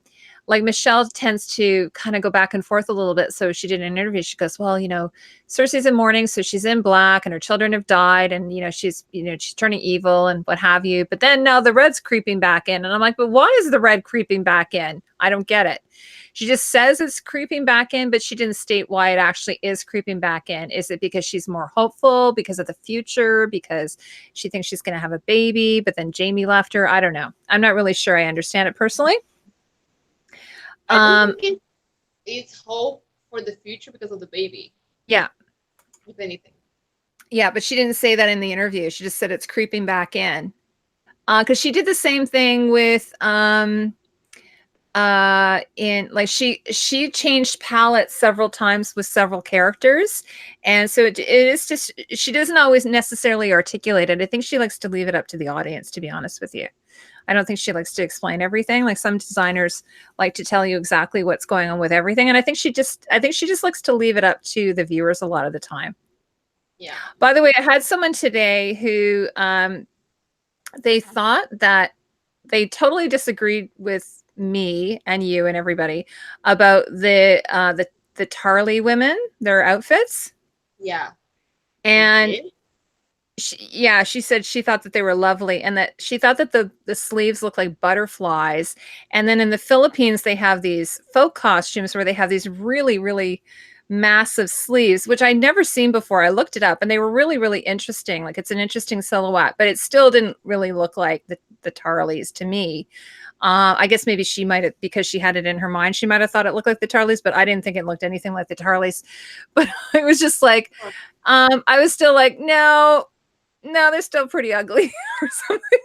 like, Michelle tends to kind of go back and forth a little bit. So she did an interview. She goes, well, you know, Cersei's in mourning, so she's in black and her children have died, and, you know, she's turning evil and what have you. But then now the red's creeping back in. And I'm like, but why is the red creeping back in? I don't get it. She just says it's creeping back in, but she didn't state why it actually is creeping back in. Is it because she's more hopeful, because of the future, because she thinks she's going to have a baby, but then Jaime left her? I don't know. I'm not really sure I understand it personally. I think it's hope for the future because of the baby. Yeah. If anything. Yeah, but she didn't say that in the interview. She just said it's creeping back in. Because she did the same thing with she changed palettes several times with several characters, and so it is just, she doesn't always necessarily articulate it. I think she likes to leave it up to the audience, to be honest with you. I don't think she likes to explain everything. Like, some designers like to tell you exactly what's going on with everything, and I think she just likes to leave it up to the viewers a lot of the time. Yeah. By the way, I had someone today who they thought that they totally disagreed with me and you and everybody about the Tarly women, their outfits. Yeah. And she said she thought that they were lovely, and that she thought that the sleeves look like butterflies. And then in the Philippines, they have these folk costumes where they have these really, really massive sleeves, which I'd never seen before. I looked it up, and they were really, really interesting. Like, it's an interesting silhouette, but it still didn't really look like the Tarleys to me. I guess maybe she might have, because she had it in her mind, she might have thought it looked like the Tarleys, but I didn't think it looked anything like the Tarleys. But it was just like, I was still like, no, they're still pretty ugly or something.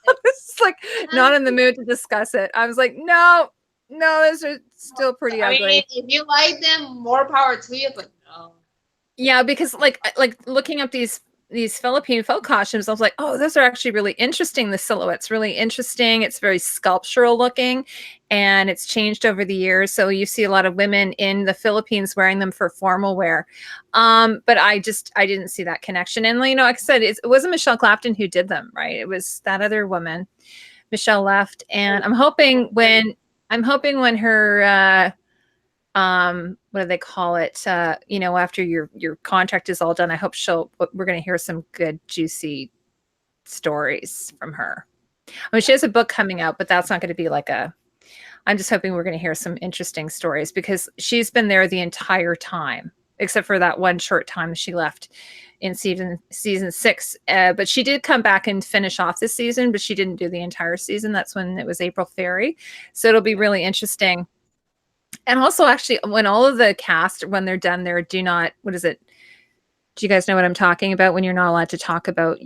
I was just like not in the mood to discuss it. I was like, no, those are still pretty ugly. I mean, if you like them, more power to you, but no. Yeah, because like looking up these these Philippine folk costumes. I was like, oh, those are actually really interesting. The silhouette's really interesting. It's very sculptural looking, and it's changed over the years. So you see a lot of women in the Philippines wearing them for formal wear. But I didn't see that connection. And like I said, it wasn't Michelle Clapton who did them, right? It was that other woman. Michelle left, and I'm hoping when her what do they call it, after your contract is all done, I hope we're going to hear some good juicy stories from her. I mean, she has a book coming out, but that's not going to be I'm just hoping we're going to hear some interesting stories, because she's been there the entire time, except for that one short time she left in season 6. But she did come back and finish off this season, but she didn't do the entire season. That's when it was April Ferry. So it'll be really interesting. And also, actually, when all of the cast, when they're done, what is it? Do you guys know what I'm talking about when you're not allowed to talk about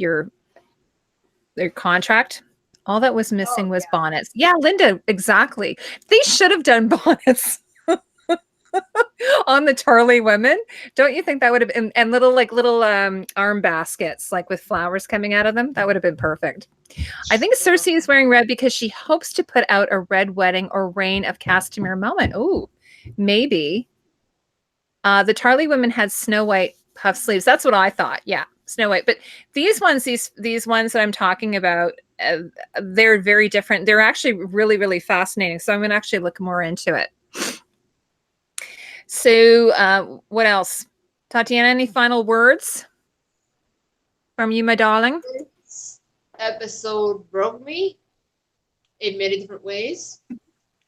their contract? All that was missing was bonnets. Yeah, Linda, exactly. They should have done bonnets on the Tarly women. Don't you think that would have, and little arm baskets, like with flowers coming out of them? That would have been perfect. I think Cersei is wearing red because she hopes to put out a red wedding or reign of Castamere moment. Oh, maybe. The Tarly women had snow white puff sleeves. That's what I thought. Yeah, Snow White. But these ones that I'm talking about, they're very different. They're actually really, really fascinating. So I'm going to actually look more into it. So what else? Tatiana, any final words from you, my darling? This episode broke me in many different ways.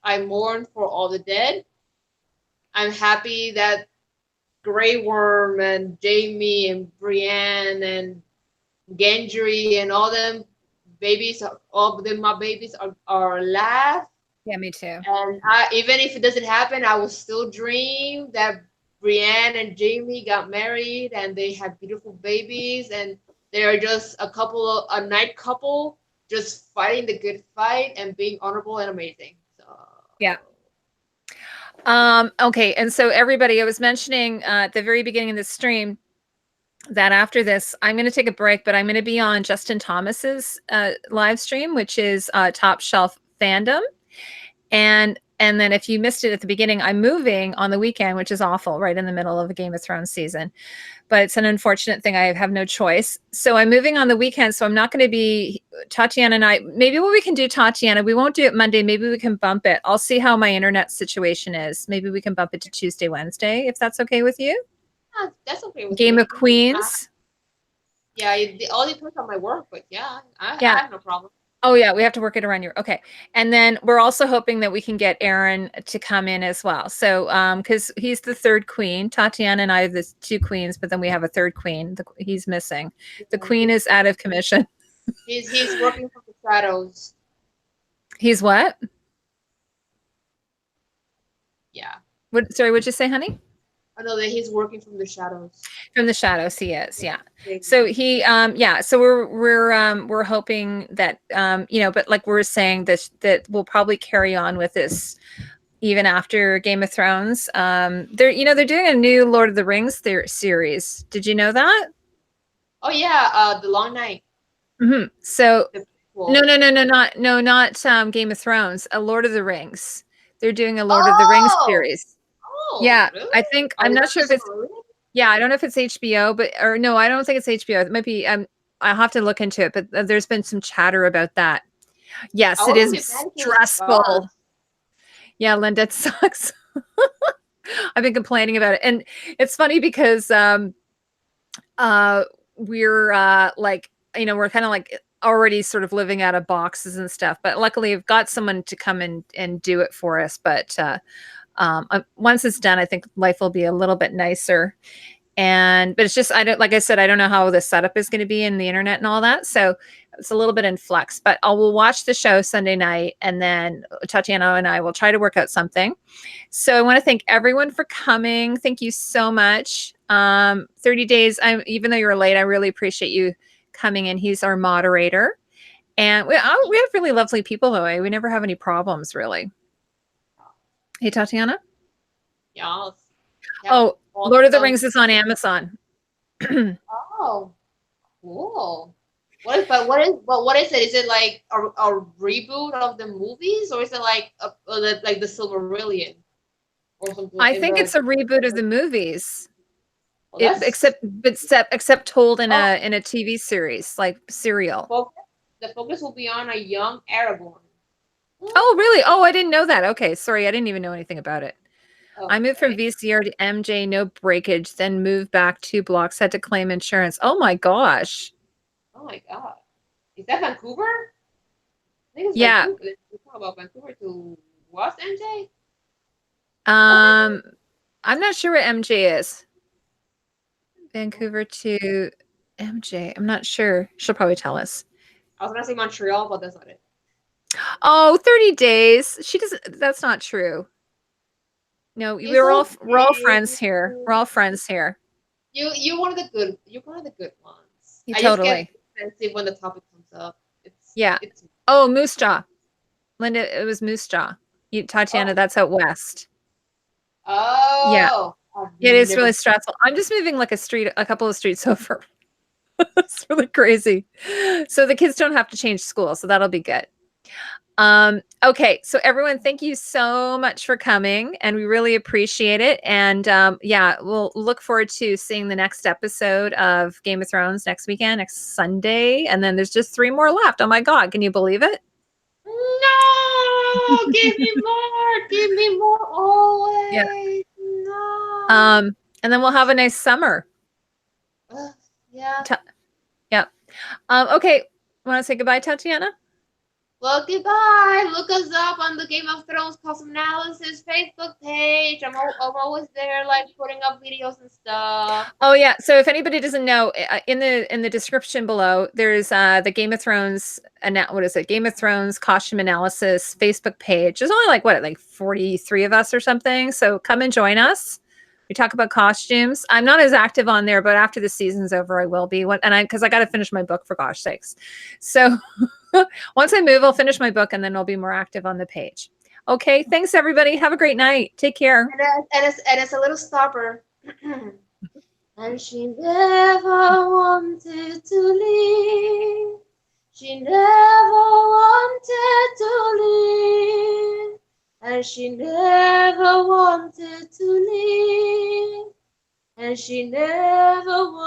I mourn for all the dead. I'm happy that Grey Worm and Jamie and Brienne and Gendry and all them babies, all of them, my babies are alive. Yeah, me too. And even if it doesn't happen, I will still dream that Brienne and Jamie got married and they have beautiful babies, and they are just a night couple, just fighting the good fight and being honorable and amazing. So yeah. Okay, and so everybody, I was mentioning at the very beginning of the stream that after this, I'm going to take a break, but I'm going to be on Justin Thomas's live stream, which is Top Shelf Fandom. And then if you missed it at the beginning, I'm moving on the weekend, which is awful, right in the middle of a Game of Thrones season. But it's an unfortunate thing. I have no choice. So I'm moving on the weekend. So I'm not going to be, Tatiana and I, maybe what we can do, Tatiana, we won't do it Monday. Maybe we can bump it. I'll see how my internet situation is. Maybe we can bump it to Tuesday, Wednesday, if that's okay with you. Yeah, that's okay with Game me. of Queens. Yeah, it all depends on my work, but yeah, I have no problem. Oh yeah, we have to work it around your, okay. And then we're also hoping that we can get Aaron to come in as well. So, because he's the third queen. Tatiana and I are the two queens, but then we have a third queen. He's missing. The queen is out of commission. He's working from the shadows. He's what? Yeah. Sorry, what'd you say, honey? I know that he's working from the shadows. From the shadows, he is, yeah. So he, so we're hoping that, but like we're saying that we'll probably carry on with this even after Game of Thrones. They're doing a new Lord of the Rings series. Did you know that? Oh yeah, The Long Night. Mm-hmm. So not Game of Thrones, a Lord of the Rings. They're doing a Lord of the Rings series. Oh, yeah, really? I think I'm not sure if it's. Yeah, I don't know if it's HBO, no, I don't think it's HBO. It might be. I'll have to look into it, but there's been some chatter about that. Yes, it is stressful. Yeah, Linda, it sucks. I've been complaining about it, and it's funny because we're we're kind of like already sort of living out of boxes and stuff. But luckily, I've got someone to come and do it for us. But once it's done, I think life will be a little bit nicer. But it's just, like I said, I don't know how the setup is going to be in the internet and all that. So it's a little bit in flux, but we'll watch the show Sunday night, and then Tatiana and I will try to work out something. So I want to thank everyone for coming. Thank you so much. 30 days. Even though you're late, I really appreciate you coming in. He's our moderator, and we have really lovely people though. We never have any problems really. Hey, Tatiana? Yes. Oh, Lord of the Rings is on Amazon. Oh. Cool. What is it? Is it like a reboot of the movies, or is it like like the Silmarillion or something I in think it's a reboot of the movies. well, that's Except told in oh a TV series, like serial. the focus will be on a young Aragorn. Oh, really? Oh, I didn't know that. Okay, sorry, I didn't even know anything about it. I moved from Okay. VCR to MJ, no breakage, then moved back 2 blocks, had to claim insurance. Oh my gosh. Oh my god. Is that Vancouver? I think it's Yeah. Vancouver. We talk about Vancouver to what, MJ? Okay. I'm not sure what MJ is. Vancouver to MJ. I'm not sure. She'll probably tell us. I was gonna say Montreal, but that's not it. Oh, 30 days. She doesn't, that's not true. No, It's we're all okay. friends here. We're all friends here. You're one of the good. You're one of the good ones. You I just get totally. defensive when the topic comes up. Yeah. It's Oh, Moose Jaw. Linda, it was Moose Jaw. Tatiana, oh that's out west. Yeah. oh. I've It is never. really stressful. I'm just moving like a couple of streets over. It's really crazy. So the kids don't have to change school, so that'll be good. Okay, so everyone, thank you so much for coming, and we really appreciate it. And yeah, we'll look forward to seeing the next episode of Game of Thrones next weekend, next Sunday, and then there's just 3 more left. Oh my God, can you believe it? No, give me more. Give me more Yeah. always. No. And then we'll have a nice summer. Yeah. Yeah. Okay, want to say goodbye, Tatiana? Well, goodbye. Look us up on the Game of Thrones Custom Analysis Facebook page. I'm always there, like putting up videos and stuff. Oh yeah. So if anybody doesn't know, in the description below, there's the Game of Thrones what is it? Game of Thrones costume analysis Facebook page. There's only like 43 of us or something. So come and join us. We talk about costumes. I'm not as active on there, but after the season's over, I will be. Because I got to finish my book, for gosh sakes. So once I move, I'll finish my book and then I'll be more active on the page. Okay. Thanks, everybody. Have a great night. Take care. And it's a little stopper. And she never wanted to leave. She never wanted to leave. And she never wanted to leave. And she never wanted